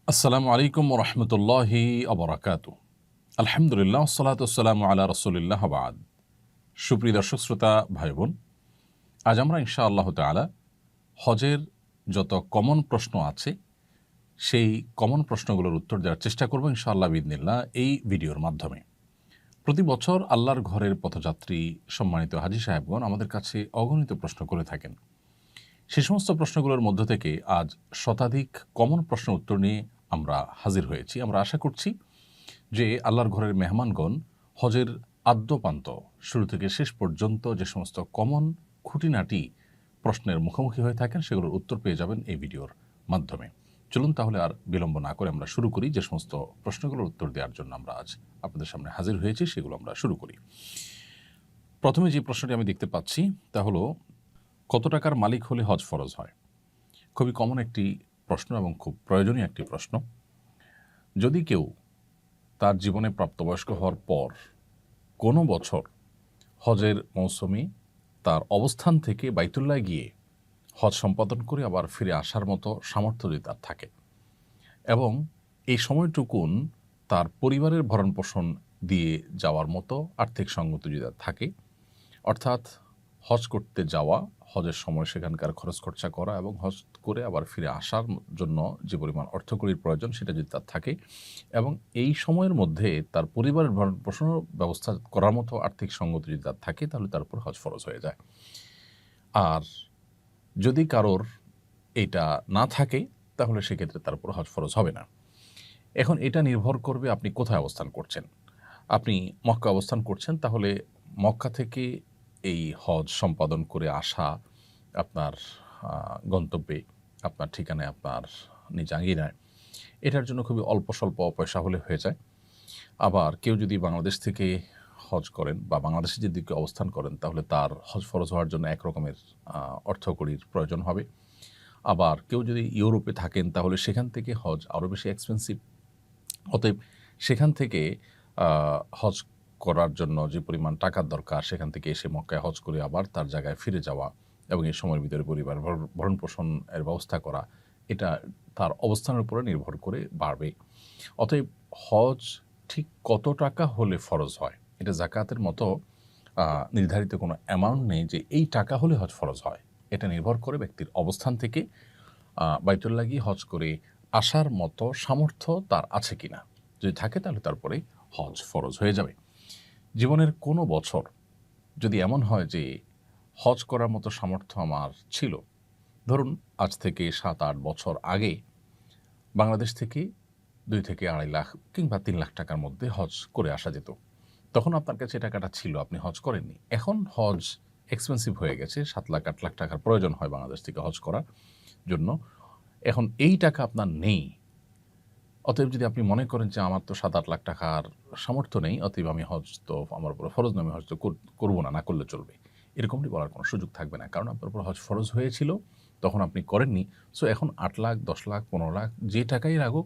আসসালামু আলাইকুম রহমতুল্লাহি আবরাকাতু। আলহামদুলিল্লাহ ওসসালাতু ওয়াসসালামু আলা রাসূলিল্লাহ বাদ। সুপ্রিয় দর্শক শ্রোতা ভাই বোন, আজ আমরা ইনশাআল্লাহ তাআলা হজের যত কমন প্রশ্ন আছে সেই কমন প্রশ্নগুলোর উত্তর দেওয়ার চেষ্টা করব ইনশাআল্লাহ বিইذনিল্লাহ এই ভিডিওর মাধ্যমে। প্রতি বছর আল্লাহর ঘরের পথযাত্রী সম্মানিত হাজী সাহেবগণ আমাদের কাছে অগণিত প্রশ্ন করে থাকেন। সে সমস্ত প্রশ্নগুলোর মধ্য থেকে আজ শতাধিক কমন প্রশ্ন উত্তর নিয়ে আমরা হাজির হয়েছি। আমরা আশা করছি যে আল্লাহর ঘরের মেহমানগণ হজের আদ্যপান্ত শুরু থেকে শেষ পর্যন্ত যে সমস্ত কমন খুঁটিনাটি প্রশ্নের মুখোমুখি হয়ে থাকেন সেগুলোর উত্তর পেয়ে যাবেন এই ভিডিওর মাধ্যমে। চলুন তাহলে আর বিলম্ব না করে আমরা শুরু করি। যে সমস্ত প্রশ্নগুলোর উত্তর দেওয়ার জন্য আমরা আজ আপনাদের সামনে হাজির হয়েছি সেগুলো আমরা শুরু করি। প্রথমে যে প্রশ্নটি আমি দেখতে পাচ্ছি তা হলো, কত টাকার মালিক হলে হজ ফরজ হয়? খুবই কমন একটি প্রশ্ন এবং খুব প্রয়োজনীয় একটি প্রশ্ন। যদি কেউ তার জীবনে প্রাপ্তবয়স্ক হওয়ার পর কোনো বছর হজের মৌসুমে তার অবস্থান থেকে বাইতুল্লাহ গিয়ে হজ সম্পাদন করে আবার ফিরে আসার মতো সামর্থ্য যদি তার থাকে এবং এই সময়টুকুন তার পরিবারের ভরণ পোষণ দিয়ে যাওয়ার মতো আর্থিক সঙ্গতি যদি তার থাকে, অর্থাৎ হজ করতে যাওয়া, হজের সময় সেখানকার খরচ খরচা করা এবং হজ করে আবার ফিরে আসার জন্য যে পরিমাণ অর্থকড়ির প্রয়োজন সেটা যদি তার থাকে এবং এই সময়ের মধ্যে তার পরিবারের ভরণ পোষণের ব্যবস্থা করার মতো আর্থিক সঙ্গতি যদি তার থাকে, তাহলে তার উপর হজ ফরজ হয়ে যায়। আর যদি কারোর এটা না থাকে তাহলে সেক্ষেত্রে তার উপর হজ ফরজ হবে না। এখন এটা নির্ভর করবে আপনি কোথায় অবস্থান করছেন। আপনি মক্কা অবস্থান করছেন, তাহলে মক্কা থেকে এই হজ সম্পাদন করে আসা আপনার গন্তব্যে, আপনার ঠিকানায়, আপনার নিজ আঙ্গিনায়, এটার জন্য খুবই অল্প স্বল্প পয়সা হলে হয়ে যায়। আবার কেউ যদি বাংলাদেশ থেকে হজ করেন বা বাংলাদেশে যদি কেউ অবস্থান করেন, তাহলে তার হজ ফরজ হওয়ার জন্য একরকমের অর্থকড়ির প্রয়োজন হবে। আবার কেউ যদি ইউরোপে থাকেন তাহলে সেখান থেকে হজ আরও বেশি এক্সপেন্সিভ। অতএব সেখান থেকে হজ করার জন্য যে পরিমাণ টাকার দরকার, সেখান থেকে এসে মক্কায় হজ করে আবার তার জায়গায় ফিরে যাওয়া এবং এই সময়ের ভিতরে পরিবার ভরণ পোষণের ব্যবস্থা করা, এটা তার অবস্থানের উপরে নির্ভর করে বাড়বে। অতএব হজ ঠিক কত টাকা হলে ফরজ হয়, এটা জাকাতের মতো নির্ধারিত কোনো অ্যামাউন্ট নেই যে এই টাকা হলে হজ ফরজ হয়। এটা নির্ভর করে ব্যক্তির অবস্থান থেকে বাইতুল্লাহ গিয়ে হজ করে আসার মতো সামর্থ্য তার আছে কিনা। যদি থাকে তাহলে তারপরে হজ ফরজ হয়ে যাবে। জীবনের কোনো বছর যদি এমন হয় যে হজ করার মতো সামর্থ্য আমার ছিল, ধরুন আজ থেকে 7-8 বছর আগে বাংলাদেশ থেকে 2 থেকে 2.5 লাখ কিংবা 3 লাখ টাকার মধ্যে হজ করে আসা যেত। তখন আপনার কাছে টাকাটা ছিল, আপনি হজ করেননি। এখন হজ এক্সপেন্সিভ হয়ে গেছে, 7 লাখ 8 লাখ টাকার প্রয়োজন হয় বাংলাদেশ থেকে হজ করার জন্য। এখন এই টাকা আপনার নেই। অতএব যদি আপনি মনে করেন যে আমার তো 7-8 লাখ টাকার সামর্থ্য নেই, অতএব আমি হজ তো আমার উপর ফরজ নয়, আমি হজ তো করবো না, না করলে চলবে, এরকমটি বলার কোনো সুযোগ থাকবে না। কারণ আপনার উপর হজ ফরজ হয়েছিল, তখন আপনি করেননি। সো এখন 8 লাখ, 10 লাখ, 15 লাখ যে টাকাই লাগুক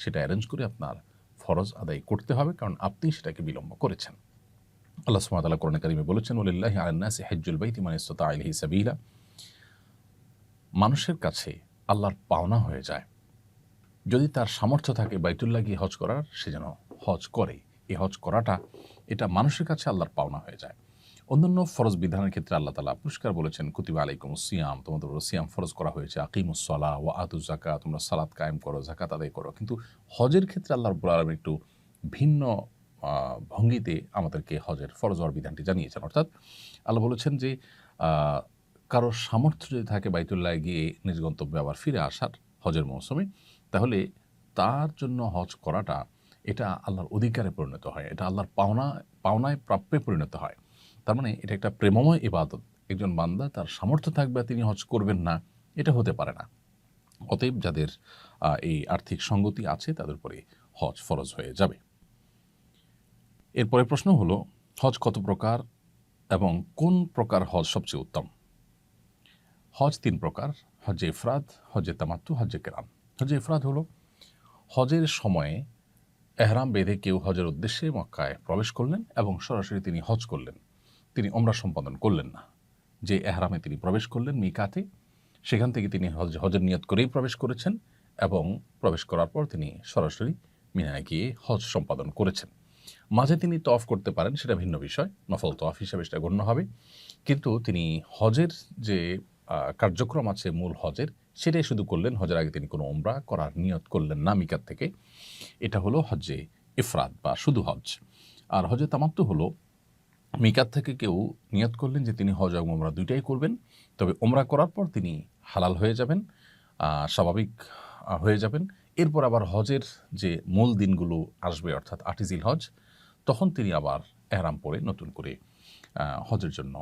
সেটা অ্যারেঞ্জ করে আপনার ফরজ আদায় করতে হবে, কারণ আপনি সেটাকে বিলম্ব করেছেন। আল্লাহ সুবহানাহু ওয়া তাআলা কোরআনে কারিমে বলেছেন, ওয়ালিল্লাহি আলান নাসি হিজ্জুল বাইতি মান ইসতাতা ইলাইহি সাবিলা। মানুষের কাছে আল্লাহর পাওনা হয়ে যায় যদি তার সামর্থ্য থাকে বাইতুল্লাহ গিয়ে হজ করার, সে যেন হজ করে। এই হজ করাটা এটা মানুষের কাছে আল্লাহর পাওনা হয়ে যায়। অন্যান্য ফরজ বিধানের ক্ষেত্রে আল্লাহ তাআলা পুরস্কার বলেছেন, কুতিবা আলাইকুমুস সিয়াম, তোমাদের উপর সিয়াম ফরজ করা হয়েছে, আকিমুস সালাহ ওয়া আতুজ যাকাত, তোমরা সালাত কায়েম করো, যাকাত আদায় করো। কিন্তু হজের ক্ষেত্রে আল্লাহ রাব্বুল আলামিন একটু ভিন্ন ভঙ্গিতে আমাদেরকে হজের ফরজ হওয়ার বিধানটি জানিয়েছেন। অর্থাৎ আল্লাহ বলেছেন যে কারোর সামর্থ্য যদি থাকে বাইতুল্লাহ গিয়ে নিজ গন্তব্যে আবার ফিরে আসার হজের মৌসুমে, তাহলে তার জন্য হজ করাটা এটা আল্লাহর অধিকারে পরিণত হয়, এটা আল্লাহর পাওনায় প্রাপ্যে পরিণত হয়। তার মানে এটা একটা প্রেমময় ইবাদত। একজন বান্দা তার সামর্থ্য থাকবে তিনি হজ করবেন না, এটা হতে পারে না। অতএব যাদের এই আর্থিক সঙ্গতি আছে তাদের উপরে হজ ফরজ হয়ে যাবে। এরপরে প্রশ্ন হলো, হজ কত প্রকার এবং কোন প্রকার হজ সবচেয়ে উত্তম? হজ 3 প্রকার: হজ্জে ইফরাদ, হজ্জে তামাত্তু, হজ্জে কিরান। হজ্জে ইফরাদ হলো হজের সময়ে এহরাম বেঁধে কেউ হজের উদ্দেশ্যে মক্কায় প্রবেশ করলেন এবং সরাসরি তিনি হজ করলেন, তিনি ওমরা সম্পাদন করলেন না। যে এহরামে তিনি প্রবেশ করলেন মিকাতে, সেখান থেকে তিনি হজের নিয়ত করেই প্রবেশ করেছেন এবং প্রবেশ করার পর তিনি সরাসরি মিনায় গিয়ে হজ সম্পাদন করেছেন। মাঝে তিনি তওয়াফ করতে পারেন, সেটা ভিন্ন বিষয়, নফল তওয়াফ হিসেবে সেটা গণ্য হবে। কিন্তু তিনি হজের যে কার্যক্রম আছে মূল হজের, সেটাই শুধু করলেন। হজের আগে তিনি কোনো উমরা করার নিয়ত করলেন না মিকাত থেকে। এটা হলো হজ্জে ইফরাদ বা শুধু হজ। আর হজে তামাত্তু হলো মিকাত থেকে কেউ নিয়ত করলেন যে তিনি হজ এবং উমরা দুইটাই করবেন, তবে উমরা করার পর তিনি হালাল হয়ে যাবেন, স্বাভাবিক হয়ে যাবেন। এরপর আবার হজের যে মূল দিনগুলো আসবে, অর্থাৎ 8 জিলহজ, তখন তিনি আবার এহরাম পরে নতুন করে হজের জন্য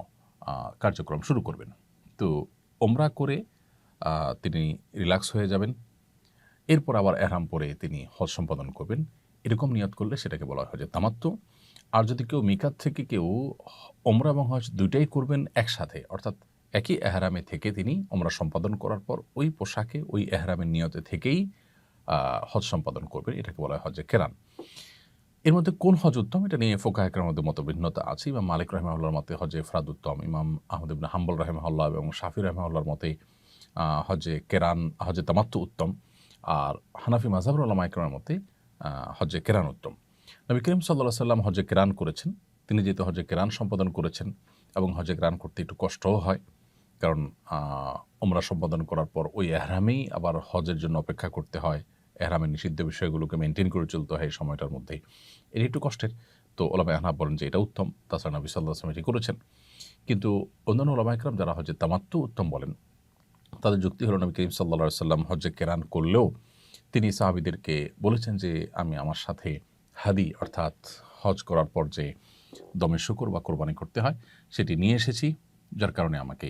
কার্যক্রম শুরু করবেন। তো উমরা করে তিনি রিল্যাক্স হয়ে যাবেন, এরপর আবার এহরাম পরে তিনি হজ সম্পাদন করবেন। এরকম নিয়ত করলে সেটাকে বলা হয় হজে তামাত্তু। আর যদি কেউ মিকাত থেকে কেউ ওমরা এবং হজ দুইটাই করবেন একসাথে, অর্থাৎ একই এহরামে থেকে তিনি ওমরা সম্পাদন করার পর ওই পোশাকে ওই এহরামের নিয়তে থেকেই হজ সম্পাদন করবেন, এটাকে বলা হয় হজে কেরান। এর মধ্যে কোন হজ উত্তম, এটা নিয়ে ফোকাহের মধ্যে মতভিন্নতা আছে। ইমাম মালিক রাহিমাহুল্লাহর মতে হজে ইফরাদ উত্তম, ইমাম আহমদ ইবনে হাম্বল রাহিমাহুল্লাহ এবং শাফি রাহিমাহুল্লাহর মতে হজে কেরান, হজে তামাত্তু উত্তম। আর হানাফি মাযহাবুল উলামা ইকরামের মতে হজে কেরান উত্তম। নবী করিম সাল্লাল্লাহু আলাইহি সাল্লাম হজে কেরান করেছেন। তিনি যেহেতু হজে কেরান সম্পাদন করেছেন এবং হজে কেরান করতে একটু কষ্টও হয়, কারণ উমরা সম্পাদন করার পর ওই এহরামেই আবার হজের জন্য অপেক্ষা করতে হয়, এহরামের নিষিদ্ধ বিষয়গুলোকে মেনটেন করে চলতে হয় এই সময়টার মধ্যেই, এটা একটু কষ্টের। তো ওলামায়ে আহনাফ বলেন যে এটা উত্তম, তাছাড়া নবী সাল্লাল্লাহু আলাইহি সাল্লাম এটি করেছেন। কিন্তু অন্যান্য ওলামায়ে ইকরাম যারা হজে তামাত্তু উত্তম বলেন, তাদের যুক্তি হলো নবী করিম সাল্লাল্লাহু আলাইহি সাল্লাম হজ্জে কেরান করলেও তিনি সাহাবীদেরকে বলেছেন যে আমি আমার সাথে হাদি, অর্থাৎ হজ করার পর যে দমে শুকর বা কোরবানি করতে হয় সেটি নিয়ে এসেছি, যার কারণে আমাকে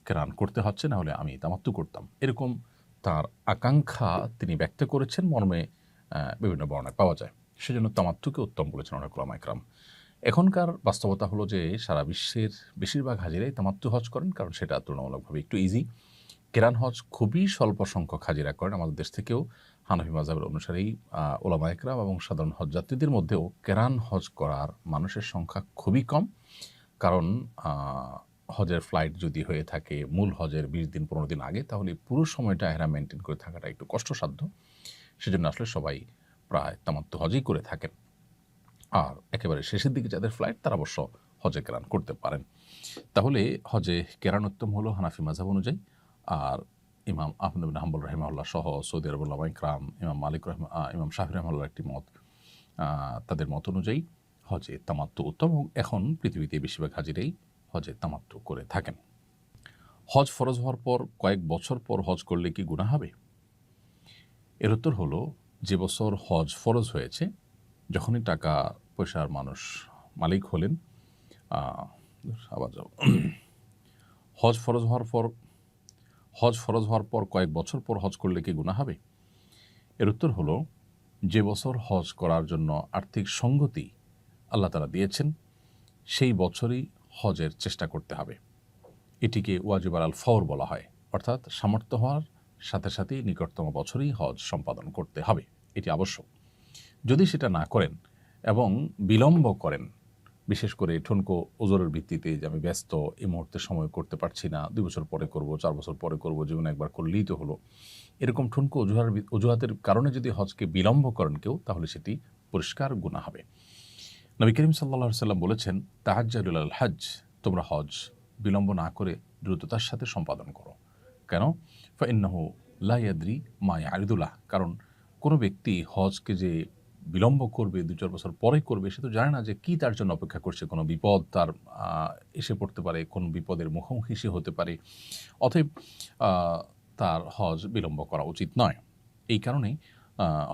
কেরান করতে হচ্ছে, না হলে আমি তামাত্তু করতাম। এরকম তার আকাঙ্ক্ষা তিনি ব্যক্ত করেছেন, মর্মে বিভিন্ন বর্ণায় পাওয়া যায়। সেজন্য তামাত্তুকে উত্তম বলেছেন অনেক উলামা ইকরাম। এখনকার বাস্তবতা হলো যে সারা বিশ্বের বেশিরভাগ হাজিরাই তামাত্তু হজ করেন, কারণ সেটা তুলনামূলকভাবে একটু ইজি। কেরান হজ খুবই স্বল্প সংখ্যক হাজিরা করেন। আমাদের দেশ থেকেও হানাফি মাযহাবের অনুসারেই উলামা ইকরাম এবং সাধারণ হজযাত্রীদের মধ্যেও কেরান হজ করার মানুষের সংখ্যা খুবই কম। কারণ হজের ফ্লাইট যদি হয়ে থাকে মূল হজের 20 দিন 15 দিন আগে, তাহলে পুরো সময়টা এহরাম মেনটেন করে থাকাটা একটু কষ্টসাধ্য। সেজন্য আসলে সবাই প্রায় তামাত্তু হজই করে থাকেন। আর একেবারে শেষের দিকে যাদের ফ্লাইট, তারা অবশ্য হজে কেরান করতে পারেন। তাহলে হজে কেরান উত্তম হলো হানাফি মাযহাব অনুযায়ী। আর ইমাম আহমদ ইবনে হাম্বল রাহিমাহুল্লাহ সহ সৌদি আরবের উলামা ইকরাম, ইমাম শাফি রাহিমাহুল্লাহর একটি মত, তাদের মত অনুযায়ী হজে তামাত্তু উত্তম। এখন পৃথিবীতে বেশিরভাগ হাজিরাই হজে তামাত্তু করে থাকেন। হজ ফরজ হওয়ার পর কয়েক বছর পর হজ করলে কি গুনাহ হবে? এর উত্তর হলো, যে বছর হজ ফরজ হয়েছে, যখনই টাকা পয়সার মানুষ মালিক হলেন, আবার যাও হজ ফরজ হওয়ার পর কয়েক বছর পর হজ করলে কি গুনাহ হবে? এর উত্তর হলো, যে বছর হজ করার জন্য আর্থিক সঙ্গতি আল্লাহ তাআলা দিয়েছেন, সেই বছরই হজের চেষ্টা করতে হবে। এটিকে ওয়াজিব আল ফওর বলা হয়, অর্থাৎ সামর্থ্য হওয়ার সাথে সাথেই নিকটতম বছরেই হজ সম্পাদন করতে হবে, এটি আবশ্যক। যদি সেটা না করেন এবং বিলম্ব করেন, বিশেষ করে ঠুনকো ওজরের ভিত্তিতে যে আমি ব্যস্ত, এই মুহূর্তে সময় করতে পারছি না, 2 বছর পরে করব, 4 বছর পরে করব, জীবনে একবার করলেই তো হলো, এরকম ঠুনকো অজুহাতের কারণে যদি হজকে বিলম্ব করেন কেউ, তাহলে সেটি পরিষ্কার গুনাহ হবে। নবী করিম সাল্লাল্লাহু আলাইহি ওয়াসাল্লাম বলেছেন, তাহাজ্জালু ইলাল হজ, তোমরা হজ বিলম্ব না করে দ্রুততার সাথে সম্পাদন করো। কেন? ফাইন্নাহু লা ইয়াদরি মা ইয়ারিদুলাহ, কারণ কোনো ব্যক্তি হজকে যে বিলম্ব করবে, 2-4 বছর পরে করবে, সে তো জানে না যে কী তার জন্য অপেক্ষা করছে। কোনো বিপদ তার এসে পড়তে পারে, কোন বিপদের মুখোমুখি সে হতে পারে। অতএব তার হজ বিলম্ব করা উচিত নয়। এই কারণেই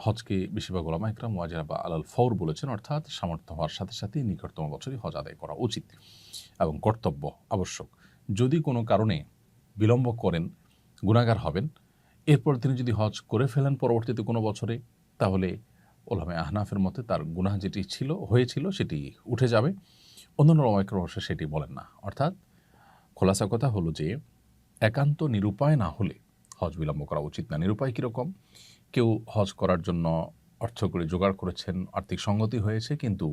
হজকে বেশিরভাগ উলামা ইকরাম ওয়াজিব বা আলাল ফওর বলেছেন, অর্থাৎ সামর্থ্য হওয়ার সাথে সাথেই নিকটতম বছরই হজ আদায় করা উচিত এবং কর্তব্য, আবশ্যক। যদি কোনো কারণে বিলম্ব করেন, গুনাহগার হবেন। এরপর তিনি যদি হজ করে ফেলেন পরবর্তীতে কোনো বছরে, তাহলে উলামায়ে আহনাফের মতে তার গুনাহ যেটি হয়েছিল সেটি উঠে যাবে। অন্যান্য উলামা ইকরাম অবশ্য সেটি বলেন না। অর্থাৎ খোলাসা কথা হলো যে, একান্ত নিরুপায় না হলে হজ বিলম্ব করা উচিত না। নিরুপায় কীরকম? কেউ হজ করার জন্য অর্থ করে জোগাড় করেছেন, আর্থিক সঙ্গতি হয়েছে, কিন্তু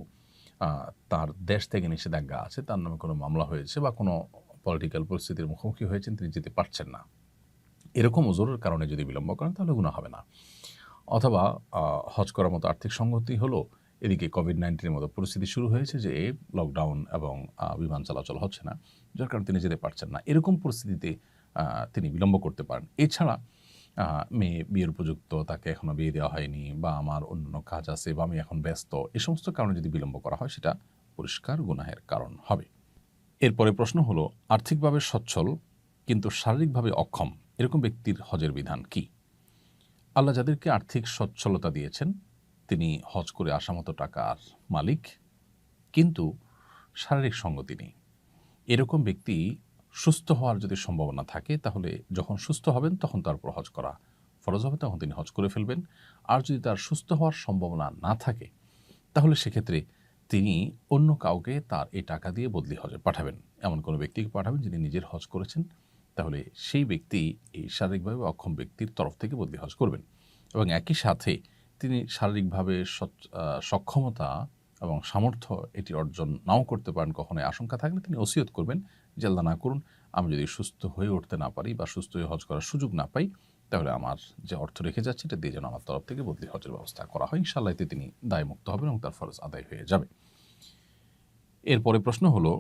তার দেশ থেকে নিষেধাজ্ঞা আছে, তার নামে কোনো মামলা হয়েছে বা কোনো পলিটিক্যাল পরিস্থিতির মুখোমুখি হয়েছেন, তিনি যেতে পারছেন না। এরকম ওজোরের কারণে যদি বিলম্ব করেন তাহলে গুনাহ হবে না। অথবা হজ করার মতো আর্থিক সংগতি হলো, এদিকে কোভিড-19 এর মতো পরিস্থিতি শুরু হয়েছে যে লকডাউন এবং বিমান চলাচল হচ্ছে না, যার কারণে তিনি যেতে পারছেন না। এরকম পরিস্থিতিতে তিনি বিলম্ব করতে পারেন। এছাড়া মেয়ে বিয়ের উপযুক্ত, তাকে এখনো বিয়ে দেওয়া হয়নি, বা আমার অন্য কাজ আছে, বা আমি এখন ব্যস্ত, এ সমস্ত কারণে যদি বিলম্ব করা হয় সেটা পরিষ্কার গুনাহের কারণ হবে। এরপরে প্রশ্ন হলো, আর্থিকভাবে সচ্ছল কিন্তু শারীরিকভাবে অক্ষম এরকম ব্যক্তির হজের বিধান কি? আল্লাহ যাদেরকে আর্থিক সচ্ছলতা দিয়েছেন তিনি হজ করে আসামতো টাকার মালিক, কিন্তু শারীরিক সঙ্গতি নেই। এরকম ব্যক্তি সুস্থ হওয়ার যদি সম্ভাবনা থাকে তাহলে যখন সুস্থ হবেন তখন তার উপর হজ করা ফরজ হবে, তখন তিনি হজ করে ফেলবেন। আর যদি তার সুস্থ হওয়ার সম্ভাবনা না থাকে তাহলে সেক্ষেত্রে তিনি অন্য কাউকে তার এই টাকা দিয়ে বদলি হজে পাঠাবেন। এমন কোনো ব্যক্তিকে পাঠাবেন যিনি নিজের হজ করেছেন, তাহলে সেই ব্যক্তি এই শারীরিকভাবে অক্ষম ব্যক্তির তরফ থেকে বদলি হজ করবেন। এবং একই সাথে তিনি শারীরিকভাবে সক্ষমতা এবং সামর্থ্য এটি অর্জন নাও করতে পারেন, কখনোই আশঙ্কা থাকলে তিনি ওসিয়ত করবেন যে আল্লাহ না করুন আমি যদি সুস্থ হয়ে উঠতে না পারি বা সুস্থ হয়ে হজ করার সুযোগ না পাই, তাহলে আমার যে অর্থ রেখে যাচ্ছে এটা দিয়ে যেন আমার তরফ থেকে বদলি হজের ব্যবস্থা করা হয়। ইনশাআল্লাহ এতে তিনি দায়মুক্ত হবেন এবং তার ফরজ আদায় হয়ে যাবে। এরপরে প্রশ্ন হলো,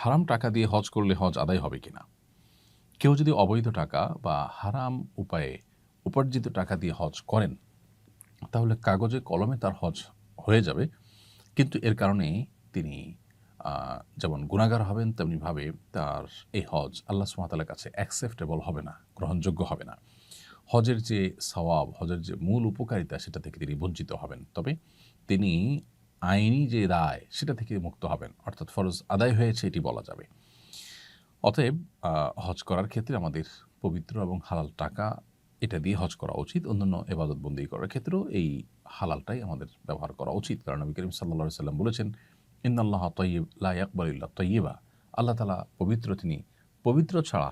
হারাম টাকা দিয়ে হজ করলে হজ আদায় হবে কিনা? কেউ যদি অবৈধ টাকা বা হারাম উপায়ে উপার্জিত টাকা দিয়ে হজ করেন তাহলে কাগজে কলমে তার হজ হয়ে যাবে, কিন্তু এর কারণে তিনি যেমন গুনাহগার হবেন, তেমনিভাবে তার এই হজ আল্লাহ সুবহানাহু ওয়া তাআলার কাছে অ্যাকসেপ্টেবল হবে না, গ্রহণযোগ্য হবে না। হজের যে সওয়াব, হজের যে মূল উপকারিতা সেটা থেকে তিনি বঞ্চিত হবেন। তবে তিনি আইনি যে রায় সেটা থেকে মুক্ত হবেন, অর্থাৎ ফরজ আদায় হয়েছে এটি বলা যাবে। অতএব হজ করার ক্ষেত্রে আমাদের পবিত্র এবং হালাল টাকা এটা দিয়ে হজ করা উচিত। অন্যান্য ইবাদত বন্দেগী করার ক্ষেত্রেও এই হালালটাই আমাদের ব্যবহার করা উচিত। কারণ নবী করিম সাল্লাল্লাহু আলাইহি ওয়াসাল্লাম বলেছেন, ইন্নাল্লাহা তাইয়্যিব লা ইয়াকবালু ইল্লা তাইয়্যিবা। আল্লাহ তাআলা পবিত্র, তিনি পবিত্র ছাড়া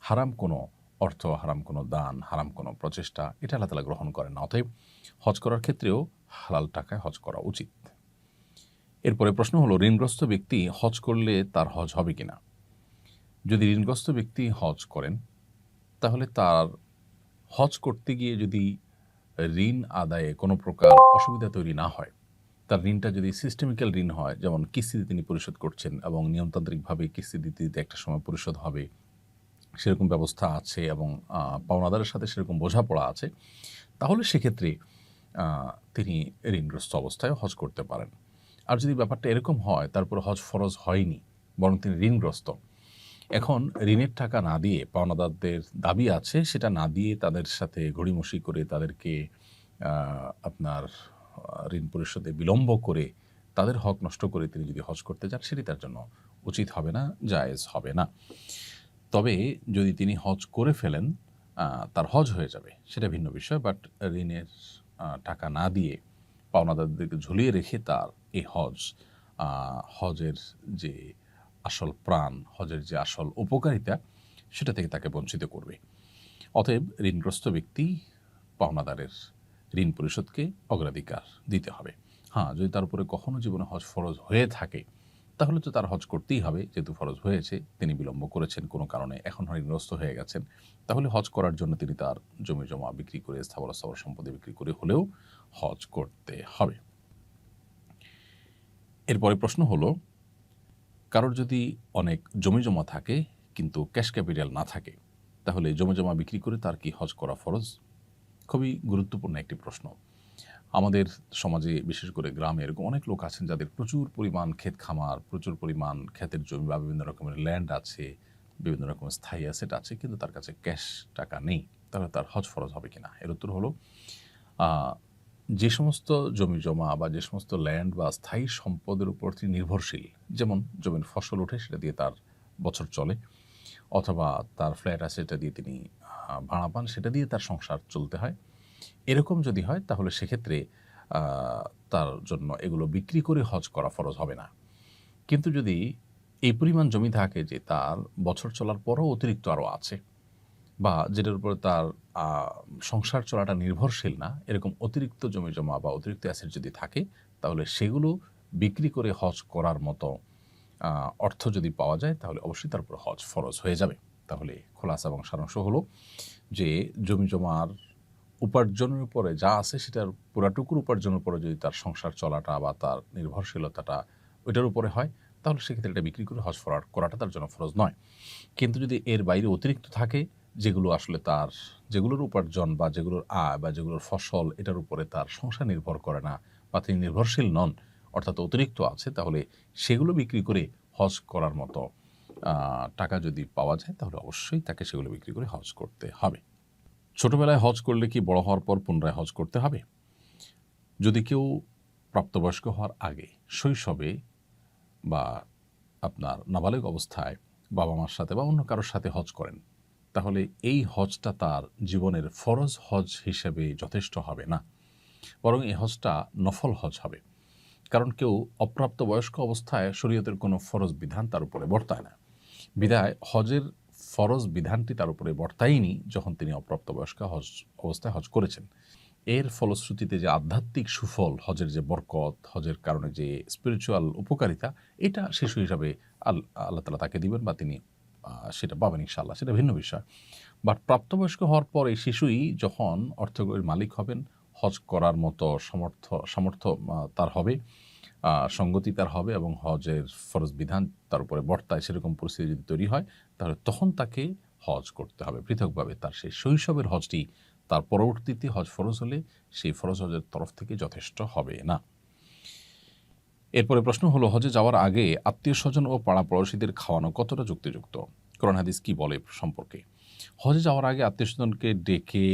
হারাম কোনো অর্থ, হারাম কোনো দান, হারাম কোনো প্রচেষ্টা এটা আল্লাহ তাআলা গ্রহণ করেন না। অতএব হজ করার ক্ষেত্রেও হালাল টাকায় হজ করা উচিত। এরপরে প্রশ্ন হলো, ঋণগ্রস্ত ব্যক্তি হজ করলে তার হজ হবে কিনা? যদি ঋণগ্রস্ত ব্যক্তি হজ করেন তাহলে তার হজ করতে গিয়ে যদি ঋণ আদায়ে কোনো প্রকার অসুবিধা তৈরি না হয়, তার ঋণটা যদি সিস্টেমিক্যাল ঋণ হয়, যেমন কিস্তিতে তিনি পরিশোধ করছেন এবং নিয়মতান্ত্রিকভাবে কিস্তি দিতে দিতে একটা সময় পরিশোধ হবে, সেরকম ব্যবস্থা আছে এবং পাওনাদারের সাথে সেরকম বোঝাপড়া আছে, তাহলে সেক্ষেত্রে তিনি ঋণগ্রস্ত অবস্থায় হজ করতে পারেন। আর যদি ব্যাপারটা এরকম হয় তারপর হজ ফরজ হয়নি, বরং তিনি ঋণগ্রস্ত, এখন ঋণের টাকা না দিয়ে, পাওনাদারদের দাবি আছে সেটা না দিয়ে তাদের সাথে গড়িমসি করে তাদেরকে আপনার ঋণ পরিশোধে বিলম্ব করে তাদের হক নষ্ট করে তিনি যদি হজ করতে যান সেটি তার জন্য উচিত হবে না, জায়েজ হবে না। তবে যদি তিনি হজ করে ফেলেন তার হজ হয়ে যাবে, সেটা ভিন্ন বিষয়। বাট ঋণের টাকা না দিয়ে পাওনাদারদেরকে ঝুলিয়ে রেখে তার এই হজের যে আসল প্রাণ, হজের যে আসল উপকারিতা সেটা থেকে তাকে বঞ্চিত করবে। অতএব ঋণগ্রস্ত ব্যক্তি পাওনাদারের ঋণ পরিশোধকে অগ্রাধিকার দিতে হবে। হ্যাঁ, যদি তার উপরে কখনো জীবনে হজ ফরজ হয়ে থাকে তাহলে তো তার হজ করতেই হবে, যেহেতু ফরজ হয়েছে, তিনি বিলম্ব করেছেন কোনো কারণে, এখন ঋণগ্রস্ত হয়ে গেছেন, তাহলে হজ করার জন্য তিনি তার জমি জমা বিক্রি করে, স্থাবর সম্পত্তি বিক্রি করে হলেও হজ করতে হবে। এরপরে প্রশ্ন হলো, কারোর যদি অনেক জমি জমা থাকে কিন্তু ক্যাশ ক্যাপিটাল না থাকে তাহলে জমি জমা বিক্রি করে তার কি হজ করা ফরজ? খুবই গুরুত্বপূর্ণ একটি প্রশ্ন। আমাদের সমাজে বিশেষ করে গ্রামে এরকম অনেক লোক আছেন যাদের প্রচুর পরিমাণ ক্ষেত খামার, প্রচুর পরিমাণ ক্ষেতের জমি বা বিভিন্ন রকমের ল্যান্ড আছে, বিভিন্ন রকমের স্থায়ী অ্যাসেট আছে, কিন্তু তার কাছে ক্যাশ টাকা নেই। তাহলে তার হজ ফরজ হবে কিনা? এর উত্তর হলো, যে সমস্ত জমি জমা বা যে সমস্ত ল্যান্ড বা স্থায়ী সম্পদের উপর তিনি নির্ভরশীল, যেমন জমির ফসল ওঠে সেটা দিয়ে তার বছর চলে, অথবা তার ফ্ল্যাট আছে সেটা দিয়ে তিনি ভাড়া পান, সেটা দিয়ে তার সংসার চলতে হয়, এরকম যদি হয় তাহলে সেক্ষেত্রে তার জন্য এগুলো বিক্রি করে হজ করা ফরজ হবে না। কিন্তু যদি এই পরিমাণ জমি থাকে যে তার বছর চলার পরও অতিরিক্ত আরও আছে, বা যেটার উপর তার সংসার চলাটা নির্ভরশীল না, এরকম অতিরিক্ত জমি জমা বা অতিরিক্ত অ্যাসেট যদি থাকে তাহলে সেগুলো বিক্রি করে হজ করার মতো অর্থ যদি পাওয়া যায় তাহলে অবশ্যই তার উপর হজ ফরজ হয়ে যাবে। তাহলে খোলাসা এবং সারাংশ হলো যে জমি জমার উপার্জনের উপরে যা আছে সেটার পুরাটুকুর উপার্জনের উপরে যদি তার সংসার চলাটা বা তার নির্ভরশীলতাটা ওইটার উপরে হয়, তাহলে সেক্ষেত্রে এটা বিক্রি করে হজ করাটা তার জন্য ফরজ নয়। কিন্তু যদি এর বাইরে অতিরিক্ত থাকে, যেগুলো আসলে তার যেগুলোর উপার্জন বা যেগুলোর আয় বা যেগুলোর ফসল এটার উপরে তার সংসার নির্ভর করে না বা তিনি নির্ভরশীল নন, অর্থাৎ অতিরিক্ত আছে, তাহলে সেগুলো বিক্রি করে হজ করার মতো টাকা যদি পাওয়া যায় তাহলে অবশ্যই তাকে সেগুলো বিক্রি করে হজ করতে হবে। ছোটবেলায় হজ করলে কি বড় হওয়ার পর পুনরায় হজ করতে হবে? যদি কেউ প্রাপ্তবয়স্ক হওয়ার আগে শৈশবে বা আপনার নাবালিগ অবস্থায় বাবা মার সাথে বা অন্য কারোর সাথে হজ করেন, তাহলে এই হজটা তার জীবনের ফরজ হজ হিসেবে যথেষ্ট হবে না, বরং এই হজটা নফল হজ হবে। কারণ কেউ অপ্রাপ্তবয়স্ক অবস্থায় শরীয়তের কোনো ফরজ বিধান তার উপরে বর্তায় না, বিধায় হজের ফরজ বিধানটি তার উপরে বর্তায়নি যখন তিনি অপ্রাপ্তবয়স্ক অবস্থায় হজ করেছেন। এর ফলশ্রুতিতে যে আধ্যাত্মিক সুফল, হজের যে বরকত, হজের কারণে যে স্পিরিচুয়াল উপকারিতা, এটা শিশু হিসাবে আল্লাহ তাআলা তাকে দিবেন বা তিনি সেটা পাবেন ইনশাআল্লাহ, সেটা ভিন্ন বিষয়। বাট প্রাপ্তবয়স্ক হওয়ার পর এই শিশুই যখন অর্থের মালিক হবেন, হজ করার মতো সামর্থ্য তার হবে, সঙ্গতি তার হবে এবং হজের ফরজ বিধান তার উপরে বর্তায়, সেরকম পরিস্থিতি যদি তৈরি হয়, তাহলে তখন তাকে হজ করতে হবে পৃথকভাবে। তার সেই শৈশবের হজটি তার পরবর্তীতে হজ ফরজ হলে সেই ফরজ হজের তরফ থেকে যথেষ্ট হবে না। এরপরে প্রশ্ন হলো, হজে যাওয়ার আগে আত্মীয় স্বজন ও পাড়া পড়োশীদের খাওয়ানো কতটা যুক্তিযুক্ত? কোরআন হাদিস কি বলে সম্পর্কে? হজে যাওয়ার আগে আত্মীয় স্বজনকে ডেকে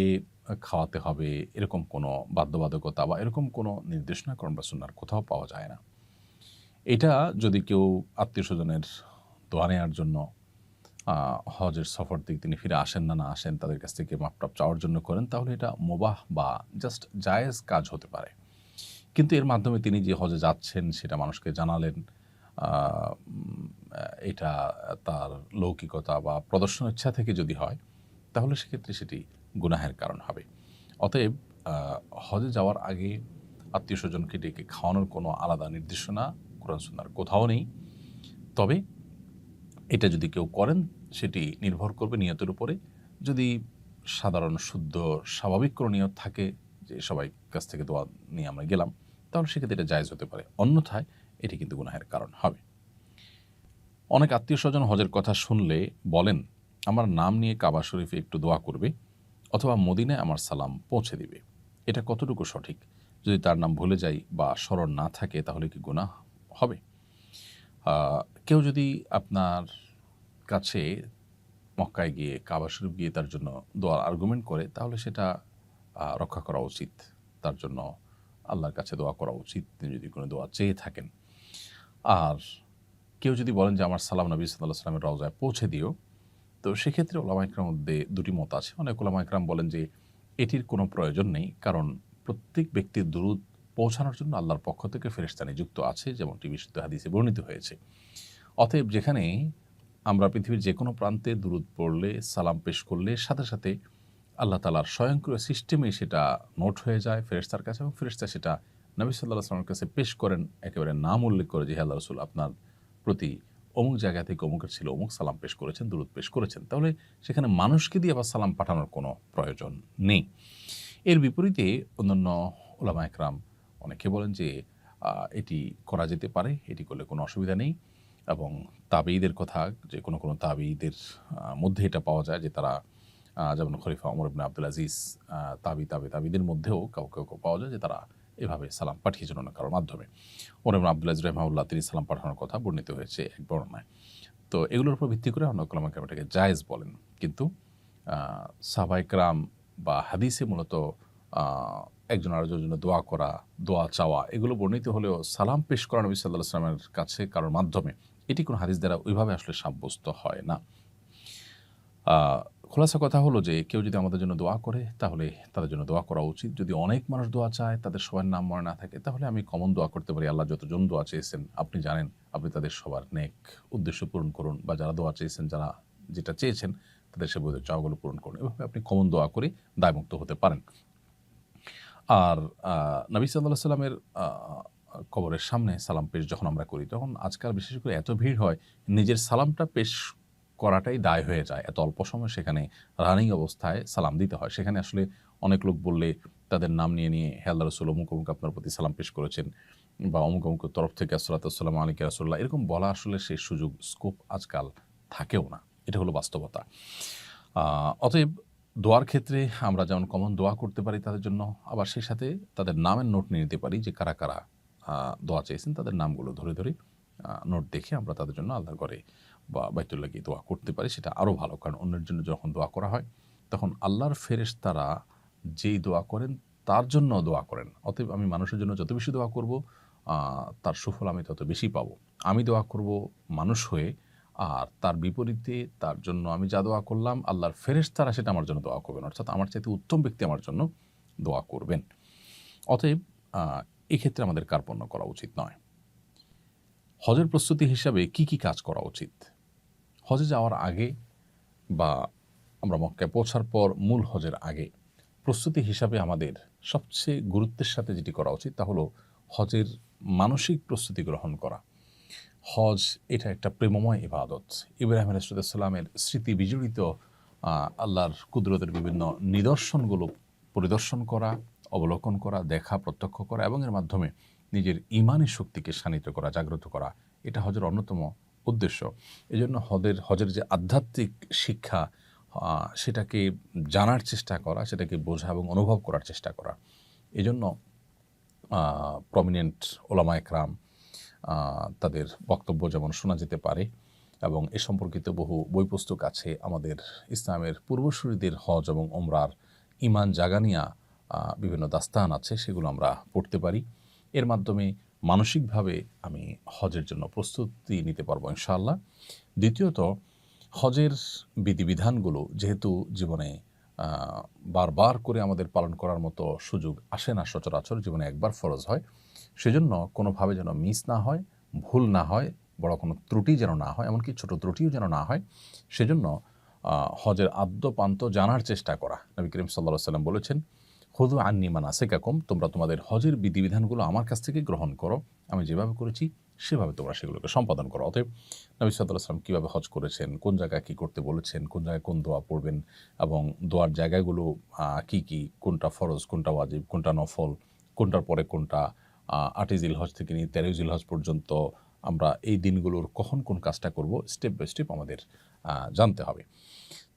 খাওয়াতে হবে এরকম কোনো বাধ্যবাধকতা বা এরকম কোনো নির্দেশনা কোরআন বা সুন্নাহর কোথাও পাওয়া যায় না। এটা যদি কেউ আত্মীয় স্বজনের দোয়া নেওয়ার জন্য হজের সফর থেকে তিনি ফিরে আসেন না আসেন, তাদের কাছ থেকে মাপটাপ চাওয়ার জন্য করেন, তাহলে এটা মুবাহ বা জাস্ট জায়েজ কাজ হতে পারে। কিন্তু এর মাধ্যমে তিনি যে হজে যাচ্ছেন সেটা মানুষকে জানালেন, এটা তার লৌকিকতা বা প্রদর্শন ইচ্ছা থেকে যদি হয়, তাহলে সেক্ষেত্রে সেটি গুনাহের কারণ হবে। অতএব হজে যাওয়ার আগে আত্মীয় স্বজনকে ডেকে খাওয়ানোর কোনো আলাদা নির্দেশনা কোরআন সুন্নাহর কোথাও নেই। তবে এটা যদি কেউ করেন, সেটি নির্ভর করবে নিয়তের উপরে। যদি সাধারণ শুদ্ধ স্বাভাবিক কোনো নিয়ত থাকে যে সবাই কাছ থেকে দোয়া নিয়ে আমরা গেলাম, তাহলে সেক্ষেত্রে এটা জায়েজ হতে পারে। অন্যথায় এটি কিন্তু গুনাহের কারণ হবে। অনেক আত্মীয় স্বজন হজের কথা শুনলে বলেন, আমার নাম নিয়ে কাবা শরীফে একটু দোয়া করবে অথবা মদিনায় আমার সালাম পৌঁছে দিবে। এটা কতটুকু সঠিক? যদি তার নাম ভুলে যাই বা স্মরণ না থাকে, তাহলে কি গুনাহ হবে? কেউ যদি আপনার কাছে মক্কায় গিয়ে কাবা শরীফ গিয়ে তার জন্য দোয়ার আর্গুমেন্ট করে, তাহলে সেটা রক্ষা করা উচিত। তার জন্য আল্লাহর কাছে দোয়া করা উচিত, তিনি যদি কোনো দোয়া চেয়ে থাকেন। আর কেউ যদি বলেন যে আমার সালাম নবী সাল্লাল্লাহু আলাইহি ওয়াসাল্লামের রওজায় পৌঁছে দিও, তো সেক্ষেত্রে উলামা ইকরামের মধ্যে দুটি মত আছে। অনেক উলামা ইকরাম বলেন যে এটির কোনো প্রয়োজন নেই, কারণ প্রত্যেক ব্যক্তির দুরূদ পৌঁছানোর জন্য আল্লাহর পক্ষ থেকে ফেরেশতা নিযুক্ত আছে, যেমনটি বিশুদ্ধ হাদিসে বর্ণিত হয়েছে। অতএব যেখানে আমরা পৃথিবীর যে কোনো প্রান্তে দুরূদ পড়লে, সালাম পেশ করলে সাথে সাথে আল্লাহ তাআলার স্বয়ংক্রিয় সিস্টেমে সেটা নোট হয়ে যায় ফেরেশতার কাছে এবং ফেরেশতা সেটা নবী সাল্লাল্লাহু আলাইহি ওয়াসাল্লামের কাছে পেশ করেন, একেবারে নাম উল্লেখ করে যে, হে আল্লাহর রাসূল, আপনার প্রতি অমুক জায়গা থেকে অমুকের ছিল অমুক সালাম পেশ করেছেন, দুরূদ পেশ করেছেন। তাহলে সেখানে মানুষকে দিয়ে আবার সালাম পাঠানোর কোনো প্রয়োজন নেই। এর বিপরীতে অন্যান্য উলামা ইকরাম অনেকে বলেন যে এটি করা যেতে পারে, এটি করলে কোনো অসুবিধা নেই। এবং তাবেঈদের কথা, যে কোনো তাবেঈদের মধ্যে এটা পাওয়া যায় যে তারা যেমন খলিফা ওমর ইবনে আবদুল আজিজ, তাবেঈদের মধ্যেও কাউ পাওয়া যায় যে তারা এভাবে সালাম পাঠিয়েছেন অন্য কারোর মাধ্যমে। ওমর ইবনে আবদুল আজিজ রাহিমাহুল্লাহ তিনি সালাম পাঠানোর কথা বর্ণিত হয়েছে এক বর্ণনায়। তো এগুলোর উপর ভিত্তি করে অন্য উলামা ইকরাম এটাকে জায়েজ বলেন। কিন্তু সাহাবা ইকরাম বা হাদিসে মূলত একজন আরেকজনের জন্য দোয়া করা, দোয়া চাওয়া, এগুলো বর্ণিত হলেও সালাম পেশ করা নবী সাল্লাল্লাহু আলাইহি ওয়াসাল্লামের কাছে কারোর মাধ্যমে, এটি কোনো হাদিস দ্বারা ওইভাবে আসলে সাব্যস্ত হয় না। খোলাসা কথা হলো যে কেউ যদি আমাদের জন্য দোয়া করে, তাহলে তাদের জন্য দোয়া করা উচিত। যদি অনেক মানুষ দোয়া চায়, তাদের সবার নাম মনে না থাকে, তাহলে আমি কমন দোয়া করতে পারি, আল্লাহ যতজন দোয়া চেয়েছেন আপনি জানেন, আপনি তাদের সবার নেক উদ্দেশ্য পূরণ করুন, বা যারা দোয়া চেয়েছেন, যারা যেটা চেয়েছেন তাদের সে বইদের চাওয়াগুলো পূরণ করুন। এভাবে আপনি কমন দোয়া করে দায়মুক্ত হতে পারেন। আর নবী সাল্লাল্লাহু আলাইহি ওয়াসাল্লামের কবরের সামনে সালাম পেশ যখন আমরা করি, তখন আজকাল বিশেষ করে এত ভিড় হয়, নিজের সালামটা পেশ করাটাই দায় হয়ে যায়। এত অল্প সময় সেখানে রানিং অবস্থায় সালাম দিতে হয়। সেখানে আসলে অনেক লোক বললে তাদের নাম নিয়ে হে আল্লাহ রাসূল অমুক, অমুক আপনার প্রতি সালাম পেশ করেছেন বা অমুক, অমুকের তরফ থেকে আসসালাতু ওয়াসসালামু আলাইকা ইয়া রাসূলুল্লাহ, এরকম বলা আসলে সেই সুযোগ স্কোপ আজকাল থাকেও না। এটা হলো বাস্তবতা। অতএব দোয়ার ক্ষেত্রে আমরা যেমন কমন দোয়া করতে পারি তাদের জন্য, আবার সেই সাথে তাদের নামের নোট নিয়ে নিতে পারি যে কারা, কারা দোয়া চেয়েছেন তাদের নামগুলো ধরে, ধরে নোট দেখে আমরা তাদের জন্য আল্লাহর ঘরে বা বাইতুল্লাহ গিয়ে দোয়া করতে পারি। সেটা আরও ভালো। কারণ অন্যের জন্য যখন দোয়া করা হয় তখন আল্লাহর ফেরেশতারা যেই দোয়া করেন তার জন্য দোয়া করেন। অতএব আমি মানুষের জন্য যত বেশি দোয়া করব তার সুফল আমি তত বেশি পাবো। আমি দোয়া করব মানুষ হয়ে, আর তার বিপরীতে তার জন্য আমি যা দোয়া করলাম আল্লাহর ফেরেশতারা সেটা আমার জন্য দোয়া করবেন। অর্থাৎ আমার চাইতে উত্তম ব্যক্তি আমার জন্য দোয়া করবেন। অতএব এক্ষেত্রে আমাদের কার্পণ্য করা উচিত নয়। হজের প্রস্তুতি হিসাবে কি, কি কাজ করা উচিত? হজে যাওয়ার আগে বা আমরা মক্কায় পৌঁছার পর মূল হজের আগে প্রস্তুতি হিসাবে আমাদের সবচেয়ে গুরুত্বের সাথে যেটি করা উচিত তা হলো হজের মানসিক প্রস্তুতি গ্রহণ করা। হজ এটা একটা প্রেমময় ইবাদত। ইব্রাহিম আলাইহিস সালামের স্মৃতি বিজড়িত আল্লাহর কুদরতের বিভিন্ন নিদর্শনগুলো পরিদর্শন করা, অবলোকন করা, দেখা, প্রত্যক্ষ করা এবং এর মাধ্যমে নিজের ঈমানি শক্তিকে শানিত করা, জাগ্রত করা, এটা হজের অন্যতম উদ্দেশ্য। এজন্য হজের যে আধ্যাত্মিক শিক্ষা সেটাকে জানার চেষ্টা করা, সেটাকে বোঝা এবং অনুভব করার চেষ্টা করা। এজন্য প্রমিনেন্ট ওলামা একরাম তাদের বক্তব্য যেমন শোনা যেতে পারে এবং এ সম্পর্কিত বহু বই পুস্তক আছে। আমাদের ইসলামের পূর্বসূরীদের হজ এবং ওমরার ঈমান জাগানিয়া বিভিন্ন দাস্তান আছে, সেগুলো আমরা পড়তে পারি। এর মাধ্যমে মানসিকভাবে আমি হজের জন্য প্রস্তুতি নিতে পারবো ইনশাআল্লাহ। দ্বিতীয়ত, হজের বিধিবিধানগুলো যেহেতু জীবনে বারবার করে আমাদের পালন করার মতো সুযোগ আসে না, সচরাচর জীবনে একবার ফরজ হয়, সেজন্য কোনোভাবে যেন মিস না হয়, ভুল না হয়, বড় কোনো ত্রুটি যেন না হয়, এমনকি ছোট ত্রুটিও যেন না হয়, সেজন্য হজের আদ্যোপান্ত জানার চেষ্টা করা। নবী করিম সাল্লাল্লাহু আলাইহি ওয়াসাল্লাম বলেছেন, খুযু আন্নী মানাসিকাকুম, তোমরা তোমাদের হজের বিধিবিধানগুলো আমার কাছ থেকে গ্রহণ করো, আমি যেভাবে করেছি সেভাবে তোমরা সেগুলোকে সম্পাদন করো। অতএব নবী সাল্লাল্লাহু আলাইহি ওয়াসাল্লাম কীভাবে হজ করেছেন, কোন জায়গায় কী করতে বলেছেন, কোন জায়গায় কোন দোয়া পড়বেন এবং দোয়ার জায়গাগুলো কী কী, কোনটা ফরজ, কোনটা ওয়াজিব, কোনটা নফল, কোনটার পরে কোনটা, 8ই জিলহজ থেকে নিয়ে 13ই জিলহজ পর্যন্ত আমরা এই দিনগুলোর কখন কোন কাজটা করব, স্টেপ বাই স্টেপ আমাদের জানতে হবে।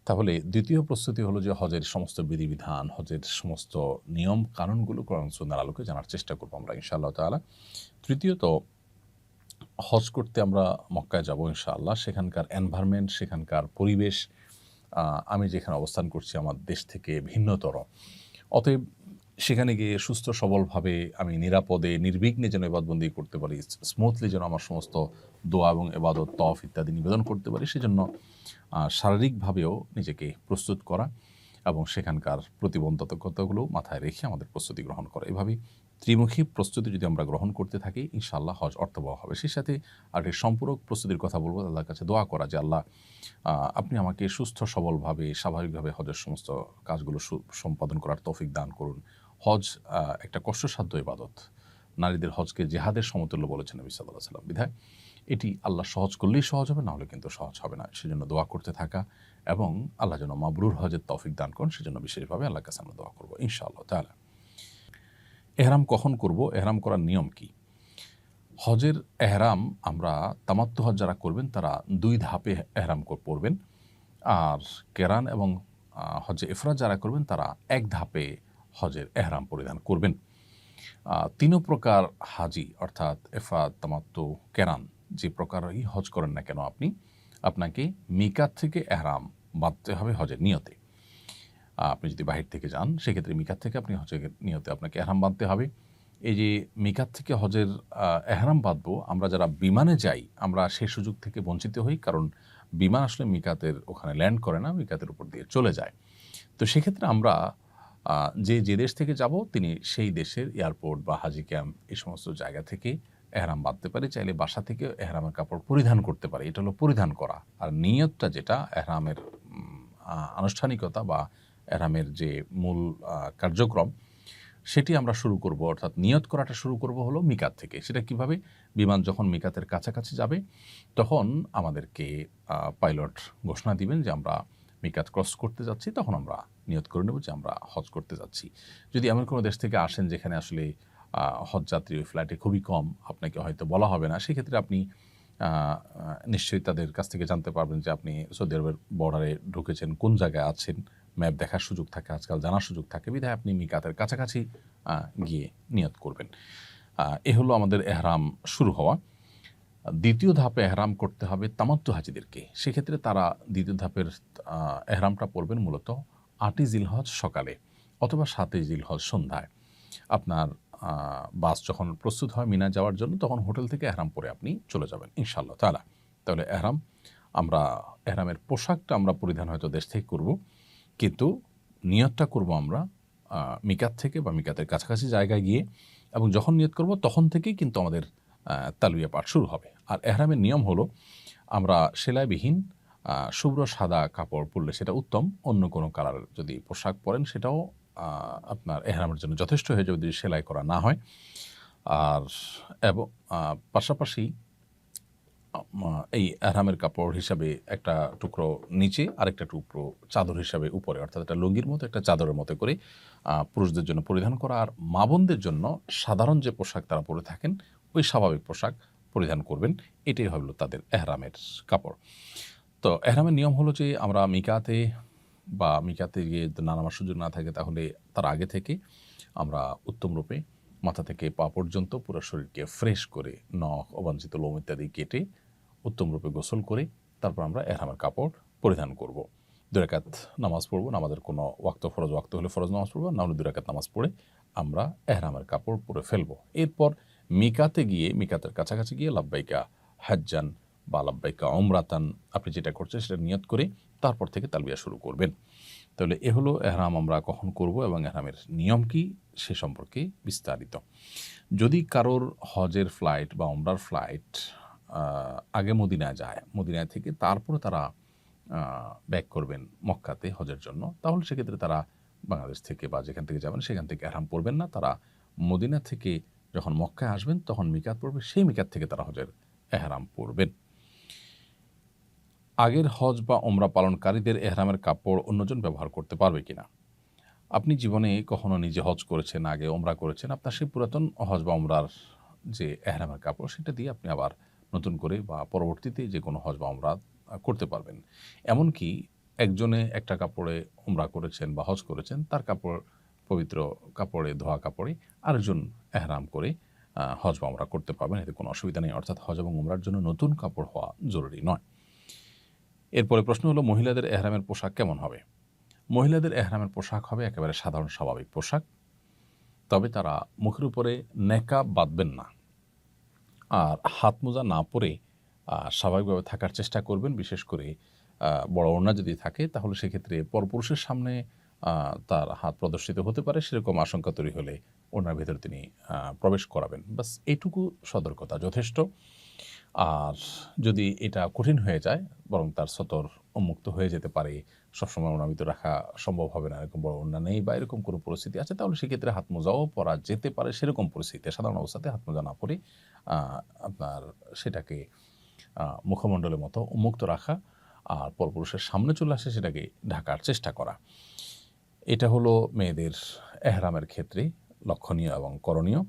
তাহলে দ্বিতীয় প্রস্তুতি হলো যে হজের সমস্ত বিধিবিধান, হজের সমস্ত নিয়ম কানুনগুলো কোরআন সুন্নাহর আলোকে জানার চেষ্টা করবো আমরা ইনশাআল্লাহ তাআলা। তৃতীয়ত, হজ করতে আমরা মক্কায় যাব ইনশাআল্লাহ। সেখানকার এনভায়রনমেন্ট, সেখানকার পরিবেশ আমি যেখানে অবস্থান করছি আমার দেশ থেকে ভিন্নতর। অতএব সেখানে গিয়ে সুস্থ সবলভাবে আমি নিরাপদে নির্বিঘ্নে যেন ইবাদতবন্দি করতে পারি, স্মুথলি যেন আমার সমস্ত দোয়া এবং ইবাদত, তওয়াফ ইত্যাদি নিবেদন করতে পারি, সেজন্য শারীরিকভাবেও নিজেকে প্রস্তুত করা এবং সেখানকার প্রতিবন্ধকতাগুলো মাথায় রেখে আমাদের প্রস্তুতি গ্রহণ করা। এভাবেই ত্রিমুখী প্রস্তুতি যদি আমরা গ্রহণ করতে থাকি ইনশাআল্লাহ হজ অর্থবহ হবে। সেই সাথে আরেকটি সম্পূরক প্রস্তুতির কথা বলবো, আল্লাহর কাছে দোয়া করা যে আল্লাহ আপনি আমাকে সুস্থ সবলভাবে স্বাভাবিকভাবে হজের সমস্ত কাজগুলো সম্পাদন করার তৌফিক দান করুন। হজ একটা কষ্টসাধ্য ইবাদত। নারীদের হজকে জিহাদের সমতুল্য বলেছেন নবী সাল্লাল্লাহু আলাইহি ওয়াসাল্লাম। বিধায় এটি আল্লাহ সহজ করলেই সহজ হবে, না হলে কিন্তু সহজ হবে না। সেজন্য দোয়া করতে থাকা এবং আল্লাহ যেন মাবরুর হজের তৌফিক দান করেন, সেজন্য বিশেষভাবে আল্লাহর কাছে আমরা দোয়া করবো ইনশাআল্লাহ তাআলা। এহরাম কখন করব, এহরাম করার নিয়ম কি? হজের এহরাম আমরা তামাত্তু হজ যারা করবেন তারা 2 ধাপে এহরাম পরবেন, আর কেরান এবং হজে ইফরাদ যারা করবেন তারা 1 ধাপে হজের এহরাম পরিধান করবেন। 3 প্রকার হাজি অর্থাৎ ইফরাদ, তামাত্তু, কেরান যে প্রকারই হজ করেন না কেন আপনাকে মিকাত থেকে এহরাম বাঁধতে হবে হজের নিয়তে। আপনি যদি বাহির থেকে যান সেক্ষেত্রে মিকাত থেকে আপনি হজের নিয়তে আপনাকে এহরাম বাঁধতে হবে। এই যে মিকাত থেকে হজের এহরাম বাঁধবো, আমরা যারা বিমানে যাই আমরা সেই সুযোগ থেকে বঞ্চিত হই, কারণ বিমান আসলে মিকাতের ওখানে ল্যান্ড করে না, মিকাতের উপর দিয়ে চলে যায়। তো সেক্ষেত্রে আমরা যে দেশ থেকে যাব তিনি সেই দেশের এয়ারপোর্ট বা হাজি ক্যাম্প এই সমস্ত জায়গা থেকে এহরাম বাঁধতে পারি, চাইলে বাসা থেকে এহরামের কাপড় পরিধান করতে পারি। এটা হলো পরিধান করা। আর নিয়তটা যেটা এহরামের আনুষ্ঠানিকতা বা এহরামের যে মূল কার্যক্রম, সেটি আমরা শুরু করব, অর্থাৎ নিয়ত করাটা শুরু করব হলো মিকাত থেকে। সেটা কিভাবে? বিমান যখন মিকাতের কাছাকাছি যাবে তখন আমাদেরকে পাইলট ঘোষণা দিবেন যে আমরা মিকাত ক্রস করতে যাচ্ছি, তখন আমরা নিয়ত করে নেব যে আমরা হজ করতে যাচ্ছি। যদি এমন কোনো দেশ থেকে আসেন যেখানে আসলে হজ যাত্রী ওই ফ্লাইটে খুবই কম, আপনাকে হয়তো বলা হবে না, সেক্ষেত্রে আপনি নিশ্চয়ই তাদের কাছ থেকে জানতে পারবেন যে আপনি সৌদি আরবের বর্ডারে ঢুকেছেন, কোন জায়গায় আছেন, ম্যাপ দেখার সুযোগ থাকে, আজকাল জানার সুযোগ থাকে, বিধায় আপনি মিকাতের কাছাকাছি গিয়ে নিয়ত করবেন। এ হলো আমাদের এহরাম শুরু হওয়া। দ্বিতীয় ধাপে এহরাম করতে হবে তামাত্তু হাজিদেরকে। সেক্ষেত্রে তারা দ্বিতীয় ধাপের এহরামটা পড়বেন মূলত ৮ই জিলহজ সকালে অথবা ৭ই জিলহজ সন্ধ্যায়। আপনার বাস যখন প্রস্তুত হয় মিনা যাওয়ার জন্য, তখন হোটেল থেকে এহরাম পরে আপনি চলে যাবেন ইনশাআল্লাহ তাআলা। তাহলে এহরামের পোশাকটা আমরা পরিধান হয়তো দেশ থেকে করব, কিন্তু নিয়তটা করব আমরা মিকাত থেকে বা মিকাতের কাছাকাছি জায়গায় গিয়ে, এবং যখন নিয়ত করব তখন থেকেই কিন্তু আমাদের তালবিয়া পাঠ শুরু হবে। আর এহরামের নিয়ম হলো আমরা সেলাইবিহীন শুভ্র সাদা কাপড় পরলে সেটা উত্তম। অন্য কোনো কালার যদি পোশাক পরেন সেটাও আপনার এহরামের জন্য যথেষ্ট হয়ে যাবে যদি সেলাই করা না হয়। আর এবং পাশাপাশি এই এহরামের কাপড় হিসাবে একটা টুকরো নিচে, আরেকটা টুকরো চাদর হিসাবে উপরে, অর্থাৎ একটা লুঙ্গির মতো একটা চাদরের মতো করে পুরুষদের জন্য পরিধান করা। আর মা বোনদের জন্য সাধারণ যে পোশাক তারা পরে থাকেন ওই স্বাভাবিক পোশাক পরিধান করবেন। এটাই হলো তাদের এহরামের কাপড়। তো এহরামের নিয়ম হলো যে আমরা মিকাতে গিয়ে না নামার সুযোগ না থাকে তাহলে তার আগে থেকে আমরা উত্তম রূপে মাথা থেকে পা পর্যন্ত পুরো শরীরকে ফ্রেশ করে, নখ, অবাঞ্ছিত লোম ইত্যাদি কেটে উত্তম রূপে গোসল করে তারপর আমরা এহরামের কাপড় পরিধান করব। 2 রাকাত নামাজ পড়ব, নামাজের কোনো ফরজ ওয়াক্ত হলে ফরজ নামাজ পড়ব, না হলে 2 রাকাত নামাজ পড়ে আমরা এহরামের কাপড় পরে ফেলব। এরপর মিকাতের কাছাকাছি গিয়ে লাব্বাইকা হাজ্জান বা লাব্বাইকা উমরাতান, আপনি যেটা করছেন সেটা নিয়ত করে তারপর থেকে তালবিয়া শুরু করবেন। তাহলে এ হলো এহরাম আমরা কখন করব এবং এহরামের নিয়ম কি সে সম্পর্কে বিস্তারিত। যদি কারোর হজের ফ্লাইট বা উমরার ফ্লাইট আগে মদিনায় যায়, মদিনায় থেকে তারপরে তারা ব্যাক করবেন মক্কাতে হজের জন্য, তাহলে সেক্ষেত্রে তারা বাংলাদেশ থেকে বা যেখান থেকে যাবেন সেখান থেকে এহরাম পড়বেন না। তারা মদিনা থেকে যখন মক্কায় আসবেন তখন মিকাত পড়বে, সেই মিকাত থেকে তারা হজের এহরাম পড়বেন। আগের হজ বা ওমরা পালনকারীদের এহরামের কাপড় অন্যজন ব্যবহার করতে পারবে কিনা? আপনি জীবনে কখনো নিজে হজ করেছেন, আগে ওমরা করেছেন, আপনার সেই পুরাতন হজ বা ওমরার যে এহরামের কাপড় সেটা দিয়ে আপনি আবার নতুন করে বা পরবর্তীতে যে কোনো হজ বা ওমরা করতে পারবেন। এমনকি একজনে একটা কাপড়ে ওমরা করেছেন বা হজ করেছেন, তার কাপড় পবিত্র কাপড়ে, ধোয়া কাপড়ে আরেকজন এহরাম করে হজ বা ওমরা করতে পারবেন, এতে কোনো অসুবিধা নেই। অর্থাৎ হজ এবং ওমরার জন্য নতুন কাপড় হওয়া জরুরি নয়। এরপরে প্রশ্ন হলো মহিলাদের এহরামের পোশাক কেমন হবে? মহিলাদের এহরামের পোশাক হবে একেবারে সাধারণ স্বাভাবিক পোশাক, তবে তারা মুখের উপরে নেকাব বাঁধবেন না আর হাত মোজা না পরে স্বাভাবিকভাবে থাকার চেষ্টা করবেন। বিশেষ করে বড় ওড়না যদি থাকে তাহলে সেক্ষেত্রে পরপুরুষের সামনে তার হাত প্রদর্শিত হতে পারে, সেরকম আশঙ্কা তৈরি হলে ওড়নার ভেতরে তিনি প্রবেশ করাবেন। বাস এইটুকু সতর্কতা যথেষ্ট। আর যদি এটা কঠিন হয়ে যায়, বরং তার সতর উন্মুক্ত হয়ে যেতে পারে, সবসময় ওড়নার ভিতরে রাখা সম্ভব হবে না, এরকম বড় ওড়না নেই বা এরকম কোনো পরিস্থিতি আছে, তাহলে সেক্ষেত্রে হাত মোজাও পরা যেতে পারে। সেরকম পরিস্থিতিতে সাধারণ অবস্থাতে হাত মোজা না পরে আপনার সেটাকে মুখমণ্ডলের মতো উন্মুক্ত রাখা আর পরপুরুষের সামনে চলে আসে সেটাকে ঢাকার চেষ্টা করা। এটা হলো মেয়েদের এহরামের ক্ষেত্রে লক্ষণীয় এবং করণীয়।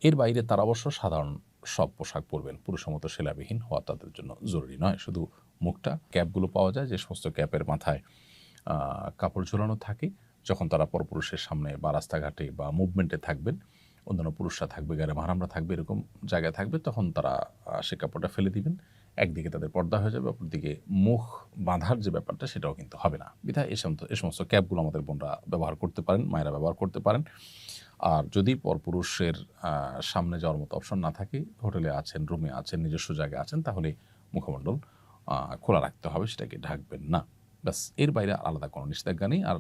এর বাইরে তারা অবশ্য সাধারণ সব পোশাক পরবেন, পুরুষের মতো সেলাবিহীন হওয়া তাদের জন্য জরুরি নয়। শুধু মুখটা, ক্যাপগুলো পাওয়া যায় যে সমস্ত ক্যাপের মাথায় কাপড় ঝোলানো থাকে, যখন তারা পরপুরুষের সামনে বা রাস্তাঘাটে বা মুভমেন্টে থাকবেন, অন্যান্য পুরুষরা থাকবে, গায়ে মাহারামরা থাকবে, এরকম জায়গায় থাকবে, তখন তারা সে কাপড়টা ফেলে দিবেন। একদিকে তাদের পর্দা হয়ে যাবে, অপরদিকে মুখ বাঁধার যে ব্যাপারটা সেটাও কিন্তু হবে না। বিধায় এ সমস্ত ক্যাপগুলো আমাদের বোনরা ব্যবহার করতে পারেন, মায়েরা ব্যবহার করতে পারেন। আর যদি পরপুরুষের সামনে যাওয়ার মতো অপশন না থাকে, হোটেলে আছেন, রুমে আছেন, নিজস্ব জায়গায় আছেন, তাহলে মুখমণ্ডল খোলা রাখতে হবে, সেটাকে ঢাকবেন না। ব্যাস, এর বাইরে আলাদা কোনো নিষেধাজ্ঞা নেই। আর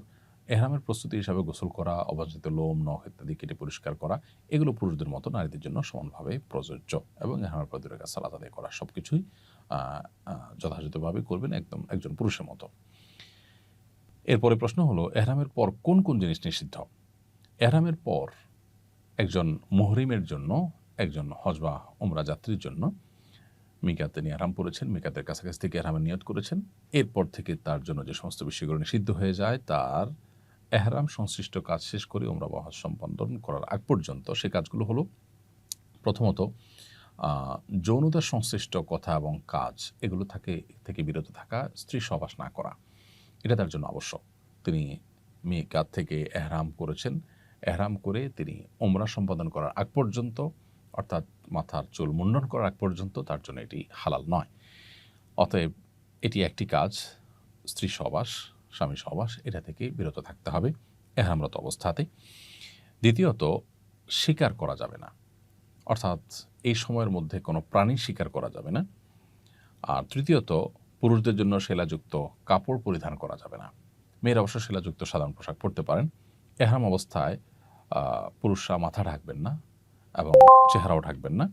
এহরামের প্রস্তুতি হিসাবে গোসল করা, অবাঞ্ছিত লোম, নখ ইত্যাদি কেটে পরিষ্কার করা, এগুলো পুরুষদের মতো নারীদের জন্য সমানভাবে প্রযোজ্য। এবং এহরামের পর 2 রাকাত সালাত আদায় করা, সব কিছুই যথাযথভাবে করবেন একজন পুরুষের মতো। এরপরে প্রশ্ন হলো এহরামের পর কোন কোন জিনিস নিষিদ্ধ? এহরামের পর একজন মুহরিমের জন্য, একজন হজ বা উমরা যাত্রীর জন্য মিকাতে নিয়ে এহরাম পড়েছেন, মিকাতের কাছাকাছি থেকে এহরামের নিয়ত করেছেন, এরপর থেকে তার জন্য যে সমস্ত বিষয়গুলো নিষিদ্ধ হয়ে যায়, তার এহরাম সংশ্লিষ্ট কাজ শেষ করে উমরা বা হজ সম্পাদন করার আগ পর্যন্ত সে কাজগুলো হলো, প্রথমত যৌনতা সংশ্লিষ্ট কথা এবং কাজ এগুলো থেকে বিরত থাকা, স্ত্রী সহবাস না করা, এটা তার জন্য আবশ্যক। তিনি মিকাত থেকে এহরাম করেছেন, এহরাম করে তিনি উমরা সম্পাদন করার আগ পর্যন্ত, অর্থাৎ মাথার চুল মুন্ডন করার আগ পর্যন্ত তার জন্য এটি হালাল নয়। অতএব এটি একটি কাজ, স্ত্রী সহবাস, স্বামী সহবাস, এটা থেকে বিরত থাকতে হবে এহরামরত অবস্থাতে। দ্বিতীয়ত, শিকার করা যাবে না, অর্থাৎ এই সময়ের মধ্যে কোনো প্রাণী শিকার করা যাবে না। আর তৃতীয়ত, পুরুষদের জন্য সেলাযুক্ত কাপড় পরিধান করা যাবে না। মেয়েরা অবশ্য সেলাযুক্ত সাধারণ পোশাক পরতে পারেন। এহরাম অবস্থায় পুরুষরা মাথা ঢাকবেন না এবং চেহারাও ঢাকবেন না।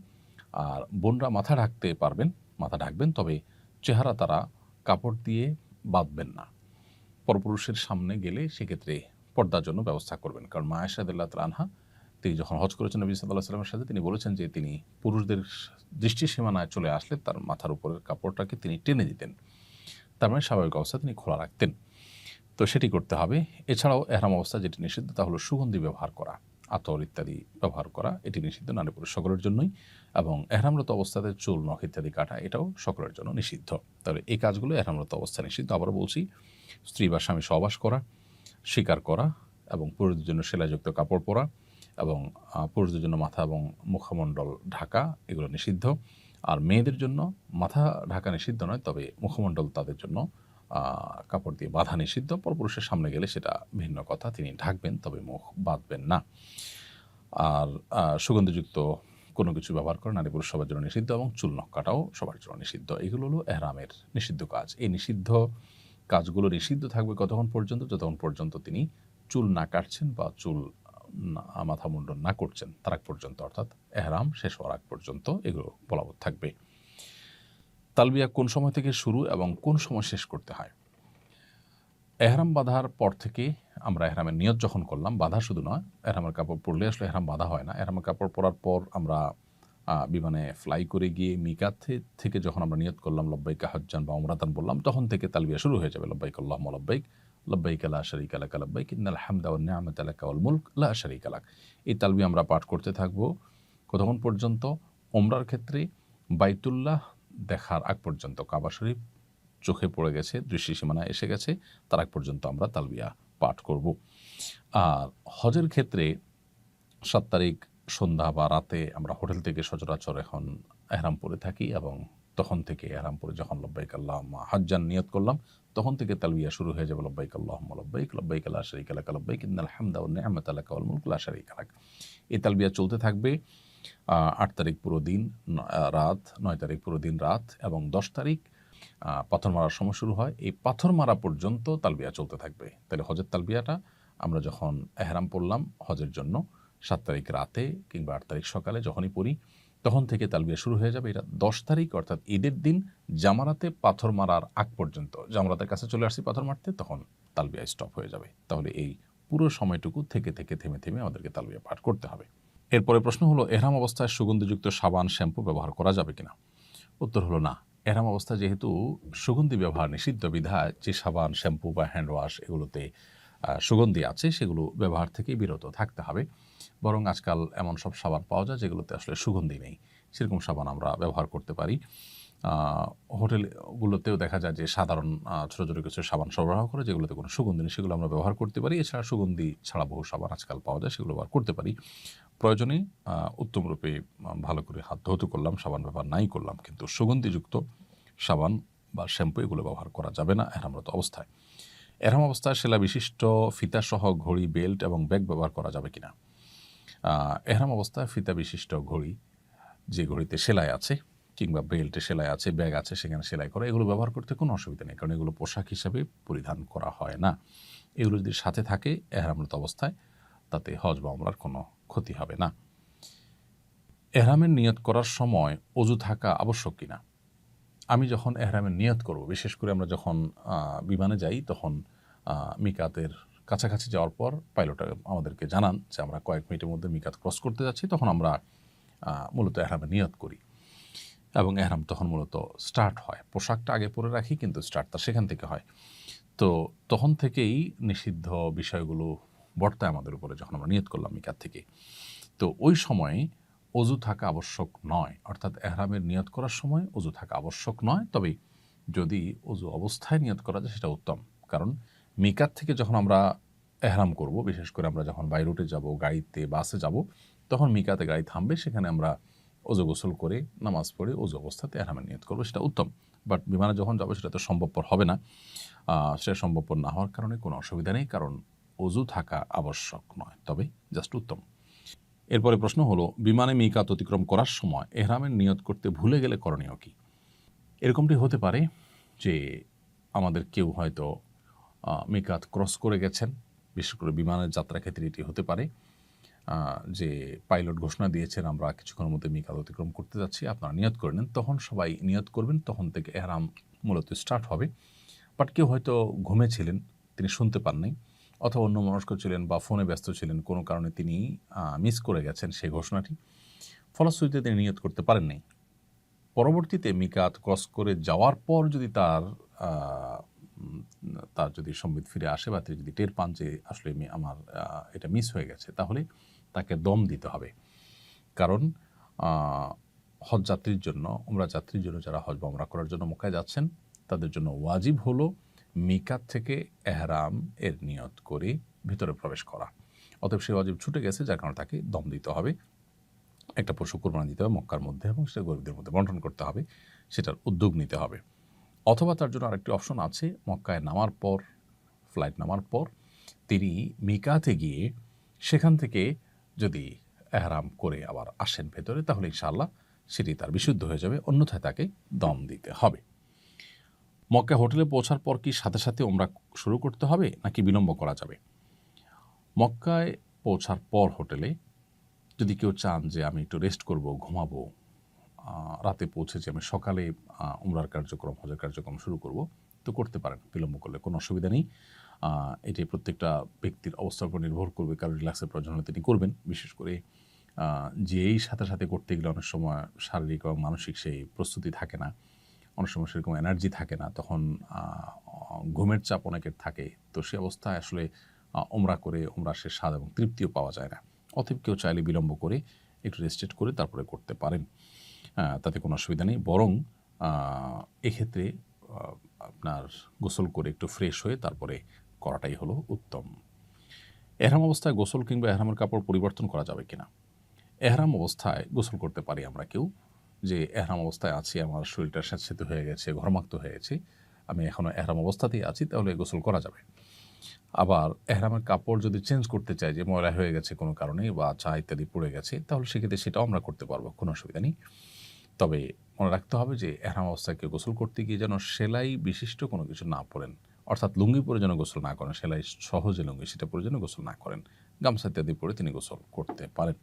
আর বোনরা মাথা ঢাকতে পারবেন, মাথা ঢাকবেন, তবে চেহারা তারা কাপড় দিয়ে বাঁধবেন না। পরপুরুষের সামনে গেলে সেক্ষেত্রে পর্দার জন্য ব্যবস্থা করবেন, কারণ মা আয়েশা রাদিয়াল্লাহু তাআলা আনহা তিনি যখন হজ করেছেন নবী সাল্লাল্লাহু আলাইহি ওয়াসাল্লামের সাথে, তিনি বলেছেন যে তিনি পুরুষদের দৃষ্টি সীমানায় চলে আসলে তার মাথার উপরের কাপড়টাকে তিনি টেনে দিতেন, তার মানে স্বাভাবিক অবস্থা তিনি খোলা রাখতেন। তো সেটি করতে হবে। এছাড়াও এহরাম অবস্থা যেটি নিষিদ্ধ তা হলো সুগন্ধি ব্যবহার করা, আতর ইত্যাদি ব্যবহার করা, এটি নিষিদ্ধ নারী পুরুষ সকলের জন্যই। এবং এহরামরত অবস্থাতে চুল নখ ইত্যাদি কাটা, এটাও সকলের জন্য নিষিদ্ধ। তাহলে এই কাজগুলো এহরামরত অবস্থা নিষিদ্ধ। আবারও বলছি, স্ত্রী বা স্বামী সহবাস করা, শিকার করা, এবং পুরুষদের জন্য সেলাইযুক্ত কাপড় পরা, এবং পুরুষদের জন্য মাথা এবং মুখমণ্ডল ঢাকা, এগুলো নিষিদ্ধ। আর মেয়েদের জন্য মাথা ঢাকা নিষিদ্ধ নয়, তবে মুখমণ্ডল তাদের জন্য কাপড় দিয়ে বাঁধা নিষিদ্ধ। পরপুরুষের সামনে গেলে সেটা ভিন্ন কথা, তিনি ঢাকবেন তবে মুখ বাঁধবেন না। আর সুগন্ধিযুক্ত কোনো কিছু ব্যবহার করা নারী পুরুষ সবার জন্য নিষিদ্ধ, এবং চুল নখ কাটাও সবার জন্য নিষিদ্ধ। এগুলো হলো এহরামের নিষিদ্ধ কাজ। এই নিষিদ্ধ কাজগুলো নিষিদ্ধ থাকবে কতক্ষণ পর্যন্ত? যতক্ষণ পর্যন্ত তিনি চুল না কাটছেন বা চুল মাথা মুন্ডন না করছেন তার আগ পর্যন্ত, অর্থাৎ এহরাম শেষ হওয়ার আগ পর্যন্ত এগুলো বলবৎ থাকবে। তালবিয়া কোন সময় থেকে শুরু এবং কোন সময় শেষ করতে হয়? এহরাম বাঁধার পর থেকে আমরা এহরামের নিয়ত যখন করলাম, বাঁধা শুধু নয়, এহরামের কাপড় পরলে আসলে এহরাম বাঁধা হয় না। এহরামের কাপড় পরার পর আমরা বিমানে ফ্লাই করে গিয়ে মিকাত থেকে যখন আমরা নিয়ত করলাম লব্বাইকা হজ্জান বা উমরাতান বললাম, তখন থেকে তালবিয়া শুরু হয়ে যাবে। লব্বাইক আল্লাহুম্মা লব্বাইক, লব্বাইক লা শারীকা লাকা লব্বাইক, ইন্নাল হামদা ওয়ান নি'মাতা লাকা ওয়াল মুলক লা শারীকা লাক। এই তালবিয়া আমরা পাঠ করতে থাকবো কতক্ষণ পর্যন্ত? উমরার ক্ষেত্রে বাইতুল্লাহ দেখার আগ পর্যন্ত, কাবা শরীফ চোখে পড়ে গেছে, দৃষ্টি সীমানায় এসে গেছে, তার আগ পর্যন্ত আমরা তালবিয়া পাঠ করব। আর হজের ক্ষেত্রে 7 তারিখ সন্ধ্যা বা রাতে আমরা হোটেল থেকে সচরাচর এখন এহরাম পরে থাকি, এবং তখন থেকে এহরাম পরে যখন লব্বাইক আল্লাহুম্মা হজ্জান নিয়ত করলাম, তখন থেকে তালবিয়া শুরু হয়ে যাবে। লব্বাইক আল্লাহুম্মা লব্বাইক, লব্বাইক লা শারীকা লাকা লব্বাইক, ইন্নাল হামদা ওয়ান নি'মাতা লাকা ওয়াল মুলক লা শারীকা লাক। এই তালবিয়া চলতে থাকবে 8 তারিখ পুরো দিন রাত, 9 তারিখ পুরো দিন রাত, এবং 10 তারিখ পাথর মারার সময় শুরু হয়। এই পাথর মারা পর্যন্ত তালবিয়া চলতে থাকবে। তাহলে হজের তালবিয়াটা আমরা যখন এহরাম পড়লাম হজের জন্য 7 তারিখ রাতে কিংবা 8 তারিখ সকালে যখনই পড়ি, তখন থেকে তালবিয়া শুরু হয়ে যাবে। এটা 10 তারিখ অর্থাৎ ঈদের দিন জামারাতে পাথর মারার আগ পর্যন্ত, জামারাতের কাছে চলে আসছি পাথর মারতে, তখন তালবিয়া স্টপ হয়ে যাবে। তাহলে এই পুরো সময়টুকু থেকে থেমে থেমে আমাদেরকে তালবিয়া পাঠ করতে হবে। এরপরে প্রশ্ন হলো, এহরাম অবস্থায় সুগন্ধিযুক্ত সাবান শ্যাম্পু ব্যবহার করা যাবে কিনা? উত্তর হলো না। এহরাম অবস্থায় যেহেতু সুগন্ধি ব্যবহার নিষিদ্ধ বিধায় যে সাবান, শ্যাম্পু বা হ্যান্ড ওয়াশ এগুলোতে সুগন্ধি আছে, সেগুলো ব্যবহার থেকে বিরত থাকতে হবে। বরং আজকাল এমন সব সাবান পাওয়া যায় যেগুলোতে আসলে সুগন্ধি নেই, সেরকম সাবান আমরা ব্যবহার করতে পারি। হোটেলগুলোতেও দেখা যায় যে সাধারণ ছোটো ছোটো কিছু সাবান সরবরাহ করে, যেগুলোতে কোনো সুগন্ধি নেই, সেগুলো আমরা ব্যবহার করতে পারি। এছাড়া সুগন্ধি ছাড়া বহু সাবান আজকাল পাওয়া যায়, সেগুলো ব্যবহার করতে পারি। প্রয়োজনে উত্তমরূপে ভালো করে হাত ধৌত করলাম, সাবান ব্যবহার নাই করলাম, কিন্তু সুগন্ধিযুক্ত সাবান বা শ্যাম্পু এগুলো ব্যবহার করা যাবে না এহরামরত অবস্থায়। এহরাম অবস্থায় সেলা বিশিষ্ট ফিতাসহ ঘড়ি, বেল্ট এবং ব্যাগ ব্যবহার করা যাবে কিনা? এহরাম অবস্থায় ফিতা বিশিষ্ট ঘড়ি, যে ঘড়িতে সেলাই আছে কিংবা বেল্টে সেলাই আছে, ব্যাগ আছে সেখানে সেলাই করা, এগুলো ব্যবহার করতে কোনো অসুবিধা নেই, কারণ এগুলো পোশাক হিসাবে পরিধান করা হয় না। এগুলো যদি সাথে থাকে এহরামরত অবস্থায়, তাতে হজ বা উমরার কোনো ক্ষতি হবে না। এহরামের নিয়ত করার সময় অজু থাকা আবশ্যক কিনা? আমি যখন এহরামের নিয়ত করব, বিশেষ করে আমরা যখন বিমানে যাই, তখন মিকাতের কাছাকাছি যাওয়ার পর পাইলট আমাদেরকে জানান যে আমরা কয়েক মিনিটের মধ্যে মিকাত ক্রস করতে যাচ্ছি, তখন আমরা মূলত এহরামে নিয়ত করি এবং এহরাম তখন মূলত স্টার্ট হয়। পোশাকটা আগে পরে রাখি, কিন্তু স্টার্টটা সেখান থেকে হয়। তো তখন থেকেই নিষিদ্ধ বিষয়গুলো বর্তায় আমাদের উপরে যখন আমরা নিয়ত করলাম মিকাত থেকে। তো ওই সময়ে অজু থাকা আবশ্যক নয়, অর্থাৎ এহরামের নিয়ত করার সময় অজু থাকা আবশ্যক নয়। তবে যদি অজু অবস্থায় নিয়ত করা যায় সেটা উত্তম, কারণ মিকাত থেকে যখন আমরা এহরাম করব, বিশেষ করে আমরা যখন বাই রুটে যাব, গাড়িতে বাসে যাব, তখন মিকাতে গাড়ি থামবে, সেখানে আমরা অজু গোসল করে নামাজ পড়ে অজু অবস্থাতে এহরামের নিয়ত করবো, সেটা উত্তম। বাট বিমানে যখন যাবো সেটা তো সম্ভবপর হবে না। সেটা সম্ভবপর না হওয়ার কারণে কোনো অসুবিধা নেই, কারণ অজু থাকা আবশ্যক নয়, তবে জাস্ট উত্তম। এরপরে প্রশ্ন হলো, বিমানে মিকাত অতিক্রম করার সময় এহরামের নিয়ত করতে ভুলে গেলে করণীয় কি? এরকমটি হতে পারে যে আমাদের কেউ হয়তো মিকাত ক্রস করে গেছেন, বিশেষ করে বিমানের যাত্রার ক্ষেত্রে এটি হতে পারে যে পাইলট ঘোষণা দিয়েছেন আমরা কিছুক্ষণের মধ্যে মিকাত অতিক্রম করতে যাচ্ছি, আপনারা নিয়ত করে নেন। তখন সবাই নিয়ত করবেন, তখন থেকে এহরাম মূলত স্টার্ট হবে। বাট কেউ হয়তো ঘুমেছিলেন, তিনি শুনতে পাননি, অথবা অন্যমনস্ক ছিলেন বা ফোনে ব্যস্ত ছিলেন, কোনো কারণে তিনি মিস করে গেছেন সেই ঘোষণাটি, ফলশ্রুতিতে তিনি নিয়ত করতে পারেননি। পরবর্তীতে মিকাত ক্রস করে যাওয়ার পর যদি তার যদি সম্বিত ফিরে আসে বা তিনি যদি টের পান যে আসলে আমার এটা মিস হয়ে গেছে, তাহলে তাকে দম দিতে হবে। কারণ হজ যাত্রীর জন্য, উমরা যাত্রীর জন্য, যারা হজ বা উমরা করার জন্য মক্কায় যাচ্ছেন, তাদের জন্য ওয়াজিব হলো মিকাত থেকে এহরাম এর নিয়ত করে ভিতরে প্রবেশ করা। অতএব সে ওয়াজিব ছুটে গেছে, যার কারণে তাকে দম দিতে হবে, একটা পশু কোরবানি দিতে হবে মক্কার মধ্যে, এবং সেটা গরিবদের মধ্যে বন্টন করতে হবে, সেটার উদ্যোগ নিতে হবে। অথবা তার জন্য আরেকটি অপশন আছে, মক্কায় নামার পর, ফ্লাইট নামার পর তিনি মিকাতে গিয়ে সেখান থেকে যদি এহরাম করে আবার আসেন ভেতরে, তাহলে ইনশাআল্লাহ সেটি তার বিশুদ্ধ হয়ে যাবে, অন্যথায় তাকে দম দিতে হবে। মক্কা হোটেলে পৌঁছার পর কি সাথে সাথে ওমরা শুরু করতে হবে নাকি বিলম্ব করা যাবে? মক্কায় পৌঁছার পর হোটেলে যদি কেউ চান যে আমি একটু রেস্ট করব, ঘুমাবো, রাতে পৌঁছেছি, আমি সকালে উমরার কার্যক্রম, হজের কার্যক্রম শুরু করব, তো করতে পারেন, বিলম্ব করলে কোনো অসুবিধা নেই। এটি প্রত্যেকটা ব্যক্তির অবস্থার উপর নির্ভর করবে, কারণ রিল্যাক্সের প্রয়োজন হলে তিনি করবেন। বিশেষ করে যেই সাথে সাথে করতে গেলে অনেক সময় শারীরিক এবং মানসিক সেই প্রস্তুতি থাকে না, অনেক সময় সেরকম এনার্জি থাকে না, তখন ঘুমের চাপ অনেকের থাকে, তো সে অবস্থায় আসলে ওমরা করে ওমরা সে স্বাদ এবং তৃপ্তিও পাওয়া যায় না। অতএব কেউ চাইলে বিলম্ব করে একটু রেস্টেড করে তারপরে করতে পারেন, তাতে কোনো অসুবিধা নেই। বরং এক্ষেত্রে আপনার গোসল করে একটু ফ্রেশ হয়ে তারপরে করাটাই হলো উত্তম। এহরাম অবস্থায় গোসল কিংবা এহরামের কাপড় পরিবর্তন করা যাবে কিনা? এহরাম অবস্থায় গোসল করতে পারি আমরা কেউ, যে এহরাম অবস্থায় আছি, আমার শরীরটা স্যাঁতসেঁতে হয়ে গেছে, ঘর্মাক্ত হয়ে গেছে, আমি এখনও এহরাম অবস্থাতেই আছি, তাহলে গোসল করা যাবে। আবার এহরামের কাপড় যদি চেঞ্জ করতে চাই, যে ময়লা হয়ে গেছে কোনো কারণে বা চা ইত্যাদি পড়ে গেছে, তাহলে সেক্ষেত্রে সেটাও আমরা করতে পারবো, কোনো অসুবিধা নেই। তবে মনে রাখতে হবে যে এহরাম অবস্থায় কেউ গোসল করতে গিয়ে যেন সেলাই বিশিষ্ট কোনো কিছু না পরেন, অর্থাৎ লুঙ্গি পরে যেন গোসল না করেন, সেলাই সহজে লুঙ্গি সেটা পরে যেন গোসল না করেন, গামছা ইত্যাদি পরে তিনি গোসল করতে পারেন।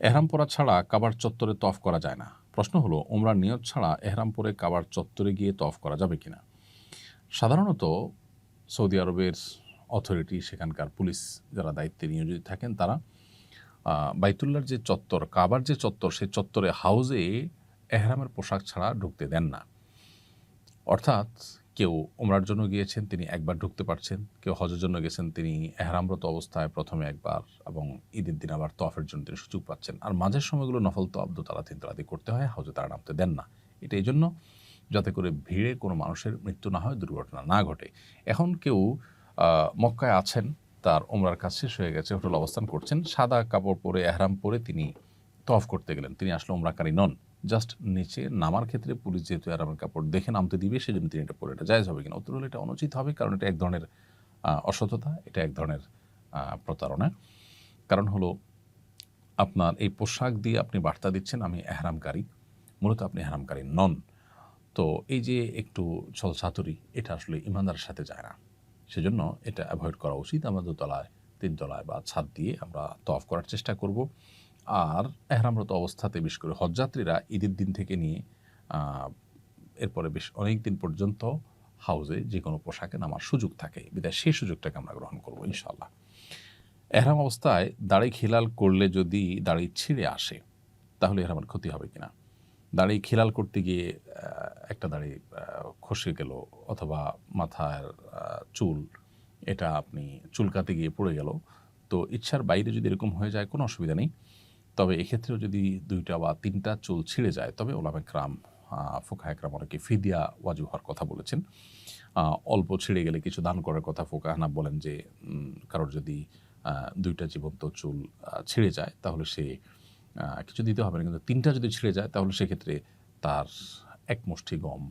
এহরাম পরা ছাড়া কাবার চত্বরে তফ করা যায় না। প্রশ্ন হলো, ওমরার নিয়ত ছাড়া এহরাম পরে কাবার চত্বরে গিয়ে তফ করা যাবে কিনা? সাধারণত সৌদি আরবের অথরিটি, সেখানকার পুলিশ যারা দায়িত্বে নিয়োজিত থাকেন, তারা বাইতুল্লাহর যে চত্বর, কাবার যে চত্বর, সেই চত্বরে হাউজে এহরামের পোশাক ছাড়া ঢুকতে দেন না। অর্থাৎ কেউ ওমরার জন্য গিয়েছেন, তিনি একবার ঢুকতে পারছেন, কেউ হজের জন্য গেছেন, তিনি এহরামরত অবস্থায় প্রথমে একবার এবং ঈদের দিন আবার তফের জন্য তিনি সুযোগ পাচ্ছেন। আর মাঝের সময়গুলো নফল তফ, দোতলা তিনতলাদি করতে হয়, হাউজে তারা নামতে দেন না। এটা এই জন্য যাতে করে ভিড়ে কোনো মানুষের মৃত্যু না হয়, দুর্ঘটনা না ঘটে। এখন কেউ মক্কায় আছেন, তার ওমরার কাজ শেষ হয়ে গেছে, হোটেল অবস্থান করছেন, সাদা কাপড় পরে এহরাম পরে তিনি তফ করতে গেলেন, তিনি আসলে ওমরাকারী নন। জাস্ট নিচে নামার ক্ষেত্রে পুলিশ যেহেতু এহরামের কাপড় দেখে নামতে দিবে, সেজন্য তিনি এটা পরে, এটা জায়েজ হবে কিনা? উত্তর হলো এটা অনুচিত হবে, কারণ এটা এক ধরনের অসততা, এটা এক ধরনের প্রতারণা। কারণ হলো, আপনার এই পোশাক দিয়ে আপনি বার্তা দিচ্ছেন আমি এহরামকারী, মূলত আপনি এহরামকারী নন। তো এই যে একটু ছলছাতুরি, এটা আসলে ইমানদারের সাথে যায় না, সেজন্য এটা অ্যাভয়েড করা উচিত। আমরা দোতলায়, তিনতলায় বা ছাদ দিয়ে আমরা তওয়াফ করার চেষ্টা করব। আর এহরামরত অবস্থাতে বিশেষ করে হজযাত্রীরা ঈদের দিন থেকে নিয়ে এরপরে বেশ অনেক দিন পর্যন্ত হাউজে যে কোনো পোশাকে নামার সুযোগ থাকে, বিধায় সেই সুযোগটাকে আমরা গ্রহণ করবো ইনশাআল্লাহ। এহরাম অবস্থায় দাড়ি খিলাল করলে যদি দাড়ি ছিঁড়ে আসে তাহলে এহরামের ক্ষতি হবে কিনা? দাড়ি খিলাল করতে গিয়ে একটা দাড়ি খসে গেল, অথবা মাথার চুল এটা আপনি চুলকাতে গিয়ে পড়ে গেল, তো ইচ্ছার বাইরে যদি এরকম হয়ে যায় কোনো অসুবিধা নেই। তবে এক্ষেত্রেও যদি 2টা বা 3টা চুল ছিঁড়ে যায়, তবে ওলামা একরাম, ফুকাহা একরাম অনেকে ফিদিয়া ওয়াজিব হওয়ার কথা বলেছেন। অল্প ছিঁড়ে গেলে কিছু দান করার কথা ফুকাহা হানাফ বলেন যে কারোর যদি 2টা জীবন্ত চুল ছিঁড়ে যায় তাহলে সে কিছু দিতে হবে না, কিন্তু 3টা যদি ছিঁড়ে যায় তাহলে সেক্ষেত্রে তার এক মুষ্টি গম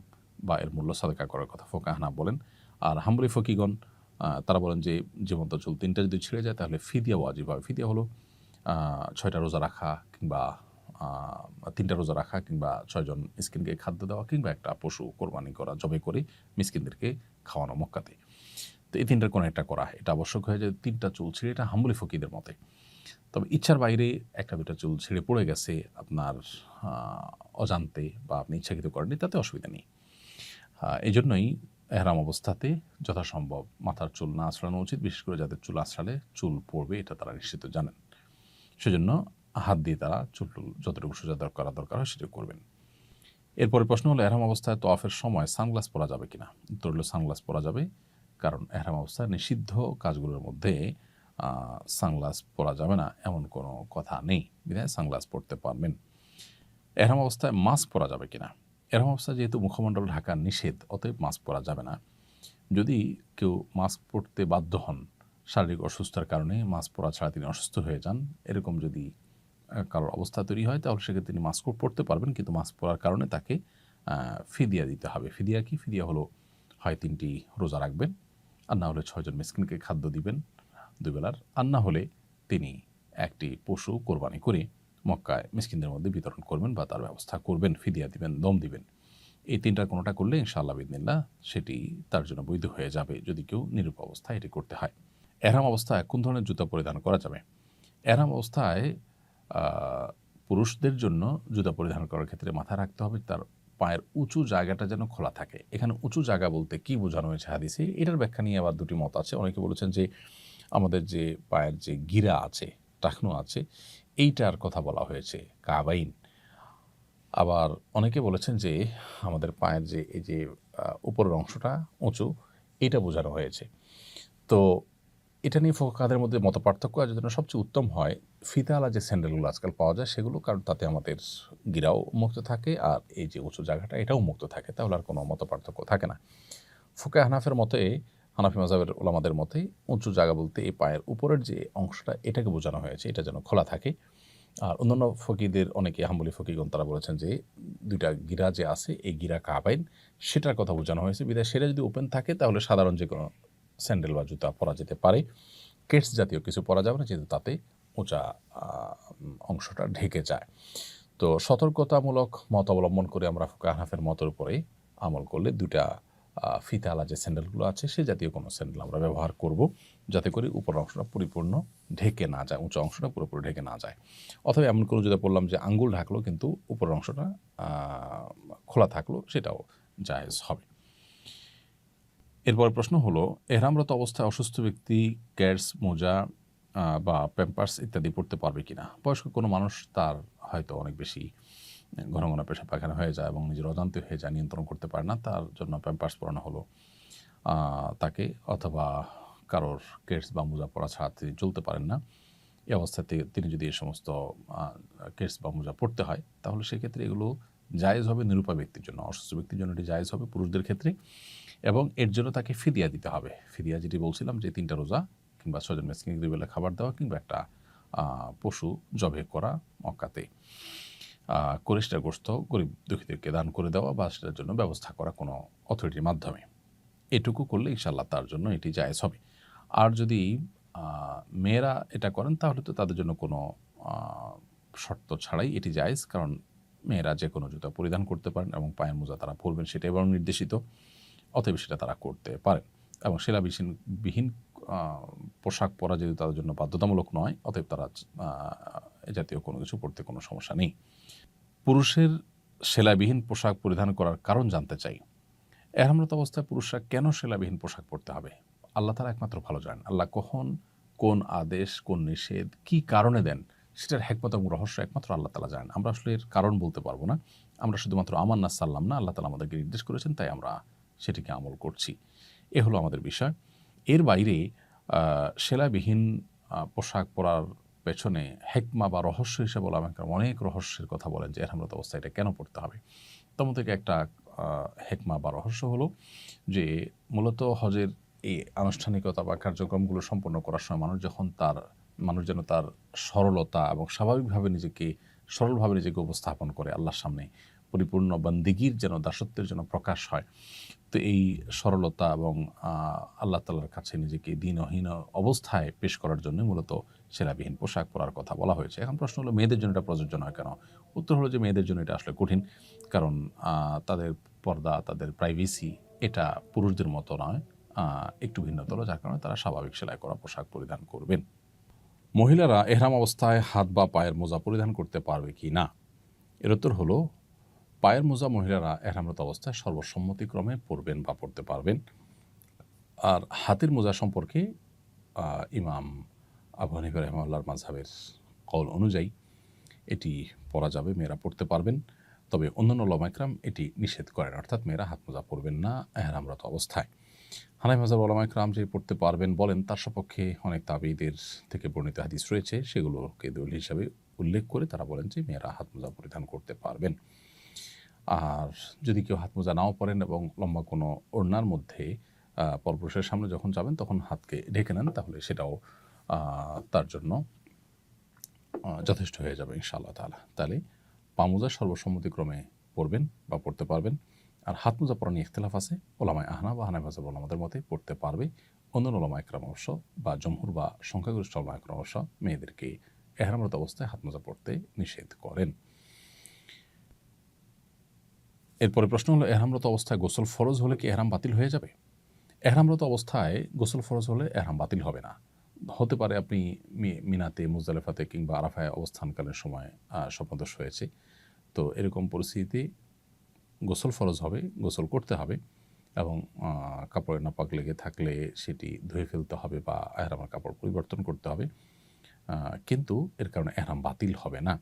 বা এর মূল্য সাদকা করার কথা ফুকাহা হানাফ বলেন। আর হাম্বলি ফকিগণ তারা বলেন যে জীবন্ত চুল 3টা যদি ছিঁড়ে যায় তাহলে ফিদিয়া ওয়াজিব হবে। ফিদিয়া হলো 6টা রোজা রাখা, কিংবা 3টা রোজা রাখা, কিংবা 6 জন মিসকিনকে খাদ্য দেওয়া, কিংবা একটা পশু কোরবানি করা, জবাই করে মিসকিনদেরকে খাওয়ানো মক্কাতে। তো এই 3টার কোনো একটা করা, এটা আবশ্যক হয়ে যায়। 3টা চুল ছিঁড়ে, এটা হাম্বলি ফকিদের মতে। তবে ইচ্ছার বাইরে 1টা 2টা চুল ছিঁড়ে পড়ে গেছে আপনার অজান্তে, বা আপনি ইচ্ছাকৃত করেননি, তাতে অসুবিধা নেই। এই জন্যই এহরাম অবস্থাতে যথাসম্ভব মাথার চুল না আঁচড়ানো উচিত, বিশেষ করে যাদের চুল আঁচড়ালে চুল পড়বে এটা তারা নিশ্চিত জানেন। সেজন্য হাত দিয়ে তারা চুল যতটুকু সোজা দরকার হয় সেটা করবেন। এরপরে প্রশ্ন হলো, এহরাম অবস্থায় তওয়াফের সময় সানগ্লাস পরা যাবে কিনা? উত্তর হলো সানগ্লাস পরা যাবে, কারণ এহরাম অবস্থায় নিষিদ্ধ কাজগুলোর মধ্যে সানগ্লাস পরা যাবে না এমন কোনো কথা নেই, বিধায় সানগ্লাস পরতে পারবেন। এহরাম অবস্থায় মাস্ক পরা যাবে কিনা? এহরাম অবস্থায় যেহেতু মুখমণ্ডল ঢাকা নিষেধ, অতএব মাস্ক পরা যাবে না। যদি কেউ মাস্ক পরতে বাধ্য হন, শারীরিক অসুস্থতার কারণে মাস্ক পরা ছাড়া তিনি অসুস্থ হয়ে যান, এরকম যদি কারোর অবস্থা তৈরি হয়, তাহলে সেক্ষেত্রে তিনি মাস্ক পরতে পারবেন, কিন্তু মাস্ক পরার কারণে তাকে ফিদিয়া দিতে হবে। ফিদিয়া কি? ফিদিয়া হলো হয় 3টি রোজা রাখবেন, আর না হলে 6 জন মিসকিনকে খাদ্য দিবেন 2 বেলার, আর না হলে তিনি একটি পশু কোরবানি করে মক্কায় মিসকিনদের মধ্যে বিতরণ করবেন বা তার ব্যবস্থা করবেন, ফিদিয়া দিবেন, দম দিবেন। এই 3টার কোনোটা করলে ইনশাআল্লাহ বিদিনিল্লাহ সেটি তার জন্য বৈধ হয়ে যাবে, যদি কেউ নিরূপ অবস্থায় এটি করতে হয়। এহরাম অবস্থায় কোন ধরনের জুতা পরিধান করা যাবে? এহরাম অবস্থায় পুরুষদের জন্য জুতা পরিধান করার ক্ষেত্রে মাথায় রাখতে হবে তার পায়ের উঁচু জায়গাটা যেন খোলা থাকে। এখানে উঁচু জায়গা বলতে কি বোঝানো হয়েছে হাদিসে, এটার ব্যাখ্যা নিয়ে আবার 2টি মত আছে। অনেকে বলেছেন যে আমাদের যে পায়ের যে গিরা আছে, টাকনু আছে, এইটার কথা বলা হয়েছে কাবাইন। আবার অনেকে বলেছেন যে আমাদের পায়ের যে এই যে উপরের অংশটা উঁচু, এটা বোঝানো হয়েছে। তো এটা নিয়ে ফুকাহাদের মধ্যে মতপার্থক্য আছে। জন্য সবচেয়ে উত্তম হয় ফিতাওয়ালা যে স্যান্ডেলগুলো আজকাল পাওয়া যায় সেগুলো, কারণ তাতে আমাদের গিরাও মুক্ত থাকে আর এই যে উঁচু জায়গাটা এটাও মুক্ত থাকে, তাহলে আর কোনো মতপার্থক্য থাকে না। ফুকাহে হানাফের মতে, হানাফি মাযহাবের ওলামাদের মতে উঁচু জায়গা বলতে এই পায়ের উপরের যে অংশটা এটাকে বোঝানো হয়েছে, এটা যেন খোলা থাকে। আর অন্যান্য ফকিদের অনেকে, হাম্বলি ফকিগণ, তারা বলেছেন যে 2টা গিরা যে আছে এই গিরা কাবাইন, সেটার কথা বোঝানো হয়েছে, বিধায় সেটা যদি ওপেন থাকে তাহলে সাধারণ যে কোনো স্যান্ডেল বা জুতা পরা যেতে পারে। কেটস জাতীয় কিছু পরা যাবে না, যেহেতু তাতে উঁচা অংশটা ঢেকে যায়। তো সতর্কতামূলক মত অবলম্বন করে আমরা ফুকাহা হানাফের মতের উপরে আমল করলে 2টা ফিতাওয়ালা যে স্যান্ডেলগুলো আছে সে জাতীয় কোনো স্যান্ডেল আমরা ব্যবহার করব, যাতে করে উপরের অংশটা পরিপূর্ণ ঢেকে না যায়, উঁচু অংশটা পুরোপুরি ঢেকে না যায়। অথবা এমন কোনো জুতা পরলাম যে আঙ্গুল ঢাকলো কিন্তু উপরের অংশটা খোলা থাকলো, সেটাও জায়েজ হবে। এরপর প্রশ্ন হলো, এহরামরত অবস্থায় অসুস্থ ব্যক্তি ক্যাটস, মোজা বা প্যাম্পার্স ইত্যাদি পড়তে পারবে কিনা? বয়স্ক কোনো মানুষ, তার হয়তো অনেক বেশি ঘন ঘন পেশাব পায়খানা হয়ে যায় এবং নিজের অজান্তে হয়ে যায়, নিয়ন্ত্রণ করতে পারে না, তার জন্য প্যাম্পার্স পরানো হলো তাকে, অথবা কারোর কেটস বা মোজা পরা ছাড়া তিনি চলতে পারেন না, এই অবস্থাতে তিনি যদি এই সমস্ত কেটস বা মোজা পড়তে হয়, তাহলে সেক্ষেত্রে এগুলো জায়েজ হবে নিরুপায় ব্যক্তির জন্য। অসুস্থ ব্যক্তির জন্য এটি জায়েজ হবে পুরুষদের ক্ষেত্রে, এবং এর জন্য তাকে ফিদিয়া দিতে হবে। ফিদিয়া যেটি বলছিলাম যে 3টা রোজা, কিংবা 6 জন মিসকিনকে 2 বেলা খাবার দেওয়া, কিংবা একটা পশু জবে করা মক্কাতে, করে সেটার গোশত গরিব দুঃখীদেরকে দান করে দেওয়া বা সেটার জন্য ব্যবস্থা করা কোনো অথরিটির মাধ্যমে, এটুকু করলে ইনশাআল্লাহ তার জন্য এটি জায়েজ হবে। আর যদি মেয়েরা এটা করেন তাহলে তো তাদের জন্য কোনো শর্ত ছাড়াই এটি জায়েজ, কারণ মেয়েরা যে কোনো জুতা পরিধান করতে পারেন এবং পায়ের মোজা তারা পরবেন সেটা এবং নির্দেশিত, অতএব সেটা তারা করতে পারেন। এবং বিহীন পোশাক পরা যেহেতু তাদের জন্য বাধ্যতামূলক নয়, অতএব তারা এ জাতীয় কোনো কিছু পরতে কোনো সমস্যা নেই। পুরুষের সেলাইবিহীন পোশাক পরিধান করার কারণ জানতে চাই। এহরামরত অবস্থায় পুরুষরা কেন সেলাবিহীন পোশাক পরতে হবে? আল্লাহ তাআলা একমাত্র ভালো জানেন। আল্লাহ কখন, কোন আদেশ, কোন নিষেধ, কী কারণে দেন, সেটার হিকমত এবং রহস্য একমাত্র আল্লাহ তাআলা জানেন। আমরা আসলে এর কারণ বলতে পারব না। আমরা শুধুমাত্র আমান্না সাল্লাম না, আল্লাহ তাআলা আমাদেরকে নির্দেশ করেছেন, তাই আমরা সেটিকে আমল করছি। এ হলো আমাদের বিষয়। এর বাইরে সেলাবিহীন পোশাক পরার পেছনে হিকমা বা রহস্য হিসেবে ওলামায়ে কেরাম অনেক রহস্যের কথা বলেন যে এহরামরত অবস্থায় এটা কেন পড়তে হবে। তার মধ্যে একটা হিকমা বা রহস্য হলো যে মূলত হজের এই আনুষ্ঠানিকতা বা কার্যক্রমগুলো সম্পন্ন করার সময় মানুষ যেন তার সরলতা এবং স্বাভাবিকভাবে সরলভাবে নিজেকে উপস্থাপন করে আল্লাহর সামনে, পরিপূর্ণ বান্দিগির যেন দাসত্বের যেন প্রকাশ হয়। তো এই সরলতা এবং আল্লাহ তাআলার কাছে নিজেকে দীনহীন অবস্থায় পেশ করার জন্য মূলত সেলাবিহীন পোশাক পরার কথা বলা হয়েছে। এখন প্রশ্ন হলো মেয়েদের জন্য এটা প্রযোজ্য নয় কেন? উত্তর হলো যে মেয়েদের জন্য এটা আসলে কঠিন। কারণ তাদের পর্দা, তাদের প্রাইভেসি এটা পুরুষদের মতো নয়, একটু ভিন্নতর, যার কারণে তারা স্বাভাবিক সেলাই করা পোশাক পরিধান করবেন। মহিলারা এহরাম অবস্থায় হাত বা পায়ের মোজা পরিধান করতে পারবে কি না? এর উত্তর হলো পায়ের মোজা মহিলারা এহরামরত অবস্থায় সর্বসম্মতিক্রমে পরবেন বা পরতে পারবেন। আর হাতের মোজা সম্পর্কে ইমাম আবু হানিফা রাহিমাহুল্লাহর মাযহাবের কওল অনুযায়ী এটি পরা যাবে, মেয়েরা পরতে পারবেন। তবে অন্যান্য উলামায়ে কেরাম এটি নিষেধ করেন, অর্থাৎ মেয়েরা হাত মোজা পরবেন না এহরামরত অবস্থায়। হানাফি মাযহাবের উলামায়ে কেরাম যে পড়তে পারবেন বলেন, তার সপক্ষে অনেক তাবেঈদের থেকে বর্ণিত হাদিস রয়েছে, সেগুলোকে দলিল হিসাবে উল্লেখ করে তারা বলেন যে মেয়েরা হাত মোজা পরিধান করতে পারবেন। আর যদি কেউ হাত মোজা নাও পরেন এবং লম্বা কোনো ওড়নার মধ্যে পরপুরুষের সামনে যখন যাবেন তখন হাতকে ঢেকে নেন, তাহলে সেটাও তার জন্য যথেষ্ট হয়ে যাবে ইনশাআল্লাহ তাআলা। তাহলে পা মোজা সর্বসম্মতিক্রমে পরবেন বা পরতে পারবেন। আর হাত মোজা পরা নিয়ে ইখতিলাফ আছে। ওলামায়ে আহনাফ বা হানাফি মাযহাবের ওলামাদের মতে পড়তে পারবে। অন্যান্য ওলামায়ে কেরাম অবশ্য বা জমহুর বা সংখ্যাগরিষ্ঠ ওলামায়ে কেরাম অবশ্য মেয়েদেরকে এহরামরত অবস্থায় হাত মোজা পরতে নিষেধ করেন। এরপরে প্রশ্ন হলো, এহরামরত অবস্থায় গোসল ফরজ হলে কি এহরাম বাতিল হয়ে যাবে? এহরামরত অবস্থায় গোসল ফরজ হলে এহরাম বাতিল হবে না। হতে পারে আপনি মিনাতে, মুজদালিফাতে কিংবা আরাফায় অবস্থানকালীন সময় স্বপ্নদোষ হয়েছে। তো এরকম পরিস্থিতিতে গোসল ফরজ হবে, গোসল করতে হবে এবং কাপড়ে নাপাক লেগে থাকলে সেটি ধুয়ে ফেলতে হবে বা এহরামের কাপড় পরিবর্তন করতে হবে। কিন্তু এর কারণে এহরাম বাতিল হবে না।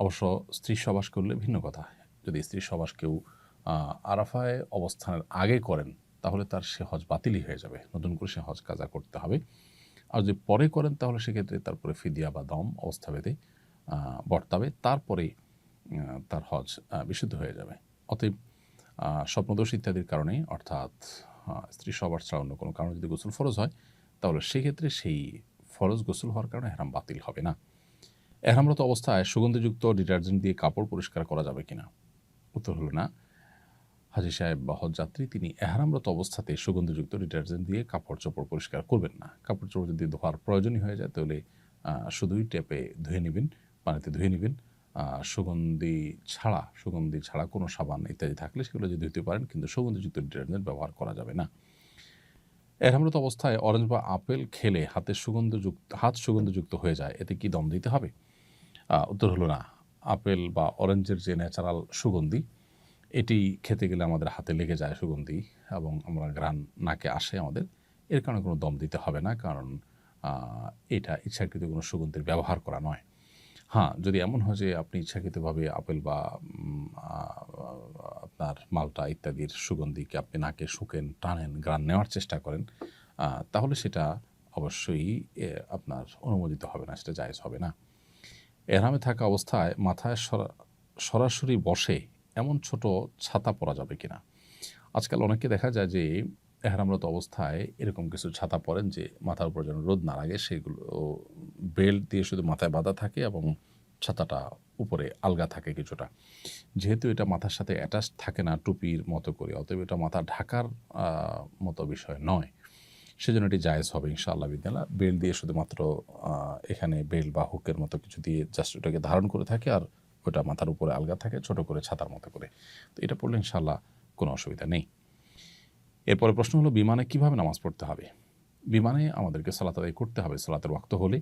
অবশ্য স্ত্রী সহবাস করলে ভিন্ন কথা। যদি স্ত্রী সহবাস কেউ আরাফায় অবস্থানের আগে করেন, তাহলে তার সে হজ বাতিলই হয়ে যাবে, নতুন করে সে হজ কাজা করতে হবে। আর যদি পরে করেন তাহলে সেক্ষেত্রে তারপরে ফিদিয়া বা দম অবস্থাভেদে বর্তাবে, তারপরে তার হজ বিশুদ্ধ হয়ে যাবে। অতএব স্বপ্নদোষ ইত্যাদির কারণে, অর্থাৎ স্ত্রী সহবাস ছাড়া অন্য কোনো কারণে যদি গোসল ফরজ হয়, তাহলে সেক্ষেত্রে সেই ফরজ গোসল হওয়ার কারণে এহরাম বাতিল হবে না। এহরামরত অবস্থায় সুগন্ধিযুক্ত ডিটারজেন্ট দিয়ে কাপড় পরিষ্কার করা যাবে কিনা? উত্তর হলো না। হাজী সাহেব বা হজযাত্রী তিনি এহরামরত অবস্থাতে সুগন্ধিযুক্ত ডিটারজেন্ট দিয়ে কাপড় চোপড় পরিষ্কার করবেন না। কাপড় চোপড় যদি ধোয়ার প্রয়োজনই হয়ে যায় তাহলে শুধুই ট্যাপে ধুয়ে নেবেন, পানিতে ধুয়ে নেবেন। সুগন্ধি ছাড়া কোনো সাবান ইত্যাদি থাকলে সেগুলো যদি ধুতে পারেন, কিন্তু সুগন্ধিযুক্ত ডিটারজেন্ট ব্যবহার করা যাবে না। এহরামরত অবস্থায় অরেঞ্জ বা আপেল খেলে হাত সুগন্ধযুক্ত হয়ে যায়, এতে কি দম দিতে হবে? উত্তর হলো না। আপেল বা অরেঞ্জের যে ন্যাচারাল সুগন্ধি, এটি খেতে গেলে আমাদের হাতে লেগে যায় সুগন্ধি এবং আমরা ঘ্রাণ নাকে আসে আমাদের, এর কারণে কোনো দম দিতে হবে না, কারণ এটা ইচ্ছাকৃত কোনো সুগন্ধির ব্যবহার করা নয়। হ্যাঁ, যদি এমন হয় যে আপনি ইচ্ছাকৃতভাবে আপেল বা আপনার মালটা ইত্যাদির সুগন্ধিকে আপনি নাকে শুঁকেন, টানেন, ঘ্রাণ নেওয়ার চেষ্টা করেন, তাহলে সেটা অবশ্যই আপনার অনুমোদিত হবে না, সেটা জায়েজ হবে না। এহরামে থাকা অবস্থায় মাথায় সরাসরি বসে এমন ছোট ছাতা পরা যাবে কিনা? আজকাল অনেককে দেখা যায় যে এহরামরত অবস্থায় এরকম কিছু ছাতা পরেন যে মাথার উপর যেন রোদ না লাগে, সেগুলো বেল্ট দিয়ে শুধু মাথায় বাঁধা থাকে এবং ছাতাটা উপরে আলগা থাকে কিছুটা। যেহেতু এটা মাথার সাথে অ্যাটাচ থাকে না টুপির মতো করে, অতএব এটা মাথা ঢাকার মতো বিষয় নয়, সেজন্য এটি জায়েজ হবে ইনশাআল্লাহ বিদিনিল্লাহ। বেল্ট দিয়ে শুধুমাত্র এখানে বেল্ট বা হুকের মতো কিছু দিয়ে জাস্ট ওটাকে ধারণ করে থাকে, আর ওটা মাথার উপরে আলগা থাকে ছোট করে ছাতার মতো করে। তো এটা পড়লে ইনশাআল্লাহ কোনো অসুবিধা নেই। এরপরে প্রশ্ন হলো, বিমানে কিভাবে নামাজ পড়তে হবে? বিমানে আমাদেরকে সালাত আদায় করতে হবে সালাতের ওয়াক্ত হলে।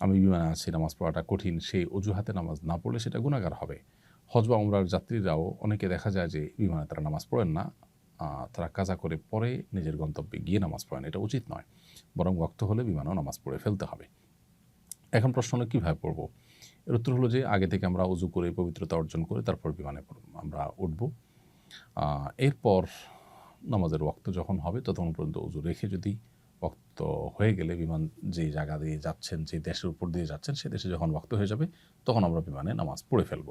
আমি বিমানে আছি, নামাজ পড়াটা কঠিন, সেই অজুহাতে নামাজ না পড়লে সেটা গুনাহগার হবে। হজ বা উমরার যাত্রীরাও অনেকে দেখা যায় যে বিমানে তারা নামাজ পড়েন না, তারা কাজা করে পরে নিজের গন্তব্যে গিয়ে নামাজ পড়েন, এটা উচিত নয়। বরং ওয়াক্ত হলে বিমানেও নামাজ পড়ে ফেলতে হবে। এখন প্রশ্ন হলো কীভাবে পড়ব? এর উত্তর হলো যে আগে থেকে আমরা উজু করে পবিত্রতা অর্জন করে তারপর বিমানে আমরা উঠব। এরপর নামাজের ওয়াক্ত যখন হবে ততক্ষণ পর্যন্ত উজু রেখে, যদি ওয়াক্ত হয়ে গেলে বিমান যে জায়গা দিয়ে যাচ্ছেন, যে দেশের উপর দিয়ে যাচ্ছেন, সে দেশে যখন ওয়াক্ত হয়ে যাবে তখন আমরা বিমানে নামাজ পড়ে ফেলব।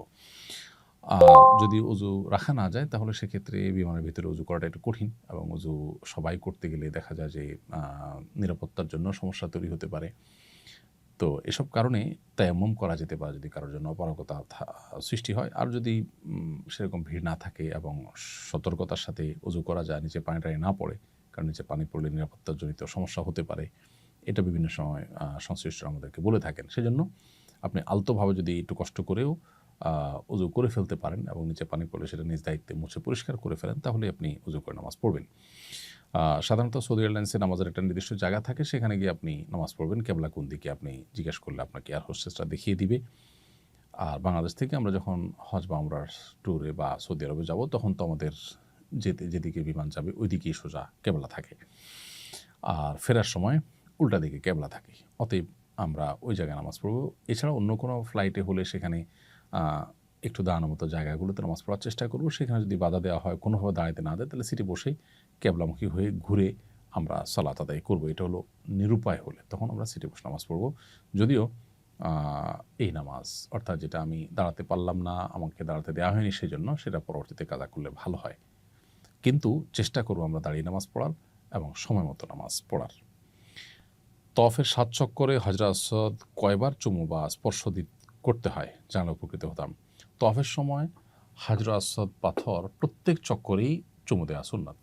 আর যদি উজু রাখা না যায় তাহলে সেক্ষেত্রে বিমানের ভিতরে উজু করাটা একটু কঠিন, এবং উজু সবাই করতে গেলে দেখা যায় যে নিরাপত্তার জন্য সমস্যা তৈরি হতে পারে। তো এসব কারণে তায়াম্মুম করা যেতে পারে যদি কারোর জন্য অপারগতা সৃষ্টি হয়। আর যদি সেরকম ভিড় না থাকে এবং সতর্কতার সাথে উজু করা যায়, নিচে পানি টানি না পড়ে, কারণ নিচে পানি পড়লে নিরাপত্তাজনিত সমস্যা হতে পারে, এটা বিভিন্ন সময় সংশ্লিষ্টরা আমাদেরকে বলে থাকেন। সেজন্য আপনি আলতোভাবে যদি একটু কষ্ট করেও উজু করে ফেলতে পারেন এবং নিচে পানি পড়লে সেটা নিজ দায়িত্বে মুছে পরিষ্কার করে ফেলেন, তাহলে আপনি উজু করে নামাজ পড়বেন। সাধারণত সৌদি এয়ারলাইন্সে নামাজের একটা নির্দিষ্ট জায়গা থাকে, সেখানে গিয়ে আপনি নামাজ পড়বেন। কেবলা কোন দিকে আপনি জিজ্ঞেস করলে আপনাকে এয়ার হোস্টেসরা দেখিয়ে দিবে। আর বাংলাদেশ থেকে আমরা যখন হজ বা উমরার ট্যুরে বা সৌদি আরবে যাব, তখন তো আমাদের যেদিকে বিমান যাবে ওই দিকেই সোজা কেবলা থাকে, আর ফেরার সময় উল্টা দিকে কেবলা থাকে। অতএব আমরা ওই জায়গায় নামাজ পড়ব। এছাড়া অন্য কোনো ফ্লাইটে হলে সেখানে একটু দাঁড়ানোর মতো জায়গাগুলোতে নামাজ পড়ার চেষ্টা করব। সেখানে যদি বাধা দেওয়া হয়, কোনোভাবে দাঁড়াতে না দেয়, তাহলে সিটে বসেই কেবলামুখী হয়ে ঘুরে আমরা সালাত আদায় করব। এটা হলো নিরুপায় হলে তখন আমরা সিটে বসে নামাজ পড়ব। যদিও এই নামাজ, অর্থাৎ যেটা আমি দাঁড়াতে পারলাম না, আমাকে দাঁড়াতে দেওয়া হয়নি, সেই জন্য সেটা পরবর্তীতে কাজা করলে ভালো হয়। কিন্তু চেষ্টা করব আমরা দাঁড়িয়ে নামাজ পড়ার এবং সময় মতো নামাজ পড়ার। তওয়াফের ৭ চক্করে হজরে আসওয়াদ কয়বার চুমু বা স্পর্শ করতে হয় জানলে উপকৃত হতাম। তওয়াফের সময় হাজরে আসওয়াদ পাথর প্রত্যেক চক্করেই চুমু দেওয়া সুন্নাত,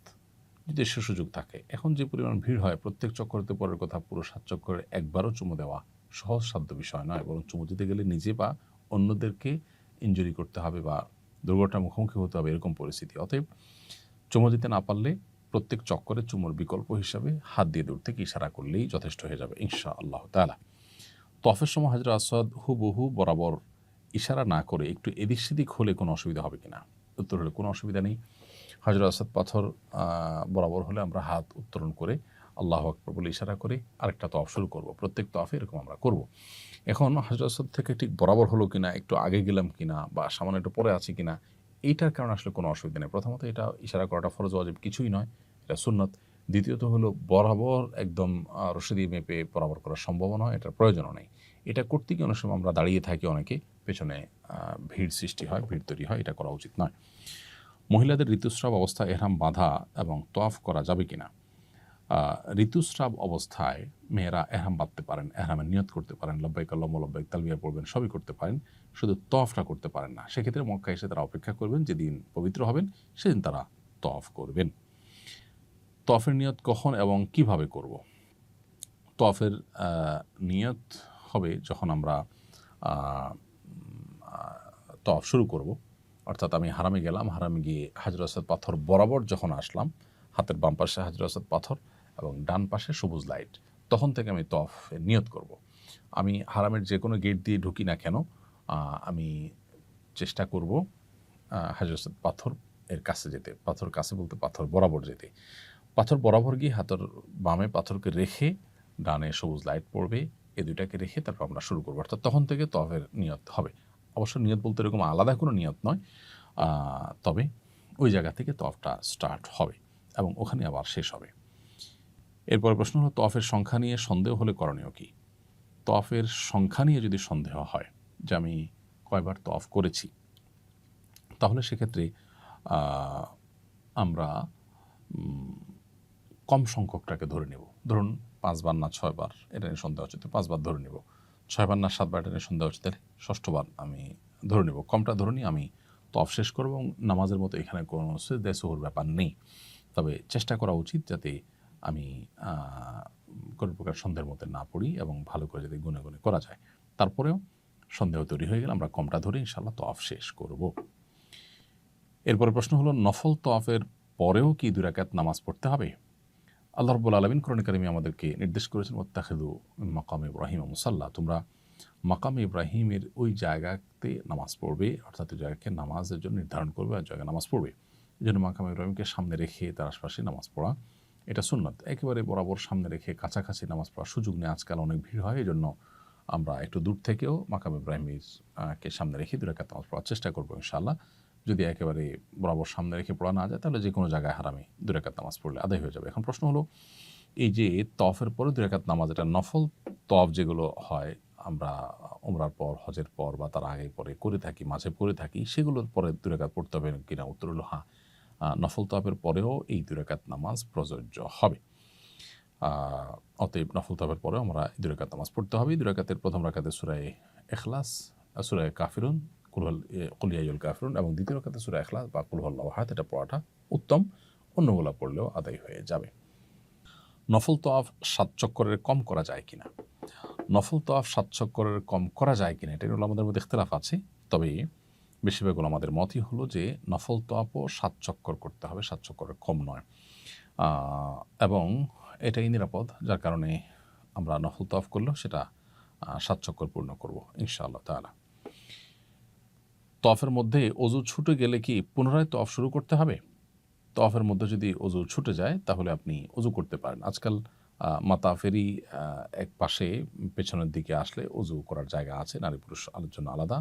যদি সে সুযোগ থাকে। এখন যে পরিমাণ ভিড় হয়, প্রত্যেক চক্করতে পরের কথা, পুরো ৭ চক্করে একবারও চুমু দেওয়া সহজসাধ্য বিষয় নয়, বরং চুমু দিতে গেলে নিজে বা অন্যদেরকে ইনজুরি করতে হবে বা দুর্ঘটনার মুখোমুখি হতে হবে, এরকম পরিস্থিতি। অতএব চুমু দিতে না পারলে প্রত্যেক চক্করে চুমুর বিকল্প হিসাবে হাত দিয়ে দূর থেকে ইশারা করলেই যথেষ্ট হয়ে যাবে ইনশাআল্লাহ তাআলা। তওয়াফের সময় হাজরে আসওয়াদ হুবহু বরাবর ইশারা না করে একটু এদিক সেদিক হলে কোনো অসুবিধা হবে কিনা? উত্তর হলে কোনো অসুবিধা নেই। হাজরে আসওয়াদ পাথর বরাবর হলে আমরা হাত উত্তোলন করে আল্লাহু আকবার বলে ইশারা করে আরেকটা তওয়াফ শুরু করব। প্রত্যেক তওয়াফে এরকম আমরা করব। এখন হাজরে আসওয়াদ থেকে ঠিক বরাবর হলো কিনা, একটু আগে গেলাম কিনা, বা সামান্য একটু পরে আছি কিনা, এইটার কারণে আসলে কোনো অসুবিধা নেই। প্রথমত এটা ইশারা করাটা ফরজ ওয়াজিব কিছুই নয়, এটা সুন্নত। দ্বিতীয়ত হলো বরাবর একদম রশি দিয়ে মেপে বরাবর করার সম্ভাবনা হয়, এটার প্রয়োজনও নেই। এটা করতে গিয়ে অনেক সময় আমরা দাঁড়িয়ে থাকি, অনেকে পেছনে ভিড় সৃষ্টি হয়, ভিড় তৈরি হয়, এটা করা উচিত নয়। মহিলাদের ঋতুস্রাব অবস্থায় এহরাম বাঁধা এবং তওয়াফ করা যাবে কিনা? ঋতুস্রাব অবস্থায় মেয়েরা এহরাম বাঁধতে পারেন, এহরামের নিয়ত করতে পারেন, লব্বাইক আল্লাহুম্মা লব্বাইক তালবিয়া পড়বেন, সবই করতে পারেন, শুধু তওয়াফটা করতে পারেন না। সেক্ষেত্রে মক্কায় এসে তারা অপেক্ষা করবেন, যেদিন পবিত্র হবেন সেদিন তারা তওয়াফ করবেন। তওয়াফের নিয়ত কখন এবং কিভাবে করব? তওয়াফের নিয়ত হবে যখন আমরা তওয়াফ শুরু করব। অর্থাৎ আমি হারামে গেলাম, হারামে গিয়ে হাজরে আসওয়াদ পাথর বরাবর যখন আসলাম, হাতের বাম পাশে হাজরে আসওয়াদ পাথর এবং ডান পাশে সবুজ লাইট, তখন থেকে আমি তওয়াফের নিয়ত করব। আমি হারামের যে কোনো গেট দিয়ে ঢুকি না কেন, আমি চেষ্টা করব হাজরে আসওয়াদ পাথর এর কাছে যেতে। পাথর কাছে বলতে পাথর বরাবর যেতে। পাথর বরাবর গিয়ে হাতের বামে পাথরকে রেখে ডানে সবুজ লাইট পড়বে, এই দুইটাকে রেখে তারপর আমরা শুরু করবো। অর্থাৎ তখন থেকে তওয়াফের নিয়ত হবে। অবশ্য নিয়ত বলতে এরকম আলাদা কোনো নিয়ত নয়, তবে ওই জায়গা থেকে তওয়াফটা স্টার্ট হবে এবং ওখানে আবার শেষ হবে। এরপর প্রশ্ন হলো তওয়াফের সংখ্যা নিয়ে সন্দেহ হলে করণীয় কী? তওয়াফের সংখ্যা নিয়ে যদি সন্দেহ হয় যে আমি কয়বার তওয়াফ করেছি, তাহলে সেক্ষেত্রে আমরা কম সংখ্যকটাকে ধরে নেব। ধরুন 5 বার না 6 বার, এটা নিয়ে সন্দেহ হচ্ছে, তো 5 বার ধরে নেব। 6 বার না 7 বার, এটা নিয়ে সন্দেহ হচ্ছে, তাহলে 6বার আমি ধরে নেব। কমটা ধরে নিয়ে আমি তওয়াফ শেষ করব, এবং নামাজের মতো এখানে কোনো সিজদা সুহুর ব্যাপার নেই। তবে চেষ্টা করা উচিত যাতে আমি কোনো প্রকার সন্দেহের মধ্যে না পড়ি এবং ভালো করে যাতে গুনে গুনে করা যায়। তারপরেও সন্দেহ তৈরি হয়ে গেলে আমরা কমটা ধরে ইনশাআল্লাহ তওয়াফ শেষ করব। এরপরে প্রশ্ন হলো নফল তওয়াফের পরেও কি 2 রাকাত নামাজ পড়তে হবে? আল্লাহ রাব্বুল আলামিন কোরআনে কারিমে আমাদেরকে নির্দেশ করেছেন, ওয়াত্তাখিযু মিন মাকামি ইব্রাহিম মুসাল্লা, তোমরা মাকামে ইব্রাহিমের ওই জায়গাতে নামাজ পড়বে, অর্থাৎ ওই জায়গাকে নামাজের জন্য নির্ধারণ করবে আর জায়গায় নামাজ পড়বে। এই জন্য মাকাম ইব্রাহিমকে সামনে রেখে তার আশপাশে নামাজ পড়া এটা সুন্নাত। একেবারে বরাবর সামনে রেখে কাছাকাছি নামাজ পড়ার সুযোগ নেই, আজকাল অনেক ভিড় হয়। এই জন্য আমরা একটু দূর থেকেও মাকাম ইব্রাহিমের কে সামনে রেখে 2 রাকাত নামাজ পড়ার চেষ্টা করবো ইনশাআল্লাহ। যদি একেবারে বরাবর সামনে রেখে পড়া না যায় তাহলে যে কোনো জায়গায় হারামে 2 রাকাত নামাজ পড়লে আদায় হয়ে যাবে। এখন প্রশ্ন হলো, এই যে তওয়াফের পরে 2 রাকাত নামাজ, এটা নফল তওয়াফ যেগুলো হয় আমরা উমরার পর, হজের পর বা তার আগে পরে করে থাকি, মাঝে করে থাকি, সেগুলোর পরে 2 রাকাত পড়তে হবে কিনা? উত্তর হলো হ্যাঁ, নফল তওয়াফের পরেও এই 2 রাকাত নামাজ প্রযোজ্য হবে। অতএব নফল তওয়াফের পরেও আমরা 2 রাকাত নামাজ পড়তে হবে। 2 রাকাতের প্রথম রাকাতে সূরা ইখলাস, সূরা কাফিরুন, কুল ইয়া আইয়ুহাল কাফিরুন, এবং দ্বিতীয় রাকাতে সূরা ইখলাস বা কুল হুয়াল্লাহু আহাদ, এটা পড়াটা উত্তম। অন্যগুলো পড়লেও আদায় হয়ে যাবে। নফল তওয়াফ 7 চক্করের কম করা যায় কিনা? নফল তওয়াফ 7 চক্করের কম করা যায় কিনা, এটা হলো আমাদের মধ্যে ইখতিলাফ আছে। তবে বেশিরভাগ আমাদের মতই হলো যে নফল তওয়াফও 7 চক্কর করতে হবে, 7 চক্করের কম নয়। এবং এটাই নিরাপদ, যার কারণে আমরা নফল তওয়াফ করলেও সেটা 7 চক্কর পূর্ণ করব ইনশাআল্লাহ তাআলা। তওয়াফের মধ্যে অজু ছুটে গেলে কি পুনরায় তওয়াফ শুরু করতে হবে? তওয়াফের মধ্যে যদি অজু ছুটে যায় তাহলে আপনি অজু করতে পারেন। আজকাল মাতাফেরই এক পাশে পেছনের দিকে আসলে অজু করার জায়গা আছে, নারী পুরুষ আলোর জন্য আলাদা।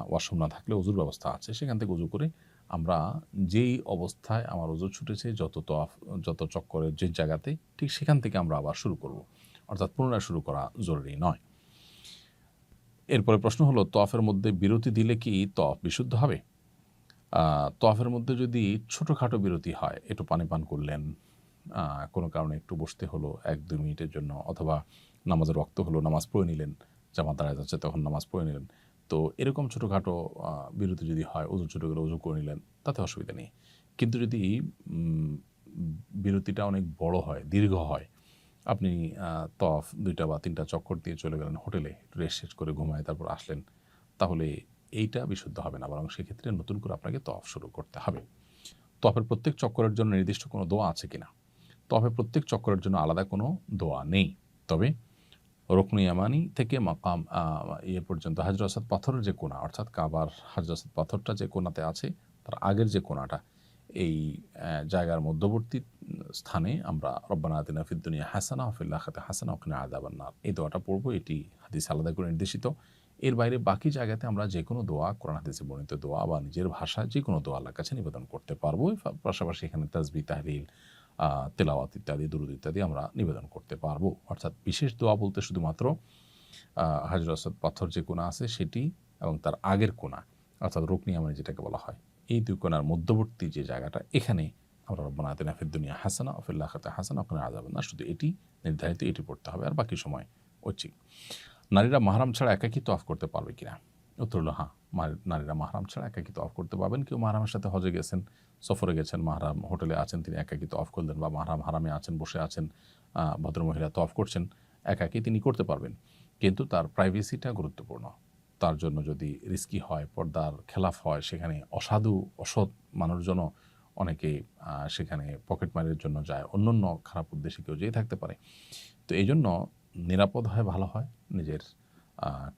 ওয়াশরুম না থাকলে অজুর ব্যবস্থা আছে, সেখান থেকে অজু করে আমরা যেই অবস্থায় আমার অজু ছুটেছে, যত চক্করের যে জায়গাতে, ঠিক সেখান থেকে আমরা আবার শুরু করব। অর্থাৎ পুনরায় শুরু করা জরুরি নয়। এরপরে প্রশ্ন হলো, তওয়াফের মধ্যে বিরতি দিলে কি তওয়াফ বিশুদ্ধ হবে? তওয়াফের মধ্যে যদি ছোটোখাটো বিরতি হয়, একটু পানি পান করলেন, কোনো কারণে একটু বসতে হলো 1-2 মিনিটের জন্য, অথবা নামাজের ওয়াক্ত হলো, নামাজ পড়ে নিলেন, জামাত দাঁড়ায় যাচ্ছে তখন নামাজ পড়ে নিলেন, তো এরকম ছোটোখাটো বিরতি যদি হয়, অজু ছুটে গেলে অজু করে নিলেন, তাতে অসুবিধা নেই। কিন্তু যদি বিরতিটা অনেক বড় হয়, দীর্ঘ হয়, আপনি তওয়াফ 2টা বা 3টা চক্কর দিয়ে চলে গেলেন হোটেলে, রেস্ট শেষ করে ঘুমায় তারপর আসলেন, তাহলে এইটা বিশুদ্ধ হবে না, বরং সেক্ষেত্রে নতুন করে আপনাকে তওয়াফ শুরু করতে হবে। তওয়াফের প্রত্যেক চক্করের জন্য নির্দিষ্ট কোনো দোয়া আছে কিনা? তওয়াফের প্রত্যেক চক্করের জন্য আলাদা কোনো দোয়া নেই। তবে রুকনে ইয়ামানি থেকে মাকাম পর্যন্ত হাজর আসাদ পাথরের যে কোণা, অর্থাৎ কাবার হাজর আসাদ পাথরটা যে কোণাতে আছে তার আগের যে কোণাটা, এই জায়গার মধ্যবর্তী স্থানে আমরা রব্বানা আতিনা ফিদ দুনিয়া হাসানা ওয়া ফিল আখিরাতি হাসানা ওয়া কিনা আযাবান নার, এই দোয়াটা পড়ব। এটি হাদিস আলাদা করে নির্দেশিত। এর বাইরে বাকি জায়গাতে আমরা যে কোনো দোয়া, কোরআন হাদিসে বর্ণিত দোয়া বা নিজের ভাষায় যে কোনো দোয়া আল্লাহর কাছে নিবেদন করতে পারবো। পাশাপাশি এখানে তাসবিহ, তাহলিল, তেলাওয়াত ইত্যাদি, দুরূদ ইত্যাদি আমরা নিবেদন করতে পারবো। অর্থাৎ বিশেষ দোয়া বলতে শুধুমাত্র হাজর আসাদ পাথর যে কোণা আছে সেটি এবং তার আগের কোণা, অর্থাৎ রুকনি ইয়ামানি যেটাকে বলা হয়, এই 2 কোণার মধ্যবর্তী যে জায়গাটা, এখানে আমরা রব্বানা আতিনা ফিদ দুনিয়া হাসানা ওয়া ফিল আখিরাতি হাসানা ওয়া কিনা আযাবান নার, শুধু এটি নির্ধারিত, এটি পড়তে হবে, আর বাকি সময় ঐচ্ছিক। নারীরা মাহরাম ছাড়া একাকী তওয়াফ করতে পারবে কিনা? উত্তর হলো হ্যাঁ, নারীরা মাহরাম ছাড়া একাকী তওয়াফ করতে পারবেন। কেউ মাহরামের সাথে হজে গেছেন, সফরে গেছেন, মাহরাম হোটেলে আছেন, তিনি একাকী তওয়াফ করলেন, বা মাহরাম হারামে আছেন, বসে আছেন, ভদ্রমহিলা তওয়াফ করছেন, একাকী তিনি করতে পারবেন। কিন্তু তার প্রাইভেসিটা গুরুত্বপূর্ণ। তার জন্য যদি রিস্কি হয়, পর্দার খেলাফ হয়, সেখানে অসাধু অসৎ মানুষজনও অনেকে সেখানে পকেটমারির জন্য যায়, অন্যান্য খারাপ উদ্দেশ্যে কেউ যেয়ে থাকতে পারে। তো এই জন্য নিরাপদ হয়, ভালো হয় নিজের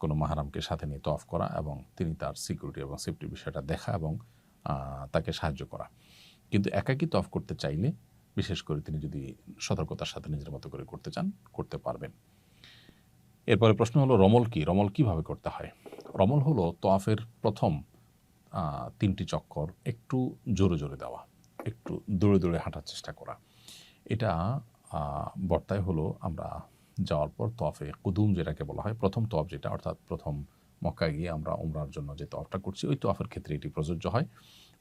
কোনো মাহরামকে সাথে নিয়ে তওয়াফ করা, এবং তিনি তার সিকিউরিটি এবং সেফটির বিষয়টা দেখা এবং তাকে সাহায্য করা। কিন্তু একাকী তওয়াফ করতে চাইলে, বিশেষ করে তিনি যদি সতর্কতার সাথে নিজের মতো করে করতে চান, করতে পারবেন। এরপরে প্রশ্ন হলো, রমল কি? রমল কিভাবে করতে হয়? রমল হলো তওয়াফের প্রথম 3টি চক্কর একটু জোরে জোরে দেওয়া, একটু দৌড়ে দৌড়ে হাঁটার চেষ্টা করা। এটা বর্তায় হলো আমরা যাওয়ার পর তওয়াফে কুদুম যেটাকে বলা হয়, প্রথম তওয়াফ যেটা, অর্থাৎ প্রথম মক্কায় গিয়ে আমরা উমরার জন্য যে তওয়াফটা করছি, ওই তওয়াফের ক্ষেত্রে এটি প্রযোজ্য হয়,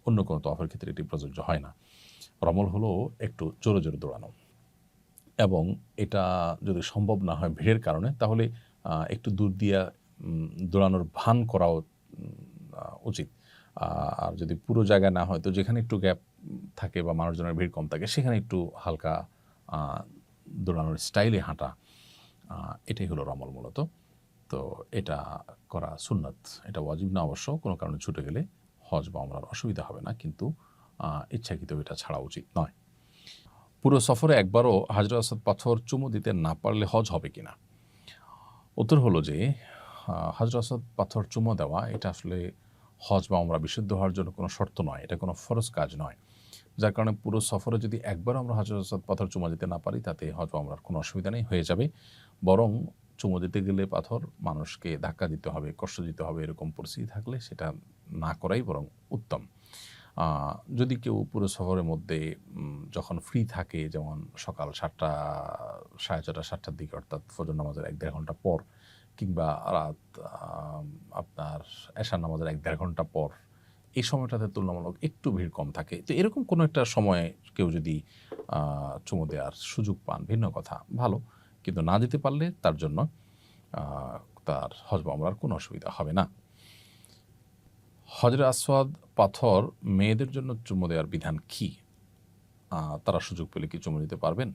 অন্য কোনো তওয়াফের ক্ষেত্রে এটি প্রযোজ্য হয় না। রমল হলো একটু জোরে জোরে দৌড়ানো, এবং এটা যদি সম্ভব না হয় ভিড়ের কারণে, তাহলে একটু দূর দিয়া দৌড়ানোর ভান করাও উচিত। আর যদি পুরো জায়গায় না হয়, তো যেখানে একটু গ্যাপ থাকে বা মানুষজনের ভিড় কম থাকে, সেখানে একটু হালকা দৌড়ানোর স্টাইলে হাঁটা, এটাই হলো রমল মূলত। তো এটা করা সুন্নাত, এটা ওয়াজিব না অবশ্য, কোনো কারণে ছুটে গেলে হজ বা উমরার অসুবিধা হবে না, কিন্তু ইচ্ছাকৃত এটা ছাড়া উচিত নয়। পুরো সফরে একবারও হাজর আসাদ পাথর চুমু দিতে না পারলে হজ হবে কিনা? উত্তর হলো যে হাজর আসাদ পাথর চুমু দেওয়া এটা আসলে হজ বা উমরা বিশুদ্ধ হওয়ার জন্য কোনো শর্ত নয়, এটা কোনো ফরজ কাজ নয়। যার কারণে পুরো সফরে যদি একবারও আমরা হাজর আসওয়াদ পাথর চুমা দিতে না পারি তাতে হয়তো আমরা কোনো অসুবিধা নেই, হয়ে যাবে। বরং চুমো দিতে গেলে পাথর মানুষকে ধাক্কা দিতে হবে, কষ্ট দিতে হবে, এরকম পরিস্থিতি থাকলে সেটা না করাই বরং উত্তম। যদি কেউ পুরো সফরের মধ্যে যখন ফ্রি থাকে, যেমন সকাল 7টা, 4:30, 7টার দিকে, অর্থাৎ ফজর নামাজের 1-1.5 ঘন্টা পর, কিংবা রাত আপনার এশার নামাজের 1-1.5 ঘন্টা পর, এই সময়টাতে তুলনামূলক একটু ভিড় কম থাকে। তো এরকম কোনো একটা সময়ে কেউ যদি চুমু দেওয়ার সুযোগ পান, ভিন্ন কথা, ভালো। কিন্তু না যেতে পারলে তার জন্য তার হজ বা ওমরার কোনো অসুবিধা হবে না। হজরে আসওয়াদ পাথর মেয়েদের জন্য চুমু দেওয়ার বিধান কী? তারা সুযোগ পেলে কি চুমু দিতে পারবেন?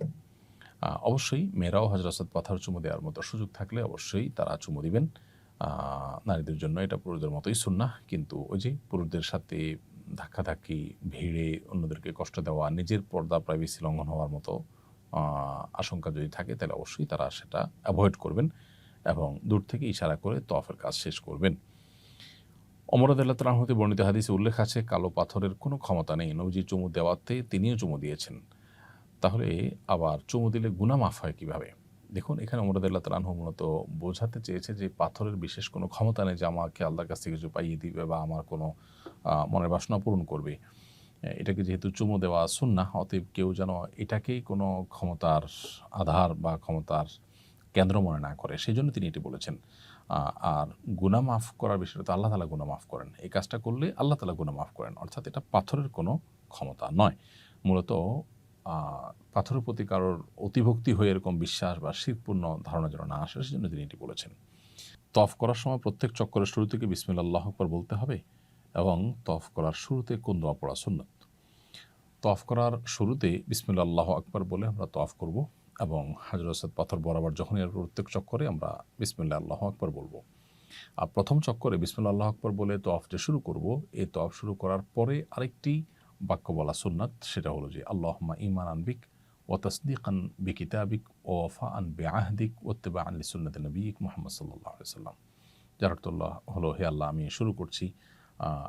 অবশ্যই মেয়েরাও হজরে আসওয়াদ পাথর চুমু দেওয়ার মতো সুযোগ থাকলে অবশ্যই তারা চুমু দিবেন। নারীদের জন্য এটা পুরুষদের মতোই সুন্নাহ, কিন্তু ওই যে পুরুষদের সাথে ধাক্কাধাক্কি, ভিড়ে অন্যদেরকে কষ্ট দেওয়া, নিজের পর্দা প্রাইভেসি লঙ্ঘন হওয়ার মতো আশঙ্কা যদি থাকে তাহলে অবশ্যই তারা সেটা অ্যাভয়েড করবেন এবং দূর থেকে ইশারা করে তওয়াফের কাজ শেষ করবেন। ওমর রাদিয়াল্লাহু তাআলা হতে বর্ণিত হাদিসে উল্লেখ আছে, কালো পাথরের কোনো ক্ষমতা নেই। নবীজি চুমু দেওয়াতে তিনিও চুমু দিয়েছেন। তাহলে আবার চুমু দিলে গুনাহ মাফ হয় কীভাবে? দেখুন, এখানে ওমর রাদিয়াল্লাহু তাআলা মূলত বোঝাতে চেয়েছে যে পাথরের বিশেষ কোনো ক্ষমতা নেই যে আমাকে আল্লাহর কাছ থেকে কিছু পাইয়ে দিবে বা আমার কোনো মনের বাসনা পূরণ করবে। এটাকে যেহেতু চুমু দেওয়া সুন্নাহ, অতএব কেউ যেন এটাকেই কোনো ক্ষমতার আধার বা ক্ষমতার কেন্দ্র মনে না করে, সেজন্য তিনি এটি বলেছেন। আর গুনাহ মাফ করার বিষয়টা তো আল্লাহ তাআলা গুনাহ মাফ করেন। এই কাজটা করলে আল্লাহ তাআলা গুনাহ মাফ করেন, অর্থাৎ এটা পাথরের কোনো ক্ষমতা নয়। মূলত পাথরের প্রতি কারোর অতিভক্তি হয়ে এরকম বিশ্বাস বা শিরকপূর্ণ ধারণা যেন না আসে, সেজন্য তিনি এটি বলেছেন। তওয়াফ করার সময় প্রত্যেক চক্করের শুরু থেকে বিসমিল্লাহ আল্লাহু আকবার বলতে হবে এবং তওয়াফ করার শুরুতে কোন দোয়া পড়া সুন্নাত? তওয়াফ করার শুরুতে বিসমিল্লাহ আল্লাহু আকবার বলে আমরা তওয়াফ করব এবং হাজরে আসওয়াদ পাথর বরাবর যখনই প্রত্যেক চক্করে আমরা বিসমিল্লাহ আল্লাহু আকবার বলব। আর প্রথম চক্করে বিসমিল্লাহ আল্লাহু আকবার বলে তওয়াফ যে শুরু করব, এই তওয়াফ শুরু করার পরে আরেকটি বাক্য বলা সুন্নাত, সেটা হলো যে আল্লাহুম্মা ঈমানান বিক ওয়া তাসদীকান বিকিতাবিক ওয়া ওয়াফাআন বিআহদিক ওয়াত্তিবাআন লিসুন্নতি নবিয়্যিক মুহাম্মদ সাল্লাল্লাহু আলাইহি ওয়াসাল্লাম। যার অর্থ হলো, হে আল্লাহ, আমি শুরু করছি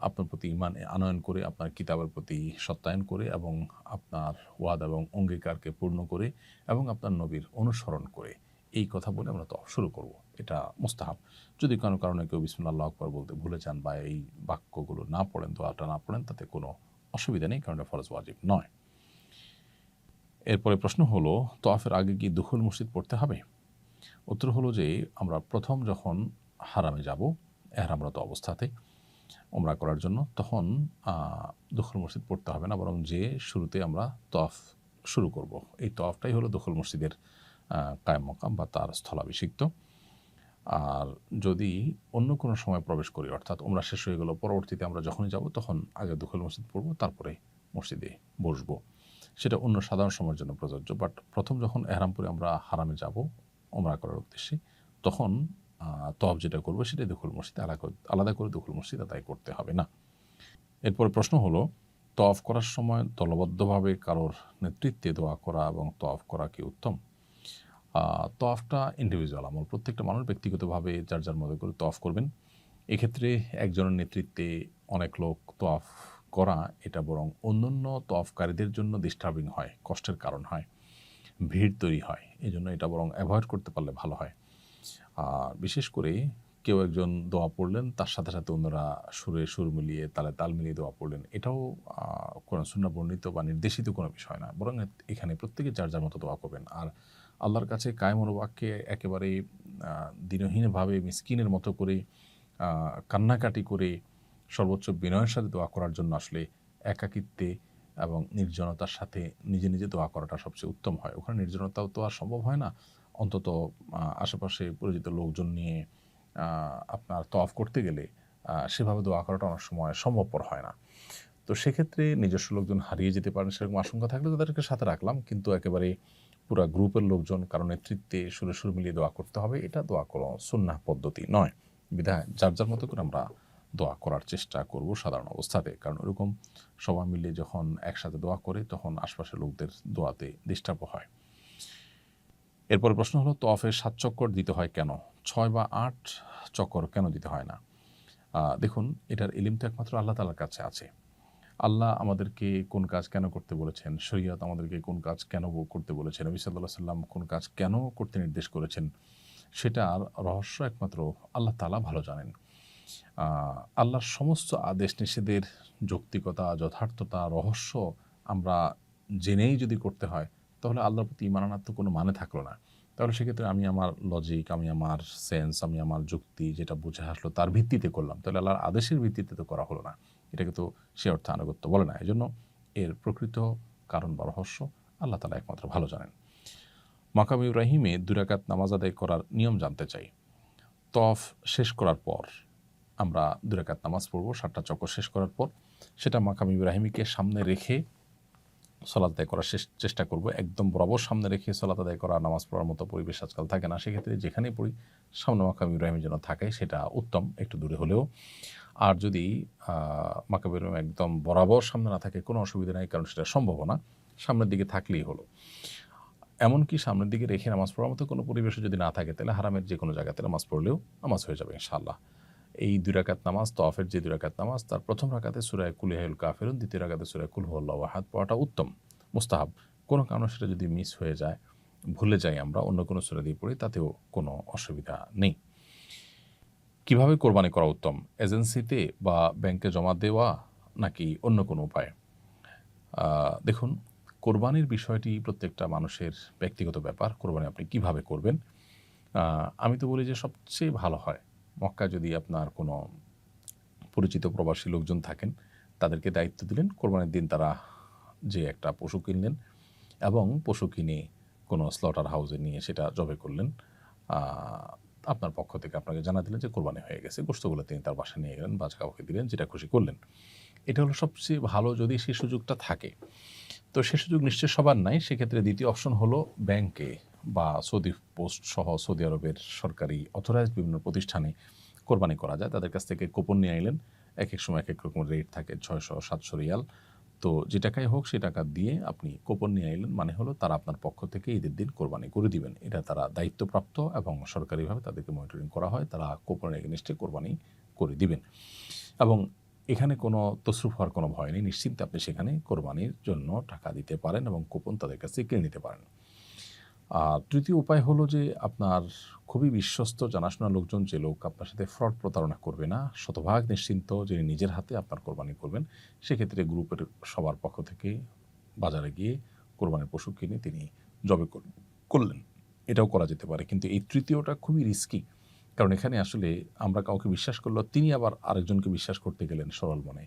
আপনার প্রতি ঈমান আনয়ন করে, আপনার কিতাবের প্রতি সত্যায়ন করে এবং আপনার ওয়াদা এবং অঙ্গীকারকে পূর্ণ করে এবং আপনার নবীর অনুসরণ করে, এই কথা বলে আমরা তওয়াফ শুরু করব। এটা মুস্তাহাব। যদি কোনো কারণে কেউ বিসমিল্লাহ আল্লাহু আকবার বলতে ভুলে যান বা এই বাক্যগুলো না পড়েন, দোয়াটা না পড়েন, তাতে কোনো অসুবিধা নেই, কারণ এটা ফরজ ওয়াজিব নয়। এরপরে প্রশ্ন হলো, তওয়াফের আগে কি দুখুল মসজিদ পড়তে হবে? উত্তর হলো যে আমরা প্রথম যখন হারামে যাব এহরামরত অবস্থাতে ওমরা করার জন্য, তখন দুখুল মসজিদ পড়তে হবে না, বরং যে শুরুতে আমরা তওয়াফ শুরু করব, এই তওয়াফটাই হলো দুখুল মসজিদের কায়েম মাকাম বা তার স্থলাভিষিক্ত। আর যদি অন্য কোনো সময় প্রবেশ করি, অর্থাৎ ওমরা শেষ হয়ে গেল, পরবর্তীতে আমরা যখনই যাব তখন আগে দুখুল মসজিদ পড়ব, তারপরে মসজিদে বসবো, সেটা অন্য সাধারণ সময়ের জন্য প্রযোজ্য। বাট প্রথম যখন এহরাম পরে আমরা হারামে যাব ওমরা করার উদ্দেশ্যে, তখন তওয়াফ যেটা করবো সেটাই দুখুল মসজিদ, আলাদা করে দুখুল মসজিদ আদায় করতে হবে না। এরপরে প্রশ্ন হলো, তওয়াফ করার সময় দলবদ্ধভাবে কারোর নেতৃত্বে দোয়া করা এবং তওয়াফ করা কি উত্তম? তওয়াফটা ইন্ডিভিজুয়াল আমল, প্রত্যেকটা মানুষ ব্যক্তিগতভাবে যার যার মতো করে তওয়াফ করবেন। এক্ষেত্রে একজনের নেতৃত্বে অনেক লোক তওয়াফ করা, এটা বরং অন্যান্য তওয়াফকারীদের জন্য ডিস্টার্বিং হয়, কষ্টের কারণ হয়, ভিড় তৈরি হয়। এই জন্য এটা বরং অ্যাভয়েড করতে পারলে ভালো হয়। আর বিশেষ করে কেউ একজন দোয়া পড়লেন, তার সাথে সাথে অন্যরা সুরে সুর মিলিয়ে, তালে তাল মিলিয়ে দোয়া পড়লেন, এটাও কোরআন সুন্নাহ বর্ণিত বা নির্দেশিত কোনো বিষয় না, বরং এখানে প্রত্যেকে যার যার মতো দোয়া করবেন। আর আল্লাহর কাছে কায়মনোবাক্যে একেবারে দিনহীনভাবে মিসকিনের মতো করে কান্নাকাটি করে সর্বোচ্চ বিনয়ের সাথে দোয়া করার জন্য আসলে একাকিত্বে এবং নির্জনতার সাথে নিজে নিজে দোয়া করাটা সবচেয়ে উত্তম হয়। ওখানে নির্জনতাও তো আর সম্ভব হয় না, অন্তত আশেপাশে পরিচিত লোকজন নিয়ে আপনার তওয়াফ করতে গেলে সেভাবে দোয়া করাটা অনেক সময় সম্ভবপর হয় না। তো সেক্ষেত্রে নিজস্ব লোকজন হারিয়ে যেতে পারেন, সেরকম আশঙ্কা থাকলে তাদেরকে সাথে রাখলাম, কিন্তু একেবারে পুরা গ্রুপের লোকজন কারো নেতৃত্বে সুরে সুর মিলিয়ে দোয়া করতে হবে, এটা দোয়া কোনো সুন্নাহ পদ্ধতি নয়। বিধায় যার যার মতো করে আমরা দোয়া করার চেষ্টা করব সাধারণ অবস্থাতে, কারণ ওরকম সবাই মিলে যখন একসাথে দোয়া করে তখন আশপাশের লোকদের দোয়াতে ডিস্টার্ব হয়। এরপর প্রশ্ন হলো, তওয়াফে 7 চক্কর দিতে হয় কেন? 6 বা 8 চক্কর কেন দিতে হয় না? দেখুন, এটার ইলম তো একমাত্র আল্লাহ তাআলার কাছে আছে। আল্লাহ আমাদেরকে কোন কাজ কেন করতে বলেছেন, শরীয়ত আমাদেরকে কোন কাজ কেন করতে বলেছেন, নবী সাল্লাল্লাহু আলাইহি সাল্লাম কোন কাজ কেন করতে নির্দেশ করেছেন, সেটার রহস্য একমাত্র আল্লাহ তাআলা ভালো জানেন। আল্লাহর সমস্ত আদেশ নিষেধের যৌক্তিকতা, যথার্থতা, রহস্য আমরা জেনেই যদি করতে হয়, তাহলে আল্লাহর প্রতি ঈমান আনার তো কোনো মানে থাকলো না। তাহলে সেক্ষেত্রে আমি আমার লজিক, আমি আমার সেন্স, আমি আমার যুক্তি যেটা বুঝে আসলো তার ভিত্তিতে করলাম। তাহলে আল্লাহর আদেশের ভিত্তিতে তো করা হলো না। এটাকে তো সে অর্থে আনুগত্য বলে না। এজন্য এর প্রকৃত কারণ বা রহস্য আল্লাহ তাআলা একমাত্র ভালো জানেন। মাকাম ইব্রাহিমে ২ রাকাত নামাজ আদায় করার নিয়ম জানতে চাই। তওয়াফ শেষ করার পর আমরা ২ রাকাত নামাজ পড়ব ৭টা চক্কর শেষ করার পর। সেটা মাকাম ইব্রাহিমীকে সামনে রেখে সালাত আদায় করার চেষ্টা করব। একদম বরাবর সামনে রেখে সালাত আদায় করা, নামাজ পড়ার মতো পরিবেশ আজকাল থাকে না। সেক্ষেত্রে যেখানেই পড়ি সামনে মাকাম ইব্রাহিম যেন থাকে, সেটা উত্তম, একটু দূরে হলেও। আর যদি মাকাম ইব্রাহিম একদম বরাবর সামনে না থাকে, কোনো অসুবিধা নাই, কারণ সেটা সম্ভব না। সামনের দিকে থাকলেই হলো। এমনকি সামনের দিকে রেখে নামাজ পড়ার মতো কোনো পরিবেশও যদি না থাকে, তাহলে হারামের যে কোনো জায়গাতে নামাজ পড়লেও নামাজ হয়ে যাবে ইনশাআল্লাহ। এই ২ রাকাত নামাজ, তওয়াফের যে ২ রাকাত নামাজ, তার প্রথম রাকাতে সূরা কুল ইয়া আইয়ুহাল কাফিরুন, দ্বিতীয় রাকাতে সূরা কুল হুয়াল্লাহু আহাদ পড়াটা উত্তম, মুস্তাহাব। কোনো কারণে সেটা যদি মিস হয়ে যায়, ভুলে যাই আমরা, অন্য কোনো সূরা দিয়ে পড়ি, তাতেও কোনো অসুবিধা নেই। কিভাবে কোরবানি করা উত্তম? এজেন্সিতে বা ব্যাংকে জমা দেওয়া, নাকি অন্য কোনো উপায়ে? দেখুন, কোরবানির বিষয়টি প্রত্যেকটা মানুষের ব্যক্তিগত ব্যাপার। কোরবানি আপনি কিভাবে করবেন? আমি তো বলি যে সবচেয়ে ভালো হয় মক্কায় যদি আপনার কোনো পরিচিত প্রবাসী লোকজন থাকেন, তাদেরকে দায়িত্ব দিলেন, কোরবানির দিন তারা যে একটা পশু কিনলেন এবং পশু কিনে কোনো স্লটার হাউসে নিয়ে সেটা জবাই করলেন। আপনার পক্ষ থেকে আপনাকে জানা দিলেন যে কোরবানি হয়ে গেছে। গোশতগুলো তিনি তার বাসায় নিয়ে গেলেন বা কাউকে দিলেন, যেটা খুশি করলেন। এটা হলো সবচেয়ে ভালো যদি সেই সুযোগটা থাকে। তো সে সুযোগ নিশ্চয়ই সবার নাই। সেক্ষেত্রে দ্বিতীয় অপশন হলো ব্যাংকে বা সৌদি পোস্ট সহ সৌদি আরবের সরকারি অথরাইজড বিভিন্ন প্রতিষ্ঠানে কোরবানি করা যায়। তাদের কাছ থেকে কুপন নিয়ে আইলেন। একেক সময় একেক রকম রেট থাকে, ৬০০-৭০০ রিয়াল। তো যে টাকাই হোক সে টাকা দিয়ে আপনি কুপন নিয়ে আইলেন, মানে হলো তারা আপনার পক্ষ থেকে ঈদের দিন কোরবানি করে দিবেন। এটা তারা দায়িত্বপ্রাপ্ত এবং সরকারিভাবে তাদেরকে মনিটরিং করা হয়। তারা কুপনের এগেইনস্টে কোরবানি করে দিবেন এবং এখানে কোনো তসরুফ হওয়ার কোনো ভয় নেই। নিশ্চিন্তে আপনি সেখানে কোরবানির জন্য টাকা দিতে পারেন এবং কুপন তাদের কাছ থেকে কিনে নিতে পারেন। তৃতীয় উপায় হলো যে আপনার খুবই বিশ্বস্ত জানাশোনা লোকজন, যে লোক আপনার সাথে ফ্রড প্রতারণা করবে না, শতভাগ নিশ্চিন্ত, যিনি নিজের হাতে আপনার কোরবানি করবেন, সেক্ষেত্রে গ্রুপের সবার পক্ষ থেকে বাজারে গিয়ে কোরবানির পশু কিনে তিনি জবে করলেন। এটাও করা যেতে পারে। কিন্তু এই তৃতীয়টা খুবই রিস্কি। কারণ এখানে আসলে আমরা কাউকে বিশ্বাস করলেও তিনি আবার আরেকজনকে বিশ্বাস করতে গেলেন সরল মনে।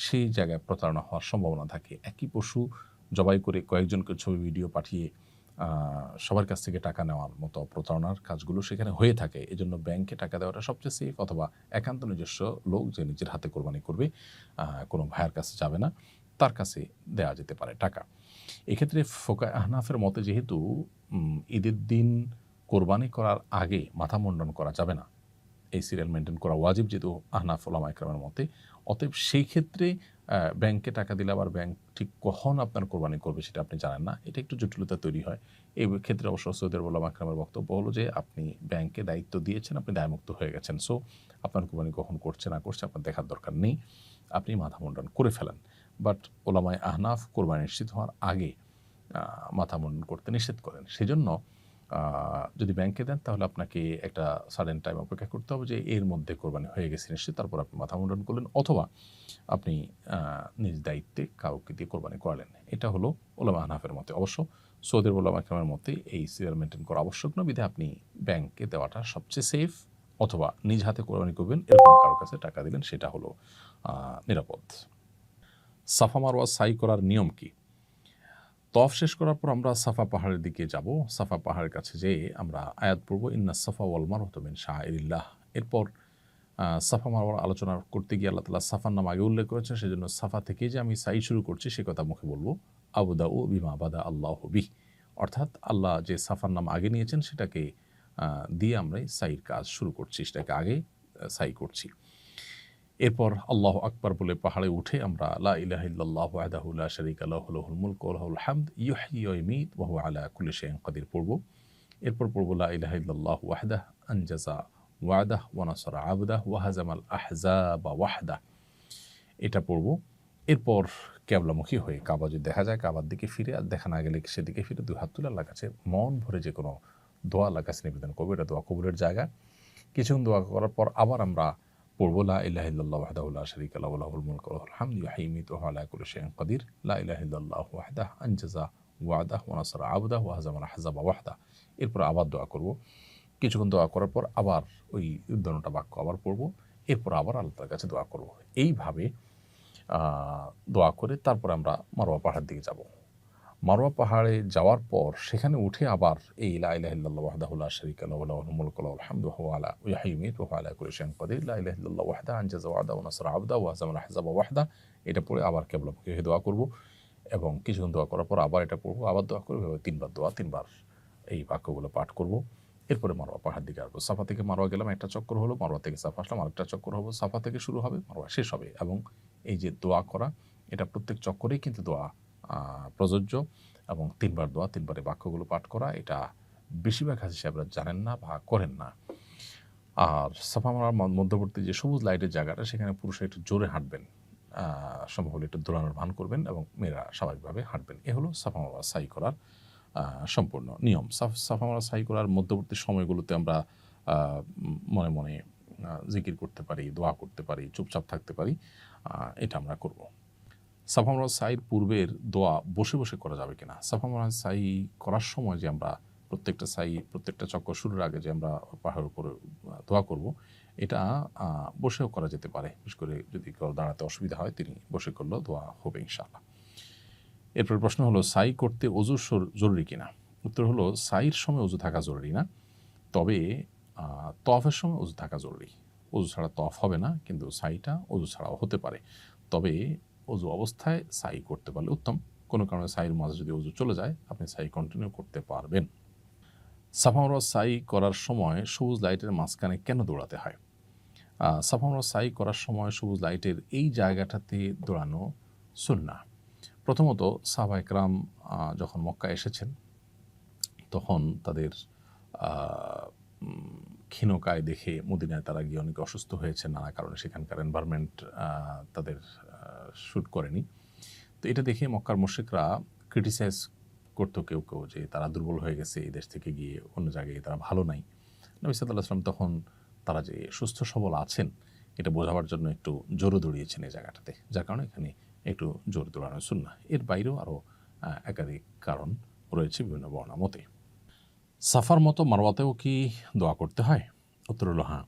সেই জায়গায় প্রতারণা হওয়ার সম্ভাবনা থাকে। একই পশু জবাই করে কয়েকজনকে ছবি ভিডিও পাঠিয়ে সবার কাছ থেকে টাকা নেওয়ার মতো প্রতারণার কাজগুলো সেখানে হয়ে থাকে। এজন্য ব্যাংকে টাকা দেওয়াটা সবচেয়ে সেফ, অথবা একান্ত নিজস্ব লোক যে নিজের হাতে কোরবানি করবে, কোনো ভাইয়ের কাছে যাবে না, তার কাছে দেয়া যেতে পারে টাকা। এক্ষেত্রে ফোকায়ে আহনাফের মতে যেহেতু ঈদের দিন কোরবানি করার আগে মাথা মুন্ডন করা যাবে না, এই সিরিয়াল মেইনটেইন করা ওয়াজিব যেহেতু আহনাফ ওলামা ইকরামের মতে, অতএব সেই ক্ষেত্রে ব্যাংকে টাকা দিলে আবার ব্যাংক ঠিক কখন আপনার কোরবানি করবে সেটা আপনি জানেন না। এটা একটু জটিলতা তৈরি হয়। এই ক্ষেত্রে অবশ্য সৌদি আরব ওলামা ইকরামের বক্তব্য হলো যে আপনি ব্যাংকে দায়িত্ব দিয়েছেন, আপনি দায়মুক্ত হয়ে গেছেন। সো আপনার কোরবানি কখন করছে না করছে আপনার দেখার দরকার নেই। আপনি মাথা মুন্ডন করে ফেলেন। বাট ওলামায়ে আহনাফ কোরবানি নিশ্চিত হওয়ার আগে মাথা মুন্ডন করতে নিষেধ করেন। সেজন্য যদি ব্যাংকে দেন তাহলে আপনাকে একটা সার্টেন টাইম অপেক্ষা করতে হবে যে এর মধ্যে কোরবানি হয়ে গেছে নিশ্চিত, তারপর আপনি মাথা মুন্ডন করলেন, অথবা আপনি নিজ দায়িত্বে কাউকে দিয়ে কোরবানি করালেন। এটা হলো ওলামা আহনাফের মতে। অবশ্য সৌদি আরব ওলামা ইকরামের মতে এই সিরিয়াল মেইনটেইন করা আবশ্যক নয়, বিধায় আপনি ব্যাংকে দেওয়াটা সবচেয়ে সেফ, অথবা নিজ হাতে কোরবানি করবেন এরকম কারো কাছে টাকা দিলেন, সেটা হলো নিরাপদ। সাফা মারওয়া সাই করার নিয়ম কি? তওয়াফ শেষ করার পর আমরা সাফা পাহাড়ের দিকে যাব। সাফা পাহাড়ের কাছে যেয়ে আমরা আয়াত পড়ব, ইন্না সাফা ওয়াল মারওয়াতা মিন শাআইরিল্লাহ। এরপর সাফা মারওয়ার আলোচনা করতে গিয়ে আল্লাহ তাআলা সাফার নাম আগে উল্লেখ করেছেন, সেজন্য সাফা থেকে যে আমি সাই শুরু করছি সে কথা মুখে বলবো, আবদাউ বিমা বাদা আল্লাহু বিহ। অর্থাৎ আল্লাহ যে সাফার নাম আগে নিয়েছেন সেটাকে দিয়ে আমরা সাইর কাজ শুরু করছি, সেটাকে আগে সাই করছি। এরপর আল্লাহু আকবার বলে পাহাড়ে উঠে আমরা লা ইলাহা ইল্লাল্লাহু ওয়াহদাহু লা শারীকা লাহু লাহুল মুলকু ওয়া লাহুল হামদ ইউহয়ি ওয়া ইউমীত ওয়া হুয়া আলা কুল্লি শাইইন কাদির পড়ব। এরপর পড়ব লা ইলাহা ইল্লাল্লাহু ওয়াহদাহু আনজাযা ওয়া'দাহু ওয়া নাসারা 'আবদাহু ওয়া হাযামাল আহজাবা ওয়াহদাহু। এটা পড়ব। এরপর কেবলামুখী হয়ে কাবা যদি দেখা যায় কাবার দিকে ফিরে, আর দেখা না গেলে সেদিকে ফিরে দুই হাত তুলে আল্লাহর কাছে মন ভরে যে কোনো দোয়া আল্লাহর কাছে নিবেদন করবো। এটা দোয়া কবুলের জায়গা। কিছুক্ষণ দোয়া করার পর আবার আমরা পড়বো লা ইলাহা ইল্লাল্লাহু ওয়াহদাহু লা শারীকা লাহু লাহুল মুলকু ওয়া লাহুল হামদু ইউহয়ি ওয়া ইয়ুমীতু ওয়া হুয়া আলা কুল্লি শাইইন কাদির লা ইলাহা ইল্লাল্লাহু ওয়াহদাহু আনজাযা ওয়া'দাহু ওয়া নাসারা আবদাহু ওয়া হাযামা আল-আহজাবা ওয়াহদাহু। এরপর আবার দোয়া করব। কিছুক্ষণ দোয়া করার পর আবার ওই উদ্যানটা বাক্য আবার পড়ব। এরপর আবার আল্লাহর কাছে দোয়া করব। এইভাবে দোয়া করে তারপর আমরা মারওয়া পাহাড়ের দিকে যাব। মারওয়া পাহাড়ে যাওয়ার পর সেখানে উঠে আবার এই লা ইলাহা ইল্লাল্লাহু ওয়াহদাহু লা শারীকা লাহু লাহুল মুলকু ওয়া লাহুল হামদু ওয়া হুয়া আলা ইউহয়ি ওয়া ইয়ুমীতু ওয়া হুয়া আলা কুল্লি শাইইন কাদির লা ইলাহা ইল্লাল্লাহু ওয়াহদাহু আনজাযা ওয়া'দাহু ওয়া নাসারা আবদাহু ওয়া হাযামা আল-আহজাবা ওয়াহদাহু। এটা পড়ে আবার কিবলামুখী হয়ে দোয়া করব এবং কিছুক্ষণ দোয়া করার পর আবার এটা পড়ব, আবার দোয়া করব। এভাবে তিনবার দোয়া, তিনবার এই বাক্যগুলো পাঠ করব। এরপরে মারওয়া পাহাড় দিকে আসবো। সাফা থেকে মারওয়া গেলাম, একটা চক্কর হলো। মারওয়া থেকে সাফা আসলাম, আরেকটা চক্কর হবো। সাফা থেকে শুরু হবে, মারওয়া শেষ হবে। এবং এই যে দোয়া করা, এটা প্রত্যেক চক্করেই কিন্তু দোয়া প্রযোজ্য। এবং তিনবার দোয়া, তিনবারে বাক্যগুলো পাঠ করা, এটা বেশিরভাগ হাজি সাহেবরা জানেন না বা করেন না। আর সাফা মারার মধ্যবর্তী যে সবুজ লাইটের জায়গাটা, সেখানে পুরুষরা একটু জোরে হাঁটবেন, সম্ভব হলে একটু দৌড়ানোর ভান করবেন এবং মেয়েরা স্বাভাবিকভাবে হাঁটবেন। এ হলো সাফা মারওয়া সাই করার সম্পূর্ণ নিয়ম। সাফা মারওয়া সাই করার মধ্যবর্তী সময়গুলোতে আমরা মনে মনে জিকির করতে পারি, দোয়া করতে পারি, চুপচাপ থাকতে পারি। এটা আমরা করব। সাফা মারওয়া সাইর পূর্বের দোয়া বসে বসে করা যাবে কিনা? সাফা মারওয়া সাই করার সময় যে আমরা প্রত্যেকটা চক্কর শুরুর আগে যে আমরা পাহাড়ের উপরে দোয়া করব, এটা বসেও করা যেতে পারে। বিশেষ করে যদি কেউ দাঁড়াতে অসুবিধা হয়, তিনি বসে করলেও দোয়া হবে ইনশাআল্লাহ। এরপর প্রশ্ন হলো, সাই করতে অজু জরুরি কিনা? উত্তর হলো, সাইর সময় অজু থাকা জরুরি না, তবে তওয়াফের সময় অজু থাকা জরুরি। অজু ছাড়া তওয়াফ হবে না, কিন্তু সাইটা অজু ছাড়াও হতে পারে। তবে অজু অবস্থায় সাই করতে পারলে উত্তম। কোনো কারণে সাইয়ের মাঝে যদি অজু চলে যায়, আপনি সাই কন্টিনিউ করতে পারবেন। সাফা মারওয়া সাই করার সময় সবুজ লাইটের মাঝখানে কেন দৌড়াতে হয়? সাফা মারওয়া সাই করার সময় সবুজ লাইটের এই জায়গাটাতে দৌড়ানো সুন্নাহ। প্রথমত সাহাবায়ে কেরাম যখন মক্কা এসেছেন, তখন তাদের ক্ষীণকায় দেখে মদিনায় তারা গিয়ে অনেকে অসুস্থ হয়েছে নানা কারণে। সেখানকার এনভায়রনমেন্ট তাদের শ্যুট করেনি। তো এটা দেখে মক্কার মুশরিকরা ক্রিটিসাইজ করতো কেউ কেউ, যে তারা দুর্বল হয়ে গেছে, এই দেশ থেকে গিয়ে অন্য জায়গায় তারা ভালো নাই। নবী সাল্লাল্লাহু আলাইহি ওয়াসাল্লাম তখন তারা যে সুস্থ সবল আছেন, এটা বোঝাবার জন্য একটু জোরে দৌড়িয়েছেন এই জায়গাটাতে, যার কারণে এখানে একটু জোরে দৌড়ানো সুন্নাহ। এর বাইরেও আরও একাধিক কারণ রয়েছে বিভিন্ন বর্ণনা মতে। সাফার মতো মারওয়াতেও কি দোয়া করতে হয়? উত্তর হলো হ্যাঁ।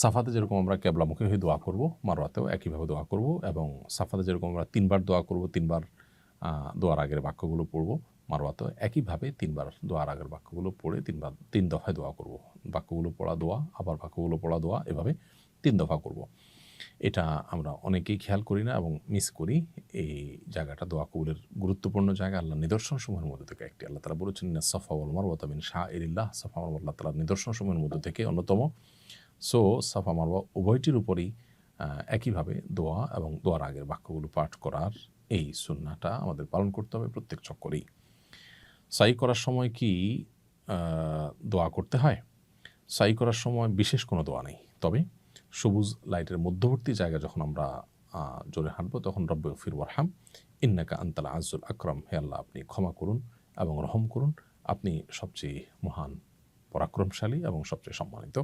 সাফাতে যেরকম আমরা কেবলামুখী হয়ে দোয়া করব, মারওয়াতেও একইভাবে দোয়া করব। এবং সাফাতে যেরকম আমরা তিনবার দোয়া করব, তিনবার দোয়ার আগের বাক্যগুলো পড়ব, মারওয়াতেও একইভাবে তিনবার দোয়ার আগের বাক্যগুলো পড়ে তিন দফায় দোয়া করব। বাক্যগুলো পড়া দোয়া, আবার বাক্যগুলো পড়া দোয়া, এভাবে 3 দফা করব। এটা আমরা অনেকেই খেয়াল করি না এবং মিস করি। এই জায়গাটা দোয়া কবুলের গুরুত্বপূর্ণ জায়গা, আল্লাহর নিদর্শনসমূহের মধ্যে থেকে একটি। আল্লাহ তাআলা বলেছেন, ইন্না সাফা ওয়াল মারওয়াতা মিন শাআইরিল্লাহ। সাফা মারওয়া আল্লাহ তাআলার নিদর্শনসমূহের মধ্যে থেকে অন্যতম। সো সাফা মারওয়া উভয়টির উপরেই একইভাবে দোয়া এবং দোয়ার আগের বাক্যগুলো পাঠ করার এই সুন্নাহটা আমাদের পালন করতে হবে প্রত্যেক চক্করেই। সাই করার সময় কি দোয়া করতে হয়? সাই করার সময় বিশেষ কোনো দোয়া নেই, তবে সবুজ লাইটের মধ্যবর্তী জায়গা যখন আমরা জোরে হাঁটবো, তখন রব্বিগফির ওয়ারহাম ইন্নাকা আনতাল আযুল আকরাম, হে আল্লাহ আপনি ক্ষমা করুন এবং রহম করুন, আপনি সবচেয়ে মহান, পরাক্রমশালী এবং সবচেয়ে সম্মানিত।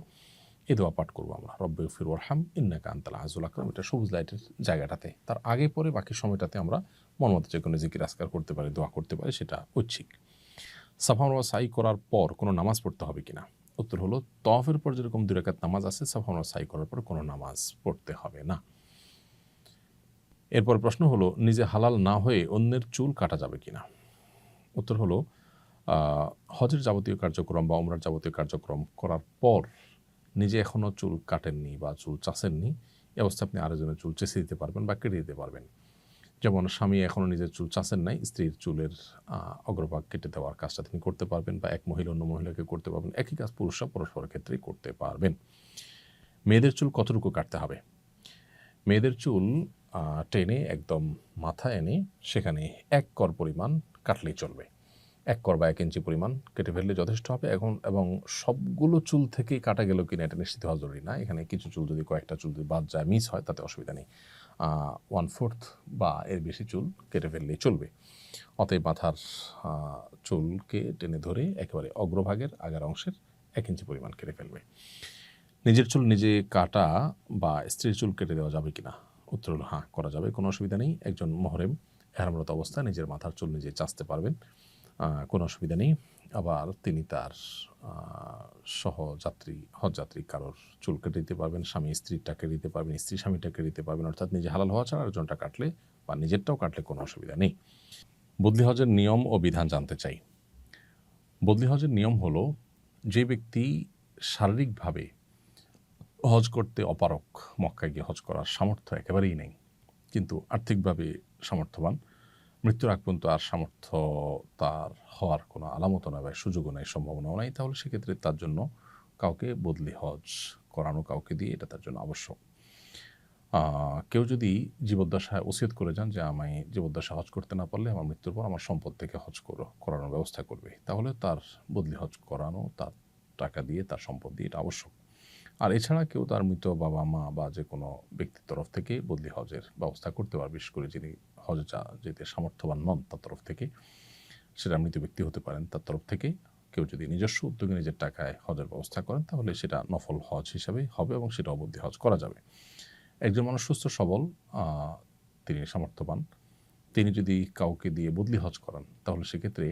এই দোয়া পাঠ করবো আমরা, রব্বিগফির ওয়ারহাম ইন্নাকা আনতাল আযুল আকরাম। এটা সবুজ লাইটের জায়গাটাতে। তার আগে পরে বাকি সময়টাতে আমরা মনমতো যে কোনো জিকির আজকার করতে পারি, দোয়া করতে পারি, সেটা ঐচ্ছিক। সাফা মারওয়া সাই করার পর কোনো নামাজ পড়তে হবে কিনা? উত্তর হলো, তওয়াফের পর যেরকম 2 রাকাত নামাজ আছে, সাফা মারওয়া সাই করার পর কোনো নামাজ পড়তে হবে না। এরপর প্রশ্ন হলো, নিজে হালাল না হয়ে অন্যের চুল কাটা যাবে কিনা? উত্তর হলো, হজের যাবতীয় কার্যক্রম বা উমরার যাবতীয় কার্যক্রম করার পর নিজে এখনও চুল কাটেননি বা চুল চাষেননি, এই অবস্থায় আপনি আরেকজনের চুল চেঁচে দিতে পারবেন বা কেটে দিতে পারবেন। যেমন স্বামী এখনও নিজের চুল চাষেন নাই, স্ত্রীর চুলের অগ্রভাগ কেটে দেওয়ার কাজটা তিনি করতে পারবেন, বা এক মহিলা অন্য মহিলাকে করতে পারবেন। একই কাজ পুরুষরা পরস্পরের ক্ষেত্রেই করতে পারবেন। মেয়েদের চুল কতটুকু কাটতে হবে? মেয়েদের চুল টেনে একদম মাথা এনে সেখানে 1 কর পরিমাণ কাটলেই চলবে। 1 কর বা 1 ইঞ্চি পরিমাণ কেটে ফেললে যথেষ্ট হবে। এবং সবগুলো চুল থেকেই কাটা গেল কিনা এটা নিশ্চিত হওয়া জরুরি না। এখানে কিছু চুল যদি কয়েকটা চুল যদি বাদ যায়, মিস হয়, তাতে অসুবিধা নেই। 1/4 বা এর বেশি চুল কেটে ফেললেই চলবে। অতএব মাথার চুলকে টেনে ধরে একেবারে অগ্রভাগের আগের অংশের 1 ইঞ্চি পরিমাণ কেটে ফেলবে। নিজের চুল নিজে কাটা বা স্ত্রীর চুল কেটে দেওয়া যাবে কিনা? উত্তর হলো হ্যাঁ, করা যাবে, কোনো অসুবিধা নেই। একজন মুহরিম ইহরামরত অবস্থায় নিজের মাথার চুল নিজে চাঁচতে পারবেন, কোনো অসুবিধা নেই। আবার তিনি তার সহযাত্রী হজযাত্রী কারোর চুল কেটে দিতে পারবেন, স্বামী স্ত্রীরটা কেটে দিতে পারবেন, স্ত্রী স্বামীটা কেটে দিতে পারবেন, অর্থাৎ নিজে হালাল হওয়া ছাড়া আরেকজনটা কাটলে বা নিজেরটাও কাটলে কোনো অসুবিধা নেই। বদলি হজের নিয়ম ও বিধান জানতে চাই। বদলি হজের নিয়ম হলো, যে ব্যক্তি শারীরিকভাবে হজ করতে অপারগ, মক্কায় গিয়ে হজ করার সামর্থ্য একেবারেই নেই, কিন্তু আর্থিকভাবে সামর্থ্যবান, মৃত্যুর আগ পর্যন্ত আর সামর্থ্য তার হওয়ার কোনো আলামতও নয় বা সুযোগও নাই, সম্ভাবনাও নাই, তাহলে সেক্ষেত্রে তার জন্য কাউকে বদলি হজ করানো, কাউকে দিয়ে এটা তার জন্য আবশ্যক। কেউ যদি জীবদ্দশায় ওসিয়ত করে যান যে আমি জীবদ্দশায় হজ করতে না পারলে আমার মৃত্যুর পর আমার সম্পদ থেকে হজ করানোর ব্যবস্থা করবে, তাহলে তার বদলি হজ করানো, তার টাকা দিয়ে, তার সম্পদ দিয়ে এটা আবশ্যক। আর এছাড়া কেউ তার মৃত বাবা মা বা যে কোনো ব্যক্তির তরফ থেকে বদলি হজের ব্যবস্থা করতে পারে, বিশেষ করে যিনি হজে যেতে সামর্থ্যবান নন তার তরফ থেকে, সেটা মৃত ব্যক্তি হতে পারেন, তার তরফ থেকে কেউ যদি নিজস্ব উদ্যোগে নিজের টাকায় হজের ব্যবস্থা করেন, তাহলে সেটা নফল হজ হিসাবে হবে এবং সেটাও বদলি হজ করা যাবে। একজন মানুষ সুস্থ সবল, তিনি সামর্থ্যবান, তিনি যদি কাউকে দিয়ে বদলি হজ করান, তাহলে সেক্ষেত্রে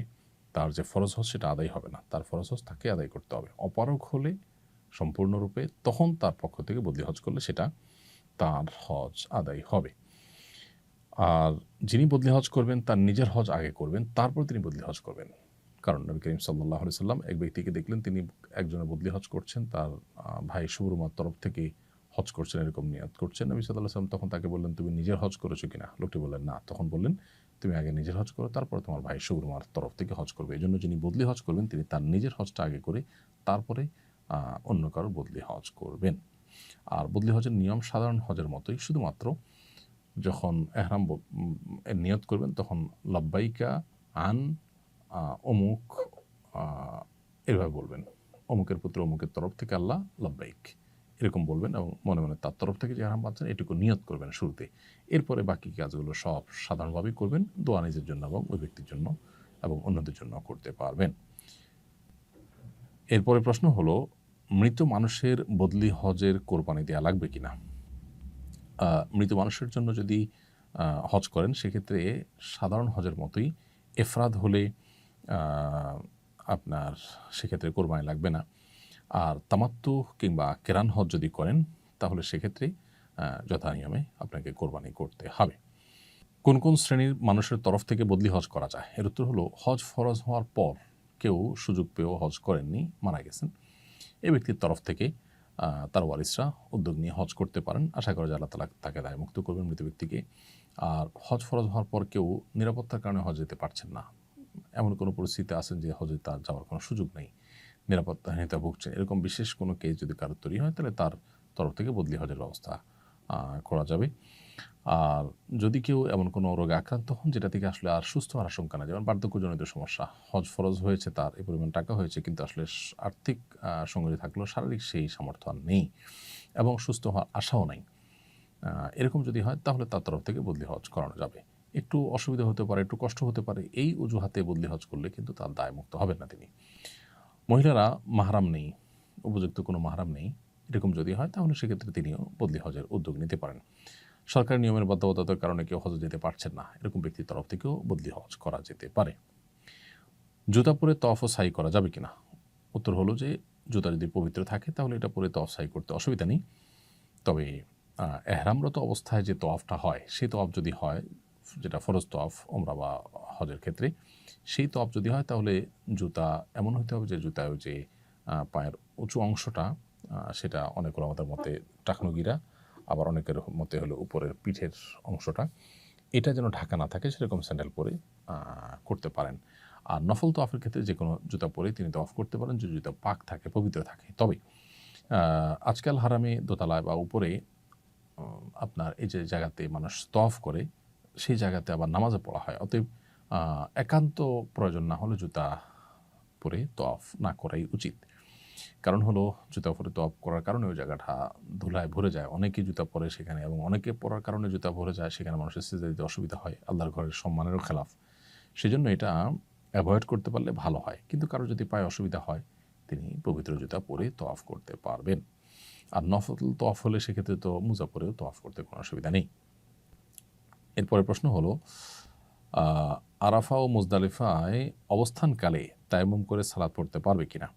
তার যে ফরজ হজ সেটা আদায় হবে না, তার ফরজ হজ তাকে আদায় করতে হবে। অপারগ হলে সম্পূর্ণরূপে, তখন তার পক্ষ থেকে বদলি হজ করলে সেটা তার হজ আদায় হবে। আর যিনি বদলি হজ করবেন তার নিজের হজ আগে করবেন, তারপর তিনি বদলি হজ করবেন। কারণ নবী করিম সাল্লাল্লাহু আলাইহি সাল্লাম এক ব্যক্তিকে দেখলেন, তিনি একজনের বদলি হজ করছেন, তার ভাই সুবরমার তরফ থেকে হজ করছেন, এরকম নিয়াত করছেন। নবী সাল্লাল্লাহু আলাইহি সাল্লাম তখন তাকে বললেন, তুমি নিজের হজ করেছো কিনা? লোকটি বললেন না। তখন বললেন, তুমি আগে নিজের হজ করো, তারপরে তোমার ভাই সুবরমার তরফ থেকে হজ করবে। এই জন্য যিনি বদলি হজ করবেন তিনি তার নিজের হজটা আগে করে তারপরে অন্য কারোর বদলি হজ করবেন। আর বদলি হজের নিয়ম সাধারণ হজের মতোই, শুধুমাত্র যখন এহরাম নিয়ত করবেন তখন লব্বাইকা আন অমুক এভাবে বলবেন, অমুকের পুত্র অমুকের তরফ থেকে আল্লাহ লব্বাইক, এরকম বলবেন এবং মনে মনে তার তরফ থেকে যে এহরাম পাচ্ছেন এটুকু নিয়ত করবেন শুরুতে। এরপরে বাকি কাজগুলো সব সাধারণভাবেই করবেন, দোয়া নিজের জন্য এবং ওই ব্যক্তির জন্য এবং অন্যদের জন্য করতে পারবেন। এরপরে প্রশ্ন হলো, মৃত মানুষের বদলি হজের কোরবানি দেওয়া লাগবে কিনা? মৃত মানুষের জন্য যদি হজ করেন, সেক্ষেত্রে সাধারণ হজের মতোই এফরাদ হলে আপনার সেক্ষেত্রে কোরবানি লাগবে না। আর তামাত্তু কিংবা কেরান হজ যদি করেন, তাহলে সেক্ষেত্রে যথানিয়মে আপনাকে কোরবানি করতে হবে। কোন কোন শ্রেণীর মানুষের তরফ থেকে বদলি হজ করা যায়? এর উত্তর হলো, হজ ফরজ হওয়ার পর কেউ সুযোগ পেয়েও হজ করেননি, মারা গেছেন, এই ব্যক্তির তরফ থেকে তার ওয়ারিসরা উদ্যোগ নিয়ে হজ করতে পারেন। আশা করা যায় আল্লাহ তাআলা তাকে দায়মুক্ত করবেন মৃত ব্যক্তিকে। আর হজ ফরজ হওয়ার পর কেউ নিরাপত্তার কারণে হজ যেতে পারছেন না, এমন কোনো পরিস্থিতি আছেন যে হজে তার যাওয়ার কোনো সুযোগ নেই, নিরাপত্তাহীনতা ভুগছেন, এরকম বিশেষ কোনো কেস যদি কারোর তৈরি হয়, তাহলে তার তরফ থেকে বদলি হজের ব্যবস্থা করা যাবে। আর যদি কেউ এমন কোনো রোগে আক্রান্ত হন যেটা থেকে আসলে আর সুস্থ হওয়ার আশঙ্কা না, যেমন বার্ধক্যজনিত সমস্যা, হজ ফরজ হয়েছে, তার এই পরিমাণ টাকা হয়েছে, কিন্তু আসলে আর্থিক সঙ্গতি থাকলেও শারীরিক সেই সামর্থ্য আর নেই এবং সুস্থ হওয়ার আশাও নাই, এরকম যদি হয়, তাহলে তার তরফ থেকে বদলি হজ করানো যাবে। একটু অসুবিধা হতে পারে, একটু কষ্ট হতে পারে, এই অজুহাতে বদলি হজ করলে কিন্তু তার দায়মুক্ত হবেন না তিনি। মহিলারা মাহরাম নেই, উপযুক্ত কোনো মাহরাম নেই, এরকম যদি হয়, তাহলে সেক্ষেত্রে তিনিও বদলি হজের উদ্যোগ নিতে পারেন। সরকারি নিয়মের বাধ্যবাধকতার কারণে কেউ হজে যেতে পারছেন না, এরকম ব্যক্তির তরফ থেকেও বদলি হজ করা যেতে পারে। জুতা পরে তওয়াফ ও সাই করা যাবে কিনা? উত্তর হলো যে, জুতা যদি পবিত্র থাকে তাহলে এটা পরে তওয়াফ সাই করতে অসুবিধা নেই। তবে এহরামরত অবস্থায় যে তওয়াফটা হয়, সেই তওয়াফ যদি হয়, যেটা ফরজ তওয়াফ ওমরা বা হজের ক্ষেত্রে, সেই তওয়াফ যদি হয়, তাহলে জুতা এমন হতে হবে যে জুতায় যে পায়ের উঁচু অংশটা, সেটা অনেক ওলামাদের মতে টাকনুগিরা, আবার অনেকের মতে হলো উপরের পিঠের অংশটা, এটা যেন ঢাকা না থাকে, সেরকম স্যান্ডেল পরে করতে পারেন। আর নফল তওয়াফের ক্ষেত্রে যে কোনো জুতা পরে তিনি তওয়াফ করতে পারেন, যদি জুতা পাক থাকে, পবিত্র থাকে। তবে আজকাল হারামে দোতলায় বা উপরে আপনার এই যে জায়গাতে মানুষ তওয়াফ করে, সেই জায়গাতে আবার নামাজও পড়া হয়। অতএব একান্ত প্রয়োজন না হলে জুতা পরে তওয়াফ না করাই উচিত। কারণ হলো জুতা পরে তওয়াফ করার কারণে ওই জায়গাটা ধুলায় ভরে যায়। অনেকেই জুতা পরে সেখানে, এবং অনেকে পরার কারণে জুতা ভরে যায়, সেখানে মানুষের সিজদা দিতে অসুবিধা হয়, আল্লাহর ঘরের সম্মানেরও খেলাফ। সেজন্য এটা অ্যাভয়েড করতে পারলে ভালো হয়। কিন্তু কারো যদি পায়ে অসুবিধা হয়, তিনি পবিত্র জুতা পরে তওয়াফ করতে পারবেন। আর নফল তওয়াফ হলে সেক্ষেত্রে তো মুজা পরেও তওয়াফ করতে কোনো অসুবিধা নেই। এরপরের প্রশ্ন হলো, আরাফা ও মুজদালিফায় অবস্থানকালে তায়াম্মুম করে সালাত পড়তে পারবে কিনা?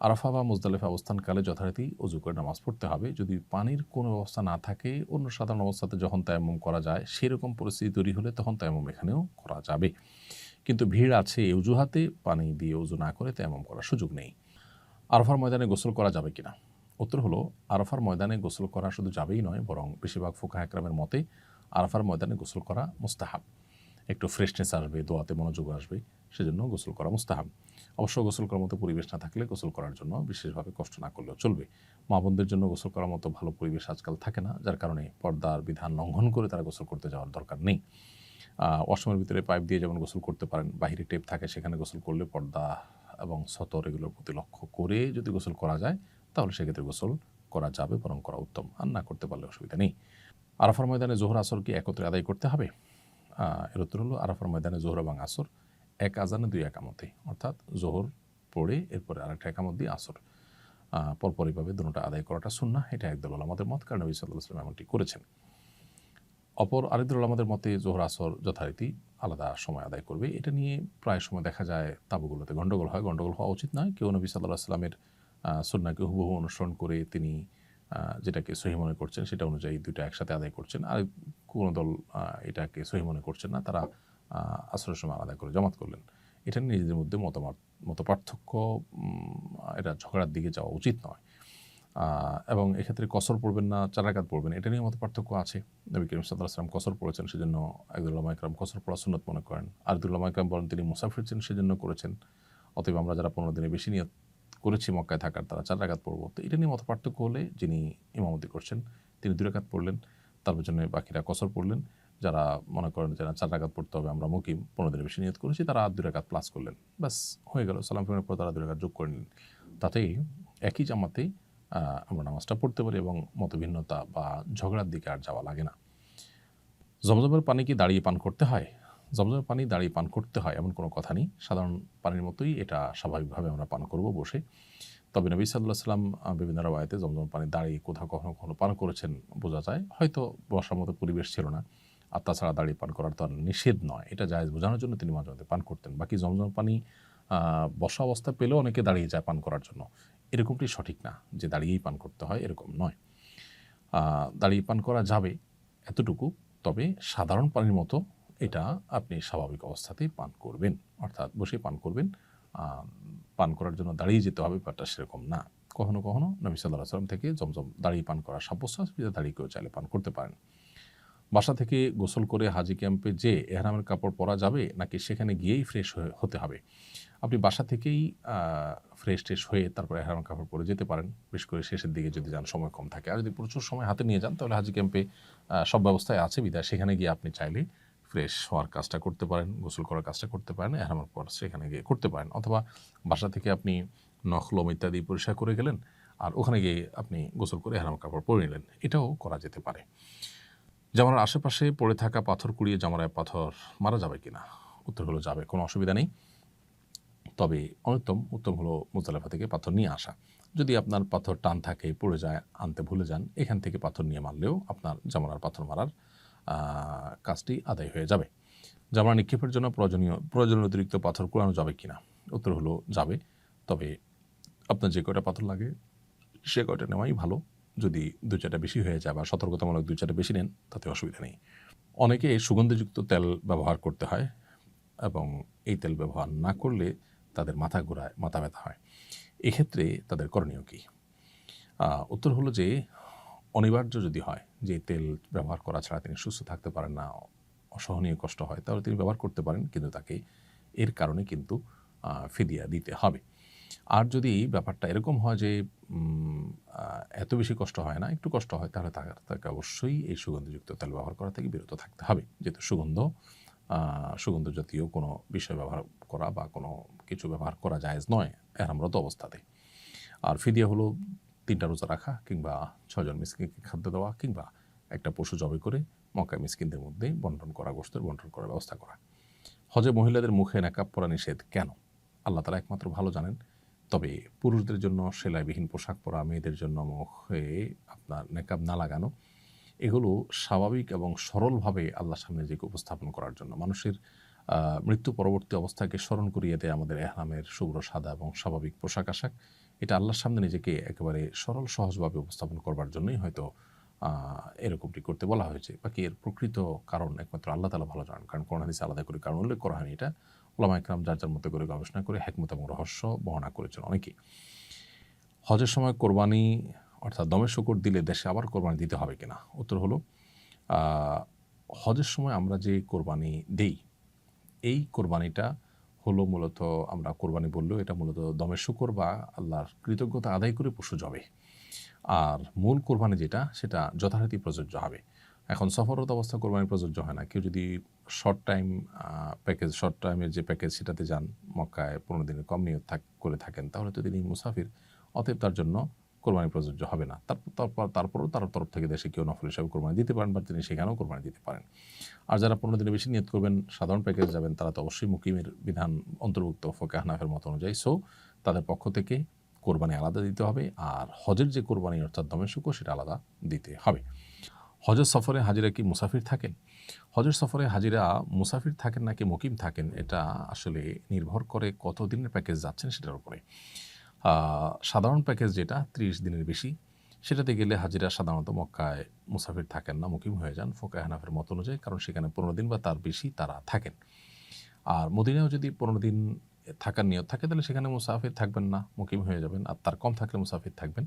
আরাফা বা মুজদালিফা অবস্থানকালে যথারীতি ওযু করে নামাজ পড়তে হবে। যদি পানির কোনো ব্যবস্থা না থাকে, অন্য সাধারণ অবস্থাতে যখন তায়াম্মুম করা যায় সেরকম পরিস্থিতি তৈরি হলে তখন তায়াম্মুম এখানেও করা যাবে। কিন্তু ভিড় আছে এই অজুহাতে পানি দিয়ে ওযু না করে তায়াম্মুম করার সুযোগ নেই। আরাফার ময়দানে গোসল করা যাবে কিনা? উত্তর হলো, আরাফার ময়দানে গোসল করা শুধু যাবেই নয়, বরং বেশিরভাগ ফুকাহা একরামের মতে আরাফার ময়দানে গোসল করা মুস্তাহাব। একটু ফ্রেশনেস আসবে, দোয়াতে মনোযোগ আসবে, সেজন্য গোসল করা মুস্তাহাব। অবশ্য গোসল করার মতো পরিবেশ না থাকলে গোসল করার জন্য বিশেষভাবে কষ্ট না করলেও চলবে। মা বোনদের জন্য গোসল করার মতো ভালো পরিবেশ আজকাল থাকে না, যার কারণে পর্দার বিধান লঙ্ঘন করে তারা গোসল করতে যাওয়ার দরকার নেই। ওয়াশরুমের ভিতরে পাইপ দিয়ে যেমন গোসল করতে পারেন, বাহিরে টেপ থাকে, সেখানে গোসল করলে পর্দা এবং সতর এগুলোর প্রতি লক্ষ্য করে যদি গোসল করা যায় তাহলে সেক্ষেত্রে গোসল করা যাবে, বরং করা উত্তম। আর না করতে পারলে অসুবিধা নেই। আরাফার ময়দানে জোহর আসর কি একত্রে আদায় করতে হবে? এর উত্তর হলো, আরাফার ময়দানে জোহর এবং আসর এক আজানে দুই একামতে, অর্থাৎ জোহর পড়ে এরপরে আরেকটা একামত দিয়ে আসর পরপরইভাবে দুটোটা আদায় করাটা সুন্নাহ। এটা একদল উলামাদের মত, কারণ নবী সাল্লাল্লাহু আলাইহি ওয়াসাল্লাম এমনটি করেছেন। অপর আরেকদল উলামাদের মতে জোহর আসর যথারীতি আলাদা সময় আদায় করবে। এটা নিয়ে প্রায় সময় দেখা যায় তাঁবুগুলোতে গণ্ডগোল হয়। গণ্ডগোল হওয়া উচিত নয়। কেউ নবী সাল্লাল্লাহু আলাইহি ওয়াসাল্লামের সুন্নাহকে হুবহু অনুসরণ করে তিনি যেটাকে সহিহ মনে করছেন সেটা অনুযায়ী দুইটা একসাথে আদায় করছেন। আর কোনো দল এটাকে সহিহ মনে করছেন না, তারা আসরের সময় আলাদা করে জামাত করলেন। এটা নিয়ে নিজেদের মধ্যে মতপার্থক্য, এটা ঝগড়ার দিকে যাওয়া উচিত নয়। এবং এক্ষেত্রে কসর পড়বেন না 4 রাকাত পড়বেন, এটা নিয়ে মতপার্থক্য আছে। নবী করিম সাল্লাল্লাহু আলাইহি ওয়াসাল্লাম কসর পড়েছেন, সেজন্য একদল উলামা ইকরাম কসর পড়া সুন্নত মনে করেন। আরেকদল উলামা ইকরাম বলেন তিনি মুসাফির ছিলেন সেজন্য করেছেন। অতএব আমরা যারা 15 দিনের বেশি নিয়ত করেছি মক্কায় থাকার, তারা 4 রাকাত পড়ব। তো এটা নিয়ে মতপার্থক্য হলে যিনি ইমামতি করছেন তিনি 2 রাকাত পড়লেন, তারপর জন্য বাকিরা কসর পড়লেন। যারা মনে করেন যে 4 রাকাত পড়তে হবে, আমরা মুকিম 15 দিনের বেশি নিয়ত করেছি, তারা 2 রাকাত প্লাস করলেন, ব্যাস হয়ে গেল। সালাম ফিরানোর পর তারা 2 রাকাত যোগ করে নিলেন। তাতেই একই জামাতেই আমরা নামাজটা পড়তে পারি এবং মতভিন্নতা বা ঝগড়ার দিকে আর যাওয়া লাগে না। জমজমের পানি কি দাঁড়িয়ে পান করতে হয়? জমজমের পানি দাঁড়িয়ে পান করতে হয় এমন কোনো কথা নেই। সাধারণ পানির মতোই এটা স্বাভাবিকভাবে আমরা পান করব বসে। তবে নবী সাল্লাল্লাহু আলাইহি ওয়াসাল্লাম বিভিন্ন রাওয়ায়াতে জমজমের পানি দাঁড়িয়ে কোথাও কখনো কখনো পান করেছেন বোঝা যায়। হয়তো বসার মতো পরিবেশ ছিল না। আর তাছাড়া দাঁড়িয়ে পান করার তো আর নিষেধ নয়। এটা জায়েজ বোঝানোর জন্য তিনি মাঝে মধ্যে পান করতেন। বাকি জমজমের পানি বসা অবস্থা পেলেও অনেকে দাঁড়িয়ে যায় পান করার জন্য। এরকমটি সঠিক না যে দাঁড়িয়েই পান করতে হয়, এরকম নয়। দাঁড়িয়ে পান করা যাবে এতটুকু, তবে সাধারণ পানির মতো এটা আপনি স্বাভাবিক অবস্থাতেই পান করবেন, অর্থাৎ বসে পান করবেন। পান করার জন্য দাঁড়িয়ে যেতে হবে ব্যাপারটা সেরকম না। কখনো কখনো নবী সাল্লাল্লাহু আলাইহি ওয়াসাল্লাম থেকে জমজম দাঁড়িয়ে পান করা সাব্যস্ত আছে, দাঁড়িয়ে কেউ চাইলে পান করতে পারেন। বাসা থেকে গোসল করে হাজি ক্যাম্পে যেয়ে এহরামের কাপড় পরা যাবে নাকি সেখানে গিয়েই ফ্রেশ হতে হবে? আপনি বাসা থেকেই ফ্রেশ হয়ে তারপরে এহরামের কাপড় পরে যেতে পারেন, বিশেষ করে শেষের দিকে যদি যান, সময় কম থাকে। আর যদি প্রচুর সময় হাতে নিয়ে যান তাহলে হাজি ক্যাম্পে সব ব্যবস্থায় আছে বিধায় সেখানে গিয়ে আপনি চাইলে ফ্রেশ হওয়ার কাজটা করতে পারেন, গোসল করার কাজটা করতে পারেন, এহরামের পর সেখানে গিয়ে করতে পারেন। অথবা বাসা থেকে আপনি নখ লোম ইত্যাদি পরিষ্কার করে গেলেন আর ওখানে গিয়ে আপনি গোসল করে এহরামের কাপড় পরে নিলেন, এটাও করা যেতে পারে। জামার আশেপাশে পড়ে থাকা পাথর কুড়িয়ে জামারায় পাথর মারা যাবে কিনা? উত্তর হলো যাবে, কোনো অসুবিধা নেই। তবে উত্তম হলো মুজদালিফা থেকে পাথর নিয়ে আসা। যদি আপনার পাথর টান থাকে, পড়ে যায়, আনতে ভুলে যান, এখান থেকে পাথর নিয়ে মারলেও আপনার জামারার পাথর মারার কাজটি আদায় হয়ে যাবে। জামারা নিক্ষেপের জন্য প্রয়োজনীয় অতিরিক্ত পাথর কুড়ানো যাবে কিনা? উত্তর হলো যাবে, তবে আপনার যে কয়টা পাথর লাগে সে কয়টা নেওয়াই ভালো। যদি 2-4টা বেশি হয়ে যায় বা সতর্কতামূলক 2-4টা বেশি নেন তাতে অসুবিধা নেই। অনেকে সুগন্ধিযুক্ত তেল ব্যবহার করতে হয় এবং এই তেল ব্যবহার না করলে তাদের মাথা ঘোরায়, মাথা ব্যথা হয়। এক্ষেত্রে তাদের করণীয় কী? উত্তর হলো যে অনিবার্য যদি হয় যে তেল ব্যবহার করা ছাড়া তিনি সুস্থ থাকতে পারেন না, অসহনীয় কষ্ট হয়, তাহলে তিনি ব্যবহার করতে পারেন, কিন্তু তাকে এর কারণে কিন্তু ফিদিয়া দিতে হবে। আর যদি ব্যাপারটা এরকম হয় যে এত বেশি কষ্ট হয় না, একটু কষ্ট হয়, তাহলে তাকে অবশ্যই এই সুগন্ধযুক্ত তেল ব্যবহার করা থেকে বিরত থাকতে হবে, যেহেতু সুগন্ধ সুগন্ধ জাতীয় কোনো বিষয় ব্যবহার করা বা কোনো কিছু ব্যবহার করা জায়েজ নয় এহরামরত অবস্থাতে। আর ফিদিয়া হলো 3টা রোজা রাখা কিংবা 6 জন মিসকিনকে খাদ্য দেওয়া কিংবা একটা পশু জবাই করে মক্কায় মিসকিনদের মধ্যে বন্টন করা, গোশতের বন্টন করার ব্যবস্থা করা। হজে মহিলাদের মুখে নেকাব পরা নিষেধ কেন? আল্লাহ তাআলা একমাত্র ভালো জানেন। তবে পুরুষদের জন্য সেলাইবিহীন পোশাক পরা, মেয়েদের জন্য মুখে আপনার নেকাব না লাগানো, এগুলো স্বাভাবিক এবং সরলভাবে আল্লাহর সামনে নিজেকে উপস্থাপন করার জন্য। মানুষের মৃত্যু পরবর্তী অবস্থাকে স্মরণ করিয়ে দেয় আমাদের এহরামের শুভ্র সাদা এবং স্বাভাবিক পোশাক আশাক। এটা আল্লাহর সামনে নিজেকে একেবারে সরল সহজভাবে উপস্থাপন করবার জন্যই হয়তো এরকমটি করতে বলা হয়েছে। বাকি এর প্রকৃত কারণ একমাত্র আল্লাহ তাআলা ভালো জানেন। কারণ কোরআন হাদিসে আলাদা করে কারণ উল্লেখ করা হয়নি। এটা উলামায়ে কেরাম যার যার মতো করে গবেষণা করে হিকমত এবং রহস্য বর্ণনা করেছেন অনেকেই। হজের সময় কোরবানি অর্থাৎ দমে শূকর দিলে দেশে আবার কোরবানি দিতে হবে কিনা? উত্তর হলো হজের সময় আমরা যে কোরবানি দেই, এই কোরবানিটা হলো মূলত, আমরা কোরবানি বললেও এটা মূলত দমে শূকর বা আল্লাহর কৃতজ্ঞতা আদায় করে পশু জবে। আর মূল কোরবানি যেটা, সেটা যথারীতি প্রযোজ্য হবে। এখন সফররত অবস্থা কোরবানি প্রযোজ্য হয় না। কেউ যদি শর্ট টাইমের যে প্যাকেজ সেটাতে যান, মক্কায় 15 দিনের কম নিয়ত করে থাকেন, তাহলে তো তিনি মুসাফির, অতএব তার জন্য কোরবানি প্রযোজ্য হবে না। তারপরও তার তরফ থেকে দেশে কেউ নফল হিসাবে কোরবানি দিতে পারেন বা তিনি সেখানেও কোরবানি দিতে পারেন। আর যারা 15 দিনের বেশি নিয়ত করবেন, সাধারণ প্যাকেজ যাবেন, তারা তো অবশ্যই মুকিমের বিধান অন্তর্ভুক্ত ফোকাহ হানাফের মত অনুযায়ী। সো তাদের পক্ষ থেকে কোরবানি আলাদা দিতে হবে, আর হজের যে কোরবানি অর্থাৎ দমে শূকর সেটা আলাদা দিতে হবে। হজের সফরে হাজিরা কি মুসাফির থাকেন? হজের সফরে হাজিরা মুসাফির থাকেন নাকি মুকিম থাকেন, এটা আসলে নির্ভর করে কত দিনের প্যাকেজ যাচ্ছেন সেটার উপরে। সাধারণ প্যাকেজ যেটা 30 দিনের বেশি, সেটাতে গেলে হাজিরা সাধারণত মক্কায় মুসাফির থাকেন না, মুকিম হয়ে যান ফোকাহ হানাফের মত অনুযায়ী, কারণ সেখানে 15 দিন বা তার বেশি তারা থাকেন। আর মদিনায়ও যদি 15 দিন থাকার নিয়ত থাকে, তাহলে সেখানে মুসাফির থাকবেন না, মুকিম হয়ে যাবেন। আর তার কম থাকলে মুসাফির থাকবেন।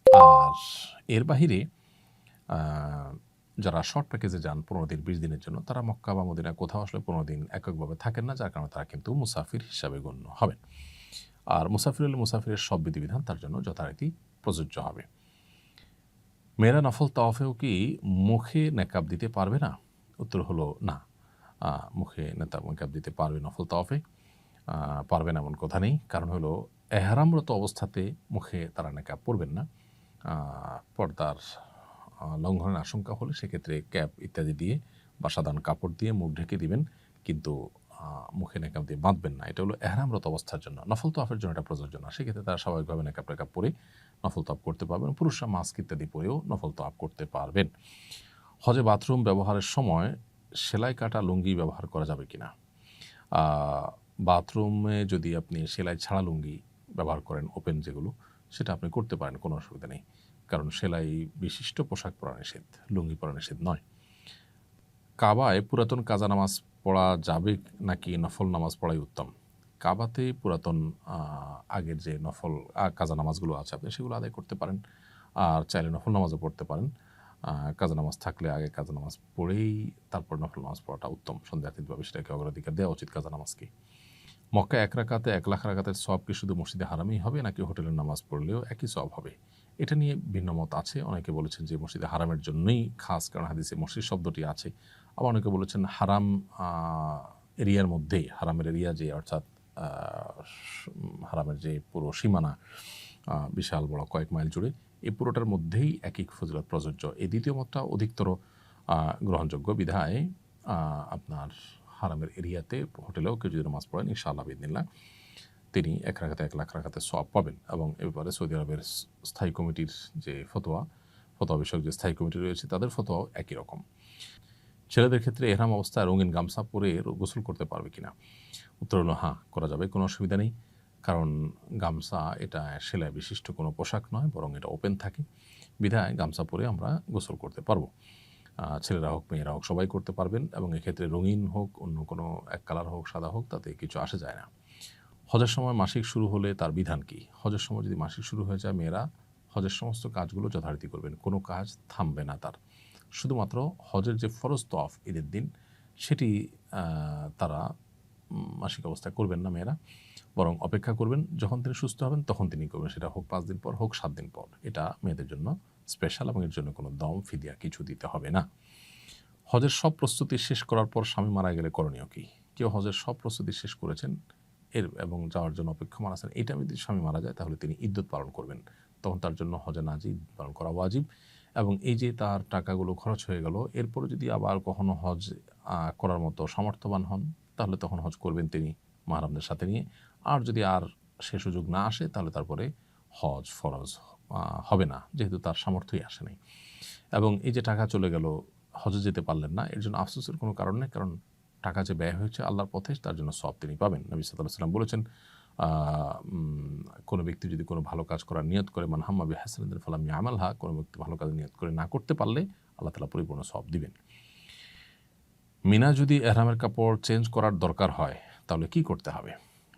আর এর বাহিরে যারা শর্ট প্যাকেজে যান 15 দিন 20 দিনের জন্য, তারা মক্কা বা মদিনায় কোথাও আসলে 15 দিন এককভাবে থাকেন না, যার কারণে তারা কিন্তু মুসাফির হিসাবে গণ্য হবেন। আর মুসাফির হলে মুসাফিরের সব বিধিবিধান তার জন্য যথারীতি প্রযোজ্য হবে। মেয়েরা নফল তাওয়াফেও কি মুখে নেকাব দিতে পারবে না? উত্তর হলো না। মুখে নেকাব দিতে পারবে নফল তাওয়াফে, পারবে না এমন কথা নেই। কারণ হলো এহরামরত অবস্থাতে মুখে তারা নেকাব পরবেন না। পর্দার লঙ্ঘনের আশঙ্কা হলে সেক্ষেত্রে ক্যাপ ইত্যাদি দিয়ে বা সাধারণ কাপড় দিয়ে মুখ ঢেকে দিবেন, কিন্তু মুখে নেকাব দিয়ে বাঁধবেন না। এটা হলো এহরামরত অবস্থার জন্য। নফল তাওয়াফের জন্য এটা প্রযোজ্য না। সেক্ষেত্রে তারা স্বাভাবিকভাবে নেকাব টেকাব পরে নফল তাওয়াফ করতে পারবেন। পুরুষরা মাস্ক ইত্যাদি পরেও নফল তাওয়াফ করতে পারবেন। হজে বাথরুম ব্যবহারের সময় সেলাই কাটা লুঙ্গি ব্যবহার করা যাবে কিনা? বাথরুমে যদি আপনি সেলাই ছাড়া লুঙ্গি ব্যবহার করেন, ওপেন যেগুলো, সেটা আপনি করতে পারেন, কোনো অসুবিধা নেই। কারণ সেলাই বিশিষ্ট পোশাক পরা নিষেধ, লুঙ্গি পরা নিষেধ নয়। কাবায় পুরাতন কাজা নামাজ পড়া যাবে নাকি নফল নামাজ পড়াই উত্তম? কাবাতে পুরাতন আগের যে নফল কাজা নামাজগুলো আছে, আপনি সেগুলো আদায় করতে পারেন। আর চাইলে নফল নামাজও পড়তে পারেন। কাজা নামাজ থাকলে আগে কাজা নামাজ পড়েই তারপর নফল নামাজ পড়াটা উত্তম। সন্দেহাতীতভাবে সেটাকে অগ্রাধিকার দেওয়া উচিত কাজা নামাজকে। মক্কায় 1 রাকাতে 1 লাখ রাকাতের সওয়াব কি শুধু মসজিদে হারামেই হবে নাকি হোটেলের নামাজ পড়লেও একই সওয়াব হবে? এটা নিয়ে ভিন্ন মত আছে। অনেকে বলেছেন যে মসজিদে হারামের জন্যই খাস, কারণ হাদিসে মসজিদ শব্দটি আছে। আবার অনেকে বলেছেন হারাম এরিয়ার মধ্যেই, হারামের এরিয়া যে অর্থাৎ হারামের যে পুরো সীমানা বিশাল বড় কয়েক মাইল জুড়ে, এই পুরোটার মধ্যেই একই ফজিলত প্রযোজ্য। এই দ্বিতীয় মতটা অধিকতর গ্রহণযোগ্য বিধায় আপনার হারামের এরিয়াতে হোটেলেও কেউ যদি নামাজ পড়েন, ইনশাআল্লাহ বিদিনিল্লাহ তিনি 1 রাকাতে 1 লাখ রাকাতের সওয়াব পাবেন। এবং এ ব্যাপারে সৌদি আরবের স্থায়ী কমিটির যে ফতোয়া বিষয়ক যে স্থায়ী কমিটি রয়েছে, তাদের ফতোয়াও একই রকম। ছেলেদের ক্ষেত্রে এহরাম অবস্থায় রঙিন গামছা পরে গোসল করতে পারবে কিনা? উত্তর হলো হ্যাঁ, করা যাবে, কোনো অসুবিধা নেই। কারণ গামছা এটা সেলাই বিশিষ্ট কোনো পোশাক নয়, বরং এটা ওপেন থাকে, বিধায় গামছা পরে আমরা গোসল করতে পারবো। ছেলেরা হোক মেয়েরা হোক সবাই করতে পারবেন। এবং এক্ষেত্রে রঙিন হোক, অন্য কোনো এক কালার হোক, সাদা হোক, তাতে কিছু আসে যায় না। হজের সময় মাসিক শুরু হলে তার বিধান কি? হজের সময় যদি মাসিক শুরু হয়ে যায়, মেয়েরা হজের সমস্ত কাজগুলো যথারীতি করবেন, কোনো কাজ থামবে না তার। শুধুমাত্র হজের যে ফরজ তওয়াফ ঈদের দিন, সেটি তারা মাসিক অবস্থায় করবেন না মেয়েরা, বরং অপেক্ষা করবেন যখন তিনি সুস্থ হবেন তখন তিনি করবেন। সেটা হোক 5 দিন পর, হোক 7 দিন পর। এটা মেয়েদের জন্য স্পেশাল এবং এর জন্য কোনো দম ফিদিয়া কিছু দিতে হবে না। হজের সব প্রস্তুতি শেষ করার পর স্বামী মারা গেলে করণীয় কী? কেউ হজের সব প্রস্তুতি শেষ করেছেন এবং যাওয়ার জন্য অপেক্ষমান আছেন, এটা যদি স্বামী মারা যায় তাহলে তিনি ইদ্যত পালন করবেন, তখন তার জন্য হজে না যেয়ে ইদ্যত পালন করা ওয়াজিব। এবং এই যে তার টাকাগুলো খরচ হয়ে গেল, এরপরে যদি আবার কখনো হজ করার মতো সামর্থ্যবান হন তাহলে তখন হজ করবেন তিনি মাহরামদের সাথে নিয়ে। আর যদি আর সে সুযোগ না আসে তাহলে তারপরে হজ ফরজ হবে না, যেহেতু তার সামর্থ্যই আসে নাই। এবং এই যে টাকা চলে গেল, হজে যেতে পারলেন না, এর জন্য আফসোসের কোনো কারণ নেই, কারণ টাকা যে ব্যয় হয়েছে আল্লাহর পথে তার জন্য সওয়াব তিনি পাবেন। নবী সাল্লাল্লাহু আলাইহি ওয়াসাল্লাম বলেছেন, কোনো ব্যক্তি যদি কোনো ভালো কাজ করার নিয়ত করে, মান হাম্মা বিহাসানাতিন ফালাম ইয়ামালহা, কোনো ব্যক্তি ভালো কাজ নিয়ত করে না করতে পারলে আল্লাহ তাআলা পরিপূর্ণ সওয়াব দিবেন। মিনা যদি এহরামের কাপড় চেঞ্জ করার দরকার হয় তাহলে কি করতে হবে?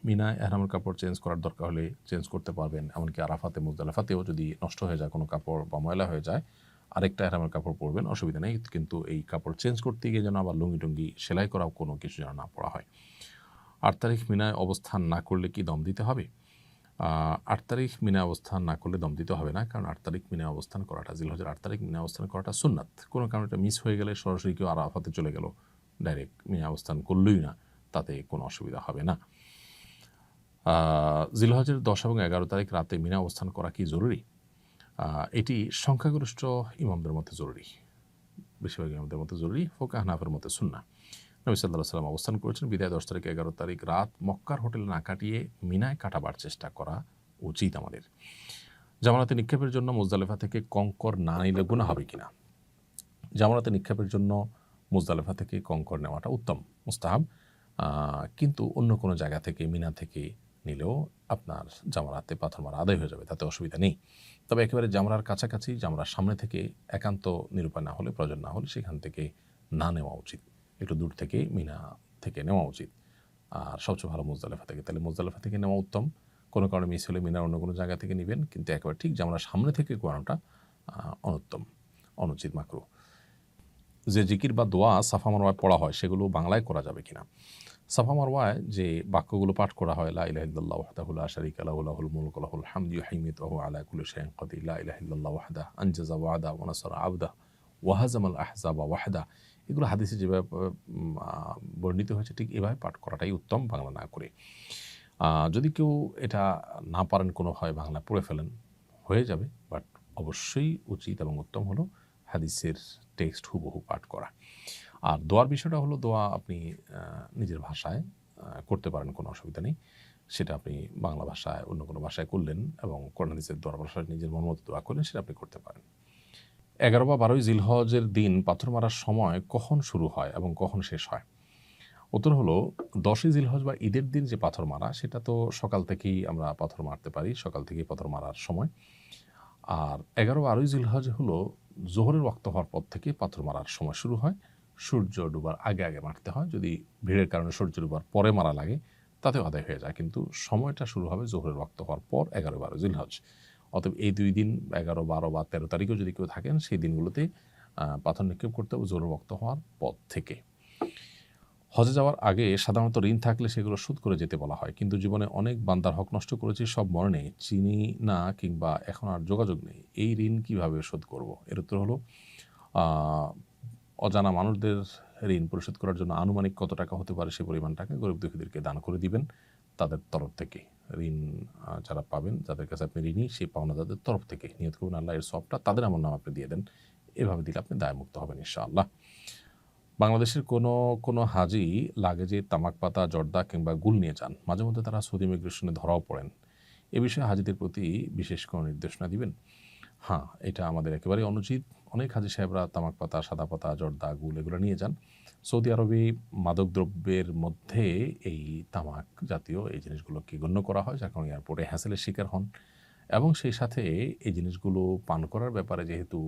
মিনায় এহরামের কাপড় চেঞ্জ করার দরকার হলে চেঞ্জ করতে পারবেন। এমনকি আরাফাতে, মুজদালিফাতেও যদি নষ্ট হয়ে যায় কোনো কাপড় বা ময়লা হয়ে যায়, আরেকটা এহরামের কাপড় পরবেন, অসুবিধা নেই। কিন্তু এই কাপড় চেঞ্জ করতে গিয়ে যেন আবার লুঙ্গি টুঙ্গি সেলাই করাও কোনো কিছু যেন না পড়া হয়। ৮ তারিখ মিনায় অবস্থান না করলে কি দম দিতে হবে? ৮ তারিখ মিনায় অবস্থান না করলে দম দিতে হবে না, কারণ ৮ তারিখ মিনায় অবস্থান করাটা, জিলহজের ৮ তারিখ মিনায় অবস্থান করাটা সুন্নাত। কোনো কারণে এটা মিস হয়ে গেলে সরাসরি কেউ আরাফাতে চলে গেল, ডাইরেক্ট মিনায় অবস্থান করলই না, তাতে কোনো অসুবিধা হবে না। জিলহজের ১০ এবং ১১ তারিখ রাতে মিনা অবস্থান করা কি জরুরি? এটি সংখ্যাগরিষ্ঠ ইমামদের মধ্যে জরুরি, বেশিরভাগ ইমামদের মধ্যে জরুরি, ফোকাহ হানাফের মধ্যে সুন্নাহ। নবী সাল্লাল্লাহু আলাইহি ওয়াসাল্লাম অবস্থান করেছেন বিদায় ১০ তারিখ ১১ তারিখ রাত মক্কার হোটেলে না কাটিয়ে মিনায় কাটাবার চেষ্টা করা উচিত আমাদের। জামারাতে নিক্ষেপের জন্য মুজদালিফা থেকে কঙ্কর না নিলে গুনাহ হবে কিনা? জামারাতে নিক্ষেপের জন্য মুজদালিফা থেকে কঙ্কর নেওয়াটা উত্তম, মুস্তাহাব। কিন্তু অন্য কোনো জায়গা থেকে, মিনা থেকে নিলেও আপনার জামরাতে পাথর মারা আদায় হয়ে যাবে, তাতে অসুবিধা নেই। তবে একেবারে জামরার কাছাকাছি, জামরার সামনে থেকে একান্ত নিরুপায় না হলে, প্রয়োজন না হলে সেখান থেকে না নেওয়া উচিত, একটু দূর থেকে মিনা থেকে নেওয়া উচিত। আর সবচেয়ে ভালো মুজদালিফা থেকে, তাহলে মুজদালিফা থেকে নেওয়া উত্তম। কোনো কারণে মিস হলে মিনার অন্য কোনো জায়গা থেকে নেবেন, কিন্তু একেবারে ঠিক জামরার সামনে থেকে করানোটা অনুত্তম, অনুচিত, মাকরুহ। যে জিকির বা দোয়া সাফা মারওয়ায় পড়া হয় সেগুলো বাংলায় করা যাবে কিনা? সাফা মারওয়ায় যে বাক্যগুলো পাঠ করা হয়, লা ইলাহা ইল্লাল্লাহু ওয়াহদাহু লা শারীকা লাহু লাহুল মুলকু ওয়া লাহুল হামদু ইউহয়ি ওয়া হুয়া আলা কুল্লি শাইইন কাদির, লা ইলাহা ইল্লাল্লাহু ওয়াহদাহু আনজাযা ওয়া'দা ওয়া নাসারা আবদাহু ওয়া হাযামাল আহজাবা ওয়াহদা, এগুলো হাদিসে যেভাবে বর্ণিত হয়েছে ঠিক এভাবে পাঠ করাটাই উত্তম, বাংলা না করে। যদি কেউ এটা না পারেন কোনোভাবে বাংলা পড়ে ফেলেন, হয়ে যাবে, বাট অবশ্যই উচিত এবং উত্তম হলো হাদিসের টেক্সট হুবহু পাঠ করা। আর দোয়ার বিষয়টা হলো, দোয়া আপনি নিজের ভাষায় করতে পারেন, কোনো অসুবিধা নেই। সেটা আপনি বাংলা ভাষায়, অন্য কোনো ভাষায় করলেন এবং কোরআন হাদিসের দোয়ার ভাষায় নিজের মনমতো দোয়া করলেন, সেটা আপনি করতে পারেন। ১১ বা ১২ জিলহজের দিন পাথর মারার সময় কখন শুরু হয় এবং কখন শেষ হয়? উত্তর হলো, ১০ই জিলহজ বা ঈদের দিন যে পাথর মারা, সেটা তো সকাল থেকেই আমরা পাথর মারতে পারি, সকাল থেকেই পাথর মারার সময়। আর ১১-১২ জিলহজ হলো জোহরের ওয়াক্ত হওয়ার পর থেকে পাথর মারার সময় শুরু হয়। সূর্য ডুবার আগে আগে মারতে হয়, যদি ভিড়ের কারণে সূর্য ডুবার পরে মারা লাগে তাতেও আদায় হয়ে যায়, কিন্তু সময়টা শুরু হবে জোহরের ওয়াক্ত হওয়ার পর ১১-১২ জিলহজ। অতএব এই ২ দিন ১১, ১২ বা ১৩ তারিখেও যদি কেউ থাকেন, সেই দিনগুলোতে পাথর নিক্ষেপ করতে হবে জোহরের ওয়াক্ত হওয়ার পর থেকে। হজে যাওয়ার আগে সাধারণত ঋণ থাকলে সেগুলো শোধ করে যেতে বলা হয়, কিন্তু জীবনে অনেক বান্দার হক নষ্ট করেছি, সব মনে নেই, চিনি না কিংবা এখন আর যোগাযোগ নেই, এই ঋণ কিভাবে শোধ করব? এর উত্তর হলো, অজানা মানুষদের ঋণ পরিশোধ করার জন্য আনুমানিক কত টাকা হতে পারে সে পরিমাণ টাকা গরিব দুঃখীদেরকে দান করে দিবেন তাদের তরফ থেকে। ঋণ যারা পাবেন, যাদের কাছে আপনি ঋণী, সেই পাওনাদারদের তরফ থেকে নিয়ত করবেন আল্লাহ এর সবটা তাদের আমার নাম আপনি দিয়ে দেন, এভাবে দিলে আপনি দায়মুক্ত হবেন ইনশাআল্লাহ। বাংলাদেশের কোনো হাজি লাগেজে তামাক পাতা, জর্দা কিংবা গুল নিয়ে যান, মাঝে মধ্যে তারা সৌদি ইমিগ্রেশনে ধরাও পড়েন, এ বিষয়ে হাজিদের প্রতি বিশেষ কোনো নির্দেশনা দিবেন? হ্যাঁ, এটা আমাদের একেবারেই অনুচিত। অনেক হাজি সাহেবরা তামাক পাতা, সাদা পাতা, জর্দা, গুল এগুলো নিয়ে যান। সৌদি আরবে মাদকদ্রব্যের মধ্যে এই তামাক জাতীয় এই জিনিসগুলোকে গণ্য করা হয়, যার কারণে এয়ারপোর্টে হ্যাসেলের শিকার হন। এবং সেই সাথে এই জিনিসগুলো পান করার ব্যাপারে যেহেতু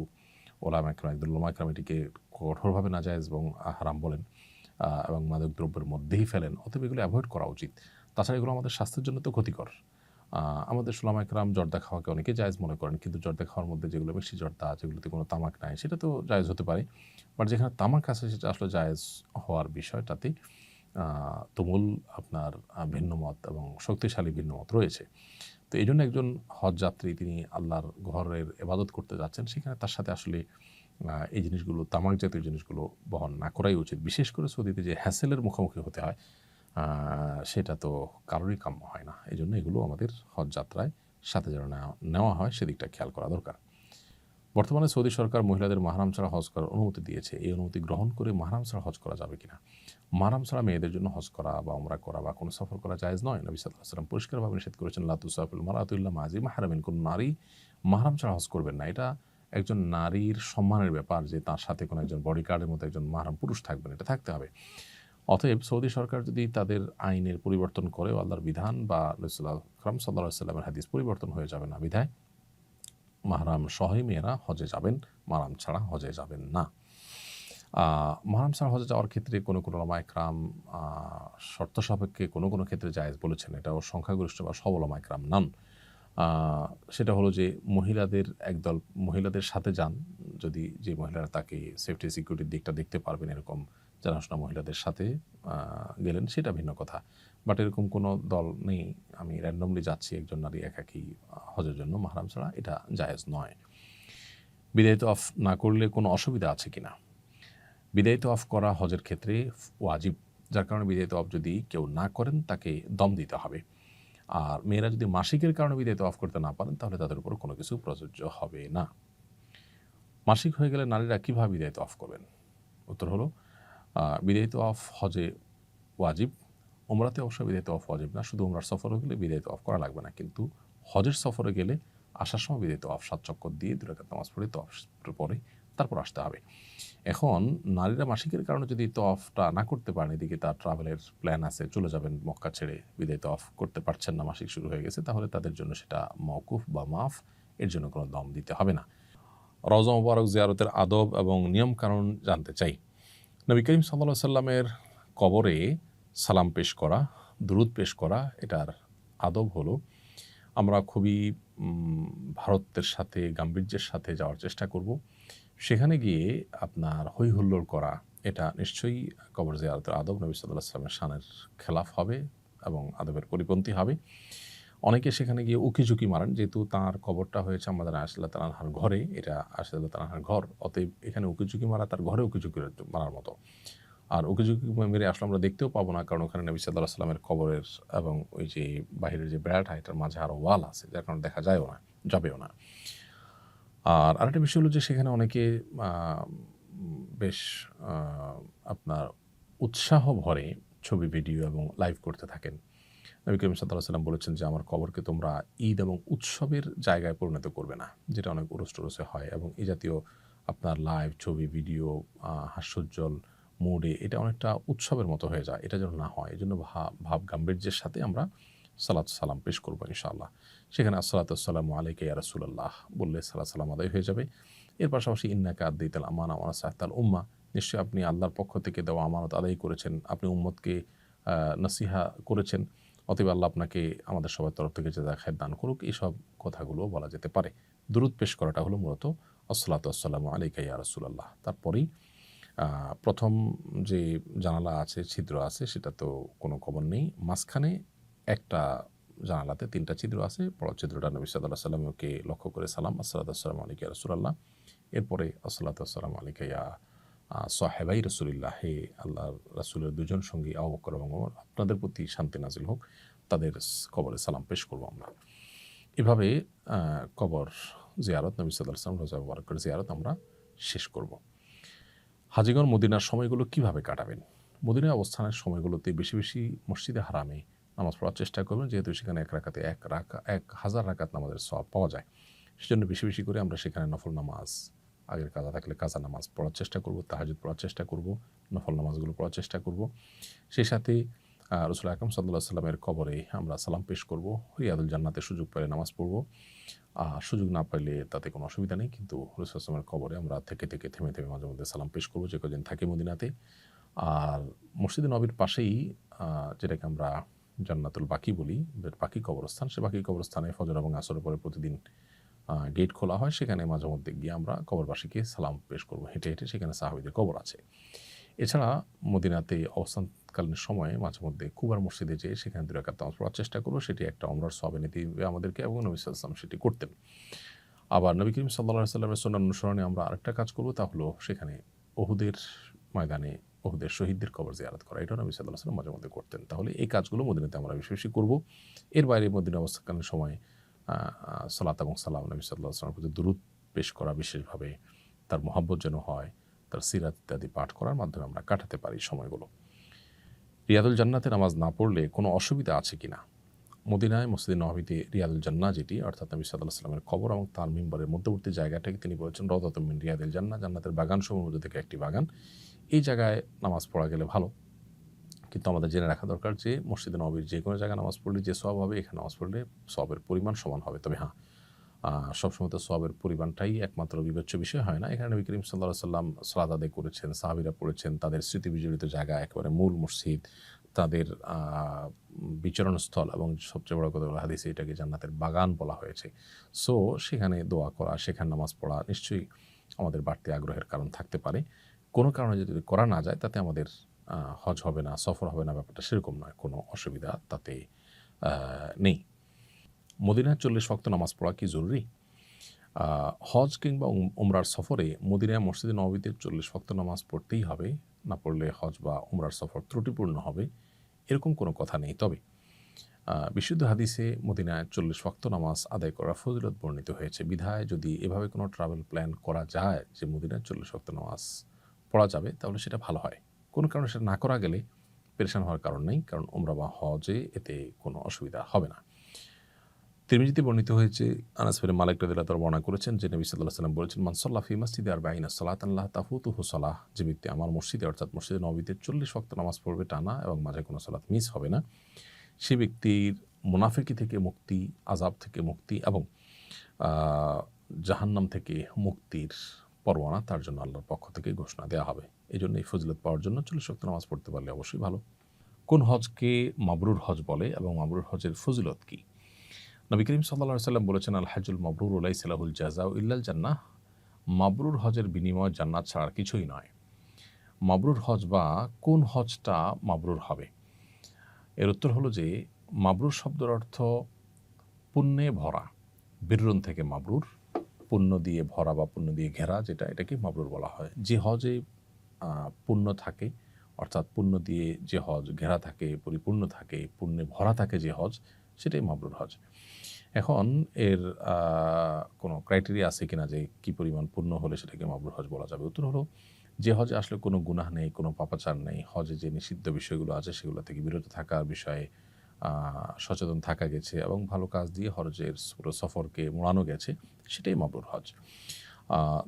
ওলামা একরাম, একদল ওলামা একরাম এটিকে কঠোরভাবে নাজায়েজ এবং হারাম বলেন এবং মাদকদ্রব্যের মধ্যেই ফেলেন, অতএব এগুলো অ্যাভয়েড করা উচিত। তাছাড়া এগুলো আমাদের স্বাস্থ্যের জন্য তো ক্ষতিকর। আমাদের ওলামা একরাম জর্দা খাওয়াকে অনেকে জায়েজ মনে করেন, কিন্তু জর্দা খাওয়ার মধ্যে যেগুলো মিষ্টি জর্দা, যেগুলোতে কোনো তামাক নাই, সেটা তো জায়েজ হতে পারে, বাট যেখানে তামাক আছে সেটা আসলে জায়েজ হওয়ার বিষয়টাতে তুমুল আপনার ভিন্নমত এবং শক্তিশালী ভিন্নমত রয়েছে। তো এই জন্য একজন হজ যাত্রী তিনি আল্লাহর ঘরের ইবাদত করতে যাচ্ছেন, সেখানে তার সাথে আসলে এই জিনিসগুলো, তামাক জাতীয় জিনিসগুলো বহন না করাই উচিত। বিশেষ করে সৌদিতে যে হ্যাসেলের মুখোমুখি হতে হয়, সেটা তো কারোরই কাম্য হয় না। এই জন্য এগুলো আমাদের হজ যাত্রায় সাথে যেন নেওয়া হয়, সেদিকটা খেয়াল করা দরকার। বর্তমানে সৌদি সরকার মহিলাদের মাহরাম ছাড়া হজ করার অনুমতি দিয়েছে। এই অনুমতি গ্রহণ করে মাহরাম ছাড়া হজ করা যাবে কিনা? মাহরাম ছাড়া মেয়েদের জন্য হজ করা বা উমরা করা বা কোনো সফর করা জায়েজ নয়। নবী সাল্লাল্লাহু আলাইহি ওয়াসাল্লাম পরিষ্কারভাবে নিষেধ করেছেন, লা তুসাফিরুল মারআতু ইল্লা মা যি মাহরামিন, কোন নারী মাহরাম ছাড়া হজ করবেন না। এটা একজন নারীর সম্মানের ব্যাপার যে তার সাথে কোনো একজন বডিগার্ডের মতো একজন মাহরাম পুরুষ থাকবেন, এটা থাকতে হবে। অতএব সৌদি সরকার যদি তাদের আইনের পরিবর্তন করে, আল্লাহর বিধান বা রাসূলুল্লাহ আকরাম সাল্লাল্লাহু আলাইহি ওয়াসাল্লামের হাদিস পরিবর্তন হয়ে যাবে না বিধায় মাহরাম সহই মেয়েরা হজে যাবেন, মাহরাম ছাড়া হজে যাবেন না। মাহরাম ছাড়া হজে যাওয়ার ক্ষেত্রে কোনো ওলামা একরাম শর্ত সাপেক্ষে কোনো ক্ষেত্রে জায়েজ বলেছেন। এটাও সংখ্যাগরিষ্ঠ বা সব ওলামা একরাম নন। সেটা হলো যে মহিলাদের একদল মহিলাদের সাথে যান, যদি যে মহিলারা তাকে সেফটি সিকিউরিটির দিকটা দেখতে পারবেন, এরকম জানাশোনা মহিলাদের সাথে গেলেন, সেটা ভিন্ন কথা। বাট এরকম কোনো দল নেই, আমি র্যান্ডমলি যাচ্ছি একজন নারী একাকী হজের জন্য মাহরাম ছাড়া, এটা জায়েজ নয়। বিদায় তওয়াফ না করলে কোনো অসুবিধা আছে কিনা? বিদায় তওয়াফ করা হজের ক্ষেত্রে ওয়াজিব, যার কারণে বিদায় তওয়াফ যদি কেউ না করেন তাকে দম দিতে হবে। আর মেয়েরা যদি মাসিকের কারণে বিদায় তওয়াফ করতে না পারেন তাহলে তাদের উপর কোনো কিছু প্রযোজ্য হবে না। মাসিক হয়ে গেলে নারীরা কীভাবে বিদায় তওয়াফ করবেন? উত্তর হলো, বিদায় তওয়াফ হজে ওয়াজিব, উমরাতে অবশ্য বিদায় তওয়াফ ওয়াজিব না, শুধু উমরার সফরে গেলে বিদায় তওয়াফ করা লাগবে না। কিন্তু হজের সফরে গেলে আসার সময় বিদায় তওয়াফ 7 চক্কর দিয়ে 2 রাকাত নামাজ পড়ে তওয়াফ পরে তারপর আসতে হবে। এখন নারীরা মাসিকের কারণে যদি তওয়াফটা না করতে পারেন, এদিকে তার ট্রাভেলের প্ল্যান আছে, চলে যাবেন মক্কা ছেড়ে, বিদায় তওয়াফ করতে পারছেন না, মাসিক শুরু হয়ে গেছে, তাহলে তাদের জন্য সেটা মওকুফ বা মাফ, এর জন্য কোনো দম দিতে হবে না। রওজা মুবারক জিয়ারতের আদব এবং নিয়মকানুন জানতে চাই। নবী করিম সাল্লাল্লাহু আলাইহি সাল্লামের কবরে সালাম পেশ করা, দুরূদ পেশ করা, এটার আদব হলো আমরা খুবই ভারতের সাথে গাম্ভীর্যের সাথে যাওয়ার চেষ্টা করব। সেখানে গিয়ে আপনার হৈ হুল্লোড় করা, এটা নিশ্চয়ই কবর জিয়ারতের আদব নবী সাল্লাল্লাহু আলাইহি সাল্লামের শানের খেলাফ হবে এবং আদবের পরিপন্থী হবে। অনেকে সেখানে গিয়ে উকিঝুঁকি মারেন, যেহেতু তাঁর কবরটা হয়েছে আমাদের আয়েশা রাদিয়াল্লাহু তাআলা আনহার ঘরে, এটা আয়েশা রাদিয়াল্লাহু তাআলা আনহার ঘর, অতএব এখানে উকিঝুঁকি মারা তার ঘরে উকিঝুঁকি মারার মতো। আর উকিঝুঁকি মেরে আসলে আমরা দেখতেও পাবো না, কারণ ওখানে নবী সাল্লাল্লাহু আলাইহি সাল্লামের কবরের এবং ওই যে বাহিরের যে বেড়াটা, এটার মাঝে আরও ওয়াল আছে, যার কারণে দেখা যায়ও না, যাবেও না। আর আরেকটা বিষয় হলো যে সেখানে অনেকে বেশ আপনার উৎসাহ ভরে ছবি, ভিডিও এবং লাইভ করতে থাকেন। নবী করিম সাল্লাল্লাহু আলাইহি ওয়াসাল্লাম বলেছেন যে আমার কবরকে তোমরা ঈদ এবং উৎসবের জায়গায় পরিণত করবে না, যেটা অনেক উরস-টুরসে হয়, এবং এই জাতীয় আপনার লাইভ ছবি, ভিডিও হাস্যোজ্জ্বল মুডে এটা অনেকটা উৎসবের মতো হয়ে যায়, এটা যেন না হয়। এজন্য ভাব গাম্ভীর্যের সাথে আমরা সালাত সালাম পেশ করবো ইনশাআল্লাহ। সেখানে আসসালাতু ওয়াসসালামু আলাইকা ইয়া রাসূলুল্লাহ বললে সালাত সালাম আদায় হয়ে যাবে। এর পাশাপাশি ইন্নাকা আদ্দাইতাল আমানা ওয়া নাসাহতাল উম্মাহ, নিশ্চয়ই আপনি আল্লাহর পক্ষ থেকে দেওয়া আমানত আদায় করেছেন, আপনি উম্মতকে নসিহা করেছেন, অতএব আল্লাহ আপনাকে আমাদের সবার তরফ থেকে জাযা খায়ের দান করুক। এইসব কথাগুলো বলা যেতে পারে। দুরূদ পেশ করাটা হলো মূলত আসসালাতু ওয়াসসালামু আলাইকা ইয়া রাসূলুল্লাহ। তারপরেই প্রথম যে জানালা আছে, ছিদ্র আছে, সেটা তো কোনো কবর নেই। মাঝখানে একটা জানালাতে 3টা ছিদ্র আছে। বড় ছিদ্রটা নবী সাল্লাল্লাহু আলাইহি ওয়াসাল্লামকে লক্ষ্য করে সালাম, আসসালাতু ওয়াসসালামু আলাইকা ইয়া রাসূলুল্লাহ। এরপরে আসসালাতু ওয়াসসালামু আলাইকা ইয়া সাহেবাই রাসূলিল্লাহ, হে আল্লাহর রাসূলের 2 জন সঙ্গী আবু বকর এবং ওমর, আপনাদের প্রতি শান্তি নাজিল হোক। তাদের কবরে সালাম পেশ করব আমরা। এভাবে কবর জিয়ারত, নবী সাল্লাল্লাহু আলাইহি ওয়াসাল্লাম রওজা মুবারকের জিয়ারত আমরা শেষ করব। হাজীগণ মদিনার সময়গুলো কিভাবে কাটাবেন? মদিনায় অবস্থানের সময়গুলোতে বেশি বেশি মসজিদে হারামে নামাজ পড়ার চেষ্টা করবেন, যেহেতু সেখানে 1000 রাকাত নামাজের সওয়াব পাওয়া যায়। সেজন্য বেশি বেশি করে আমরা সেখানে নফল নামাজ, আগের কাজা থাকলে কাজা নামাজ পড়ার চেষ্টা করব, তাহাজ্জুদ পড়ার চেষ্টা করব, নফল নামাজগুলো পড়ার চেষ্টা করব। সেই সাথে রাসূল আকরাম সাল্লাল্লাহু আলাইহি ওয়াসাল্লামের কবরে আমরা সালাম পেশ করব, রিয়াদুল জান্নাতে সুযোগ পেলে নামাজ পড়ব, সুযোগ না পাইলে তাতে কোনো অসুবিধা নেই, কিন্তু রাসূল সাল্লাল্লাহু আলাইহি ওয়াসাল্লামের কবরে আমরা থেকে থেমে মাঝে মধ্যে সালাম পেশ করব, যে কদিন থাকি মদিনাতে। আর মসজিদে নববীর পাশেই যেটাকে আমরা জান্নাতুল বাকি বলি, বাকি কবরস্থান, সে বাকি কবরস্থানে ফজর এবং আসরের পরে প্রতিদিন গেট খোলা হয়, সেখানে মাঝে মধ্যে গিয়ে আমরা কবরবাসীকে সালাম পেশ করব হেঁটে হেঁটে, সেখানে সাহাবীদের কবর আছে। এছাড়া মদিনাতে অবস্থানকালীন সময়ে মাঝে মধ্যে কুবার মসজিদে যেয়ে সেখানে 2 রাকাত নামাজ পড়ার চেষ্টা করব, সেটি একটা উমরার সওয়াব এনে দিবে আমাদেরকে, এবং নবী সাল্লাল্লাহু আলাইহি ওয়াসাল্লাম সেটি করতেন। আবার নবী করিম সাল্লাল্লাহু আলাইহি সাল্লামের সুন্নাহ অনুসরণে আমরা আরেকটা কাজ করব, তা হলো সেখানে উহুদের ময়দানে উহুদের শহীদদের কবর জিয়ারত করা। এটাও নবী সাল্লাল্লাহু আলাইহি সাল্লাম মাঝে মধ্যে করতেন। তাহলে এই কাজগুলো মদিনাতে আমরা বেশি বেশি করব। এর বাইরে মদিনা অবস্থাকালীন সময়ে সালাত এবং সালাম নবী সাল্লাল্লাহু আলাইহি সাল্লামের প্রতি দুরূদ পেশ করা, বিশেষভাবে তার মহব্বত যেন হয়, তার সিরাত ইত্যাদি পাঠ করার মাধ্যমে আমরা কাটাতে পারি সময়গুলো। রিয়াদুল জান্নাতে নামাজ না পড়লে কোনো অসুবিধা আছে কিনা? মদিনায় মসজিদে নববীতে রিয়াদুল জান্নাহ যেটি, অর্থাৎ নবী সাল্লাল্লাহু আলাইহি সাল্লামের কবর এবং তার মিম্বরের মধ্যবর্তী জায়গাটাকে তিনি বলেছেন রাউদাতুম মিন রিয়াদিল জান্নাহ, জান্নাতের বাগানসমূহের মধ্যে থেকে একটি বাগান। এই জায়গায় নামাজ পড়া গেলে ভালো। কিন্তু আমাদের জেনে রাখা দরকার যে মসজিদে নববীর যে কোনো জায়গায় নামাজ পড়লে যে সওয়াব হবে, এখানে নামাজ পড়লে সওয়াবের পরিমাণ সমান হবে। তবে হ্যাঁ, সবসময় তো সওয়াবের পরিমাণটাই একমাত্র বিবেচ্য বিষয় হয় না। এখানে নবী করিম সাল্লাল্লাহু আলাইহি সাল্লাম সালাত আদায় করেছেন, সাহাবীরা পড়েছেন, তাদের স্মৃতি বিজড়িত জায়গা, একেবারে মূল মসজিদ, তাদের বিচরণস্থল, এবং সবচেয়ে বড় কথা হলো হাদিসে এটাকে জান্নাতের বাগান বলা হয়েছে। সো সেখানে দোয়া করা, সেখানে নামাজ পড়া নিশ্চয়ই আমাদের বাড়তি আগ্রহের কারণ থাকতে পারে। কোনো কারণে যদি করা না যায় তাতে আমাদের হজ হবে না, সফর হবে না, ব্যাপারটা সেরকম নয়। কোনো অসুবিধা তাতে নেই। মদিনায় 40 ওয়াক্ত নামাজ পড়া কি জরুরি? হজ কিংবা উমরার সফরে মদিনায় মসজিদে নববীতে 40 ওয়াক্ত নামাজ পড়তেই হবে, না পড়লে হজ বা উমরার সফর ত্রুটিপূর্ণ হবে, এরকম কোনো কথা নেই। তবে বিশুদ্ধ হাদিসে মদিনায় 40 ওয়াক্ত নামাজ আদায় করার ফজিলত বর্ণিত হয়েছে। বিধায় যদি এভাবে কোনো ট্রাভেল প্ল্যান করা যায় যে মদিনায় 40 ওয়াক্ত নামাজ পড়া যাবে, তাহলে সেটা ভালো হয়। কোনো কারণে সেটা না করা গেলে পেরেশান হওয়ার কারণ নেই, কারণ উমরা বা হজে এতে কোনো অসুবিধা হবে না। তিরমিজিতে বর্ণিত হয়েছে, আনাস বিন মালিক রাদিয়াল্লাহু তাআলা বর্ণনা করেছেন যে নবী সাল্লাল্লাহু আলাইহি ওয়াসাল্লাম বলেছেন, মান সাল্লা ফি মাসজিদি আরবাঈনা সালাতান লা তাফুতুহু সালাহ, যে ব্যক্তি আমার মসজিদে অর্থাৎ মসজিদে নববীতে 40 ওয়াক্ত নামাজ পড়বে টানা এবং মাঝে কোনো সালাত মিস হবে না, সে ব্যক্তির মুনাফিকি থেকে মুক্তি, আযাব থেকে মুক্তি এবং জাহান্নাম থেকে মুক্তির পরোয়ানা তার জন্য আল্লাহর পক্ষ থেকে ঘোষণা দেওয়া হবে। এই জন্য এই ফজিলত পাওয়ার জন্য 40 ওয়াক্ত নামাজ পড়তে পারলে অবশ্যই ভালো। কোন হজকে মাবরুর হজ বলে এবং মাবরুর হজের ফজিলত কী? নবী করিম সাল্লাল্লাহু আলাইহি ওয়াসাল্লাম বলেছেন, আল হাজ্জুল মাবরুর লাইসা লাহুল জাযাউ ইল্লাল জান্নাহ, মাবরুর হজের বিনিময় জান্নাত ছাড়া আর কিছুই নয়। মাবরুর হজ বা কোন হজটা মাবরুর হবে? এর উত্তর হলো যে মাবরুর শব্দের অর্থ পুণ্যে ভরা। বিররুন থেকে মাবরুর, পুণ্য দিয়ে ভরা বা পুণ্য দিয়ে ঘেরা, যেটা এটাকে মাবরুর বলা হয়। যে হজে পুণ্য থাকে, অর্থাৎ পুণ্য দিয়ে যে হজ ঘেরা থাকে, পরিপূর্ণ থাকে, পুণ্যে ভরা থাকে যে হজ, সেটাই মাবরুর হজ। এখন এর কোনো ক্রাইটেরিয়া আছে কিনা যে কী পরিমাণ পুণ্য হলে সেটাকে মাবরুর হজ বলা যাবে? উত্তর হলো, যে হজে আসলে কোনো গুনাহ নেই, কোনো পাপাচার নেই, হজে যে নিষিদ্ধ বিষয়গুলো আছে সেগুলো থেকে বিরত থাকার বিষয়ে সচেতন থাকা গেছে এবং ভালো কাজ দিয়ে হজের পুরো সফরকে মোড়ানো গেছে, সেটাই মাবরুর হজ।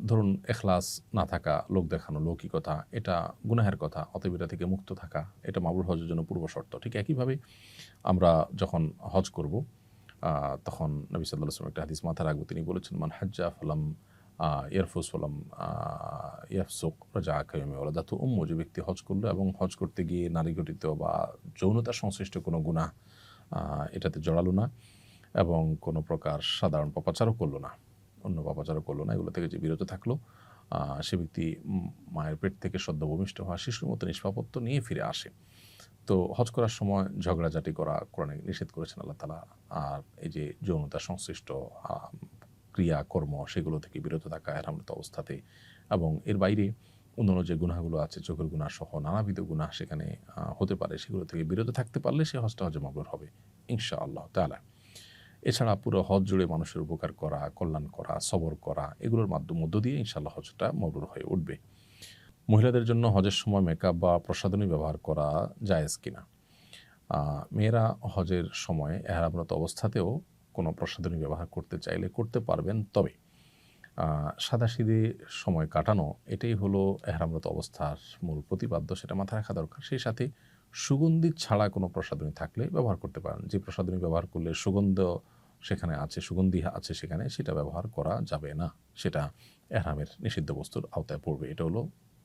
ধরুন এখলাস না থাকা, লোক দেখানো, লৌকিকতা, এটা গুনাহের কথা, অতএব এটা থেকে মুক্ত থাকা, এটা মাবরুর হজের জন্য পূর্ব শর্ত। ঠিক একইভাবে আমরা যখন হজ করব তখন নবী সাল্লাল্লাহু আলাইহি ওয়াসাল্লাম একটা হাদিস মাথায় রাখবো, তিনি বলেছেন, মান হাজ্জা ফালাম ইয়ারফুস ফালাম ইয়াফসুক রাজা কায়মে ওয়ালাদাতু উম্মু, যে ব্যক্তি হজ করলো এবং হজ করতে গিয়ে নারী ঘটিত বা যৌনতা সংশ্লিষ্ট কোনো গুনাহ এটাতে জড়ালো না এবং কোনো প্রকার সাধারণ পাপাচারও করলো না, অন্য পাপাচারও করলো না, এগুলো থেকে যে বিরত থাকলো, সে ব্যক্তি মায়ের পেট থেকে সদ্য ভূমিষ্ঠ হওয়া শিশুর মতো নিষ্পাপত্ব নিয়ে ফিরে আসে। তো হজ করার সময় ঝগড়াঝাটি করা কোরআনে নিষেধ করেছেন আল্লাহ তাআলা। আর এই যে যৌনতা সংশ্লিষ্ট ক্রিয়াকর্ম, সেগুলো থেকে বিরত থাকা এহরামরত অবস্থাতে, এবং এর বাইরে অন্যান্য যে গুনাহগুলো আছে, চোখের গুনাহ সহ নানাবিধ গুনাহ সেখানে হতে পারে, সেগুলো থেকে বিরত থাকতে পারলে সে হজটা হজে মাবরুর হবে ইনশাআল্লাহ তাআলা। এছাড়া পুরো হজ জুড়ে মানুষের উপকার করা, কল্যাণ করা, সবর করা, এগুলোর মধ্য দিয়ে ইনশাআল্লাহ হজটা মাবরুর হয়ে উঠবে। মহিলাদের জন্য হজের সময় মেকআপ বা প্রসাধনী ব্যবহার করা জায়েজ কিনা? মেয়েরা হজের সময় এহরামরত অবস্থাতেও কোনো প্রসাধনী ব্যবহার করতে চাইলে করতে পারবেন, তবে সাদাসিধে সময় কাটানো এটাই হলো এহরামরত অবস্থার মূল প্রতিপাদ্য, সেটা মাথায় রাখা দরকার। সেই সাথে সুগন্ধি ছাড়া কোনো প্রসাধনী থাকলে ব্যবহার করতে পারেন। যে প্রসাধনী ব্যবহার করলে সুগন্ধি আছে সেখানে, সেটা ব্যবহার করা যাবে না, সেটা এহরামের নিষিদ্ধ বস্তুর আওতায় পড়বে। এটা হলো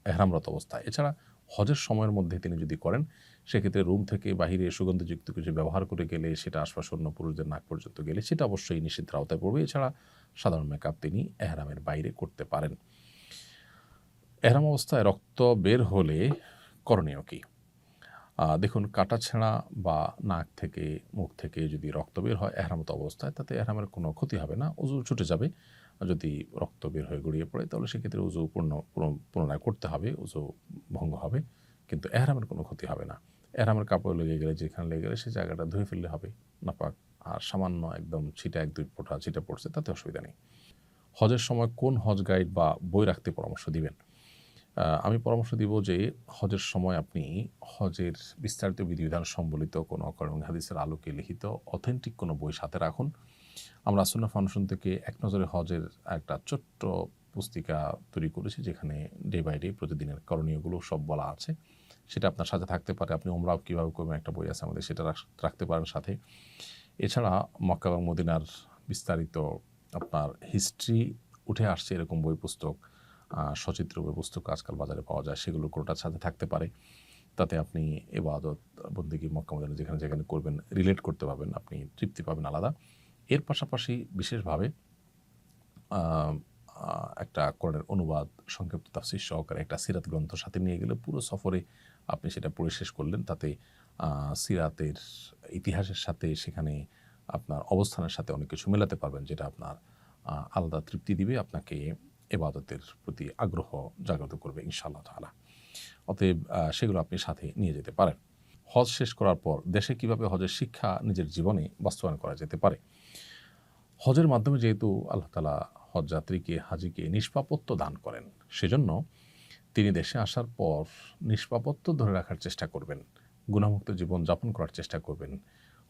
এহরামরত অবস্থা। এছাড়া হজের সময়ের মধ্যে তিনি যদি করেন, সেক্ষেত্রে রুম থেকে বাহিরে সুগন্ধযুক্ত কিছু ব্যবহার করে গেলে, সেটা আশপাশন্য পুরুষদের নাক পর্যন্ত গেলে, সেটা অবশ্যই নিষিদ্ধের আওতায় পড়বে। এছাড়া সাধারণ মেকআপ তিনি এহরামের বাইরে করতে পারেন। এহরাম অবস্থায় রক্ত বের হলে করণীয় কী? দেখুন, কাটাছেঁড়া বা নাক থেকে মুখ থেকে যদি রক্ত বের হয় এহরামত অবস্থায়, তাতে এহরামের কোনো ক্ষতি হবে না, ওযু ছুটে যাবে। যদি রক্ত বের হয়ে গড়িয়ে পড়ে তাহলে সেক্ষেত্রে উজু পুনরায় করতে হবে, উজু ভঙ্গ হবে, কিন্তু এহরামের কোনো ক্ষতি হবে না। এহরামের কাপড় লেগে গেলে, যেখানে লেগে গেলে সেই জায়গাটা ধুয়ে ফেললে হবে নাপাক। আর সামান্য একদম ছিটা 1-2 ফোঁটা ছিটা পড়ছে, তাতে অসুবিধা নেই। হজের সময় কোন হজ গাইড বা বই রাখতে পরামর্শ দিবেন? আমি পরামর্শ দিব যে হজের সময় আপনি হজের বিস্তারিত বিধিবিধান সম্বলিত কোনো কোরআন হাদিসের আলোকে লিখিত অথেন্টিক কোনো বই সাথে রাখুন। আমরা সুন্নাহ ফাউন্ডেশন থেকে এক নজরে হজের একটা ছোট্ট পুস্তিকা তৈরি করেছি, যেখানে ডে বাই ডে প্রতিদিনের করণীয়গুলো সব বলা আছে। সেটা আপনার সাথে থাকতে পারে। আপনি ওমরাও কীভাবে করবেন একটা বই আছে আমাদের, সেটা রাখতে পারেন সাথে। এছাড়া মক্কা এবং মদিনার বিস্তারিত আপনার হিস্ট্রি উঠে আসছে এরকম বই পুস্তক, সচিত্র বই পুস্তক আজকাল বাজারে পাওয়া যায়, সেগুলো কোনোটার সাথে থাকতে পারে। তাতে আপনি ইবাদত বন্দেগী মক্কা মদিনা যেখানে যেখানে করবেন রিলেট করতে পারবেন, আপনি তৃপ্তি পাবেন আলাদা। এর পাশাপাশি বিশেষভাবে একটা কোরআনের অনুবাদ সংক্ষিপ্ত তাফসীর সহকারে একটা সিরাত গ্রন্থ সাথে নিয়ে গেলে পুরো সফরে আপনি সেটা পড়ে শেষ করলেন। তাতে সিরাতের ইতিহাসের সাথে সেখানে আপনার অবস্থানের সাথে অনেক কিছু মেলাতে পারবেন, যেটা আপনার আলাদা তৃপ্তি দিবে, আপনাকে ইবাদতের প্রতি আগ্রহ জাগ্রত করবে ইনশাআল্লাহ তাআলা। অতএব সেগুলো আপনি সাথে নিয়ে যেতে পারেন। হজ শেষ করার পর দেশে কিভাবে হজের শিক্ষা নিজের জীবনে বাস্তবায়ন করা যেতে পারে? হজের মাধ্যমে যেহেতু আল্লাহ তাআলা হজযাত্রীকে হাজিকে নিষ্পাপত্ব দান করেন, সেজন্য তিনি দেশে আসার পর নিষ্পাপত্ব ধরে রাখার চেষ্টা করবেন, গুনাহমুক্ত জীবন যাপন করার চেষ্টা করবেন।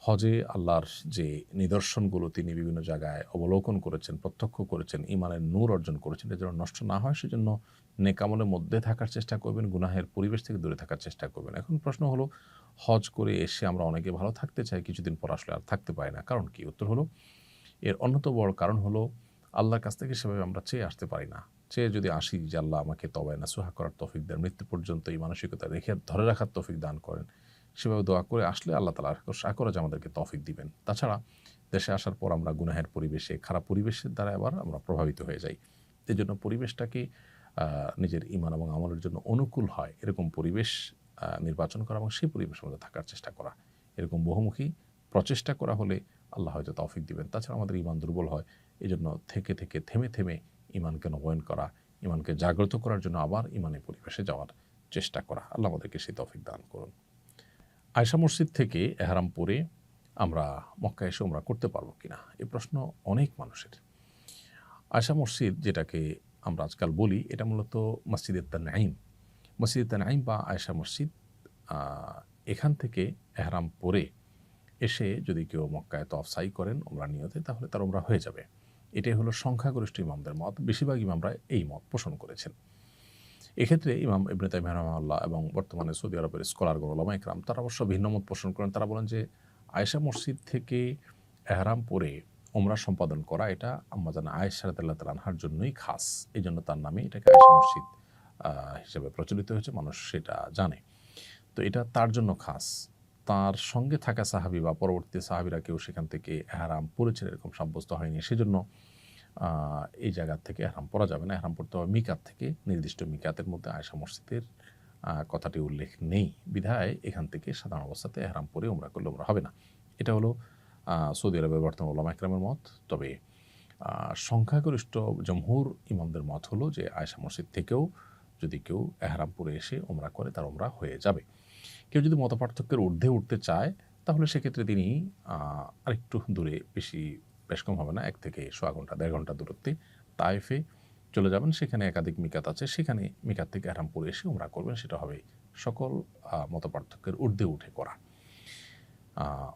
হজে আল্লাহর যে নিদর্শনগুলো তিনি বিভিন্ন জায়গায় অবলোকন করেছেন, প্রত্যক্ষ করেছেন, ঈমানের নূর অর্জন করেছেন, এটা যেন নষ্ট না হয় সেজন্য নেক আমলের মধ্যে থাকার চেষ্টা করবেন, গুনাহের পরিবেশ থেকে দূরে থাকার চেষ্টা করবেন। এখন প্রশ্ন হলো, হজ করে এসে আমরা অনেকে ভালো থাকতে চাই, কিছুদিন পর আসলে আর থাকতে পারি না, কারণ কি? উত্তর হলো, এর অন্যতম বড় কারণ হলো আল্লাহর কাছ থেকে সেভাবে আমরা চেয়ে আসতে পারি না। চেয়ে যদি আসি যে আল্লাহ আমাকে তওবায়ে নাসুহা করার তৌফিক দেন, মৃত্যু পর্যন্ত এই মানসিকতা রেখে ধরে রাখার তৌফিক দান করেন, সেভাবে দোয়া করে আসলে আল্লাহ তাআলা আশা করা যায় আমাদেরকে তৌফিক দিবেন। তাছাড়া দেশে আসার পর আমরা গুনাহের পরিবেশে, খারাপ পরিবেশের দ্বারা আবার আমরা প্রভাবিত হয়ে যাই। এজন্য পরিবেশটাকে নিজের ঈমান এবং আমলের জন্য অনুকূল হয় এরকম পরিবেশ নির্বাচন করা এবং সেই পরিবেশের মধ্যে থাকার চেষ্টা করা। এরকম বহুমুখী প্রচেষ্টা করা হলে আল্লাহ হয়তো তৌফিক দিবেন। তাছাড়া আমাদের ঈমান দুর্বল হয়, এজন্য থেকে থেমে ঈমানকে নবায়ন করা, ঈমানকে জাগ্রত করার জন্য আবার ঈমানের পরিবেশে যাওয়ার চেষ্টা করা। আল্লাহ আমাদেরকে সেই তৌফিক দান করুন। আয়েশা মসজিদ থেকে এহরাম পরে আমরা মক্কা এসে উমরা করতে পারবো কিনা, এই প্রশ্ন অনেক মানুষের। আয়েশা মসজিদ যেটাকে আমরা আজকাল বলি, এটা মূলত মসজিদে তানঈম। মসজিদে তানঈম বা আয়েশা মসজিদ, এখান থেকে এহরাম পরে এসে যদি কেউ মক্কায় তওয়াফ সাই করেন উমরা নিয়তে, তাহলে তার উমরা হয়ে যাবে। এটাই হলো সংখ্যাগরিষ্ঠ ইমামদের মত। বেশিরভাগ ইমামরা এই মত পোষণ করেছেন। এক্ষেত্রে ইমাম ইবনে তাইমিয়া রাহিমাহুল্লাহ এবং বর্তমানে সৌদি আরবের স্কলারগণ, উলামা ইকরাম, তারা অবশ্য ভিন্ন মত পোষণ করেন। তারা বলেন যে আয়েশা মসজিদ থেকে এহরাম পরে উমরা সম্পাদন করা এটা আম্মাজান আয়েশা রাদিয়াল্লাহু তাআলা আনহার জন্যই খাস। এজন্য তার নামে এটাকে আয়েশা মসজিদ হিসেবে প্রচলিত হয়েছে, মানুষ সেটা জানে। তো এটা তার জন্য খাস। তার সঙ্গে থাকা সাহাবী বা পরবর্তী সাহাবীরা কেউ সেখান থেকে এহরাম পরেছেন এরকম সাব্যস্ত হয়নি। সেজন্য এই জায়গা থেকে এহরাম পরা যাবে না। এহরাম পড়তে হবে মিকাত থেকে। নির্দিষ্ট মিকাতের মধ্যে আয়েশা মসজিদের কথাটি উল্লেখ নেই বিধায় এখান থেকে সাধারণ অবস্থাতে এহরাম পরে উমরা করলে উমরা হবে না। এটা হলো সৌদি আরবের বর্তমান উলামা ইকরামের মত। তবে সংখ্যাগরিষ্ঠ জমহুর ইমামদের মত হলো যে আয়েশা মসজিদ থেকেও যদি কেউ এহরাম পরে এসে উমরা করে তার উমরা হয়ে যাবে। কেউ যদি মতপার্থক্যের ঊর্ধ্বে উঠতে চায় তাহলে সেক্ষেত্রে তিনি আরেকটু দূরে, বেশ কম হবে না, 1 থেকে সোয়া ঘন্টা 1.5 ঘন্টা দূরত্বে তায়েফে চলে যাবেন। সেখানে একাধিক মিকাত আছে, সেখানে মিকাত থেকে এহরাম পরে এসে উমরা করবেন। সেটা হবে সকল মতপার্থক্যের ঊর্ধ্বে উঠে করা।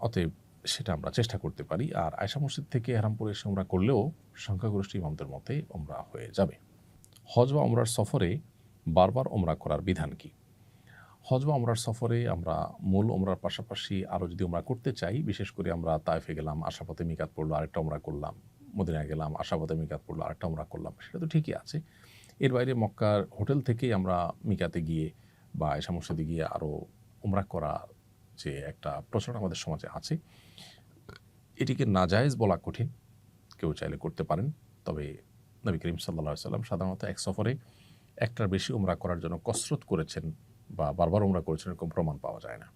অতএব সেটা আমরা চেষ্টা করতে পারি। আর আয়েশা মসজিদ থেকে এহরাম পরে এসে উমরা করলেও সংখ্যাগরিষ্ঠ ইমামদের মতে উমরা হয়ে যাবে। হজ বা উমরার সফরে বারবার উমরা করার বিধান কি? হজ বা উমরার সফরে আমরা মূল উমরার পাশাপাশি আরও যদি উমরা করতে চাই, বিশেষ করে আমরা তায়েফে গেলাম, আসার পথে মিকাত পড়লো, আরেকটা উমরা করলাম, মদিনায় গেলাম, আসার পথে মিকাত পড়লো, আরেকটা উমরা করলাম, সেটা তো ঠিকই আছে। এর বাইরে মক্কার হোটেল থেকেই আমরা মিকাতে গিয়ে বা আয়েশা মসজিদে গিয়ে আরও উমরা করা যে একটা প্রচলন আমাদের সমাজে আছে, এটিকে নাজায়েজ বলা কঠিন। কেউ চাইলে করতে পারেন। তবে নবী করিম সাল্লাল্লাহু আলাইহি ওয়াসাল্লাম সাধারণত এক সফরে একটার বেশি উমরা করার জন্য কসরত করেছেন বা বারবার উমরা করেছেন এরকম প্রমাণ পাওয়া যায় না।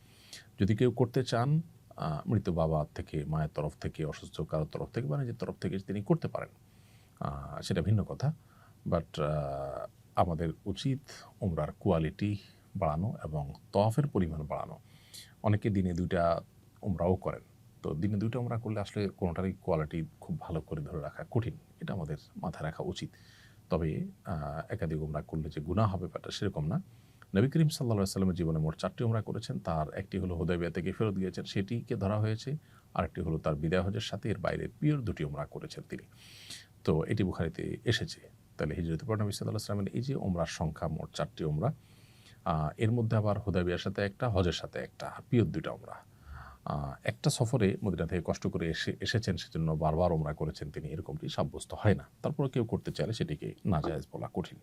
যদি কেউ করতে চান, মৃত বাবা থেকে, মায়ের তরফ থেকে, অসুস্থ কারোর তরফ থেকে বা নিজের তরফ থেকে তিনি করতে পারেন। সেটা ভিন্ন কথা। বাট আমাদের উচিত উমরার কোয়ালিটি বাড়ানো এবং তওয়াফের পরিমাণ বাড়ানো। অনেকে দিনে ২টা উমরাও করেন। তো দিনে ২টা উমরা করলে আসলে কোনোটারই কোয়ালিটি খুব ভালো করে ধরে রাখা কঠিন। এটা আমাদের মাথায় রাখা উচিত। তবে একাধিক উমরা করলে যে গুনাহ হবে ব্যাপারটা সেরকম না। নবী করিম সাল্লাল্লাহু আলাইহি ওয়াসাল্লামের জীবনে মোট ৪টি উমরা করেছেন। তার একটি হলো হুদায়বিয়া থেকে ফেরত গিয়েছেন, সেটিকে ধরা হয়েছে। আরেকটি হলো তার বিদায় হজের সাথে, এর বাইরে পিওর ২টি উমরা করেছেন তিনি। তো এটি বুখারীতে এসেছে। তাহলে হিজরতের পর নবী সাল্লাল্লাহু আলাইহি ওয়াসাল্লামের এই যে উমরার সংখ্যা মোট ৪টি উমরা, এর মধ্যে আবার হুদায়বিয়ার সাথে একটা, হজের সাথে একটা, পিওর ২টা উমরা। একটা সফরে মদিনা থেকে কষ্ট করে এসেছেন, সেজন্য বারবার উমরা করেছেন তিনি, এরকমটি সাব্যস্ত হয় না। তারপরেও কেউ করতে চাইলে সেটিকে নাজায়েজ বলা কঠিন।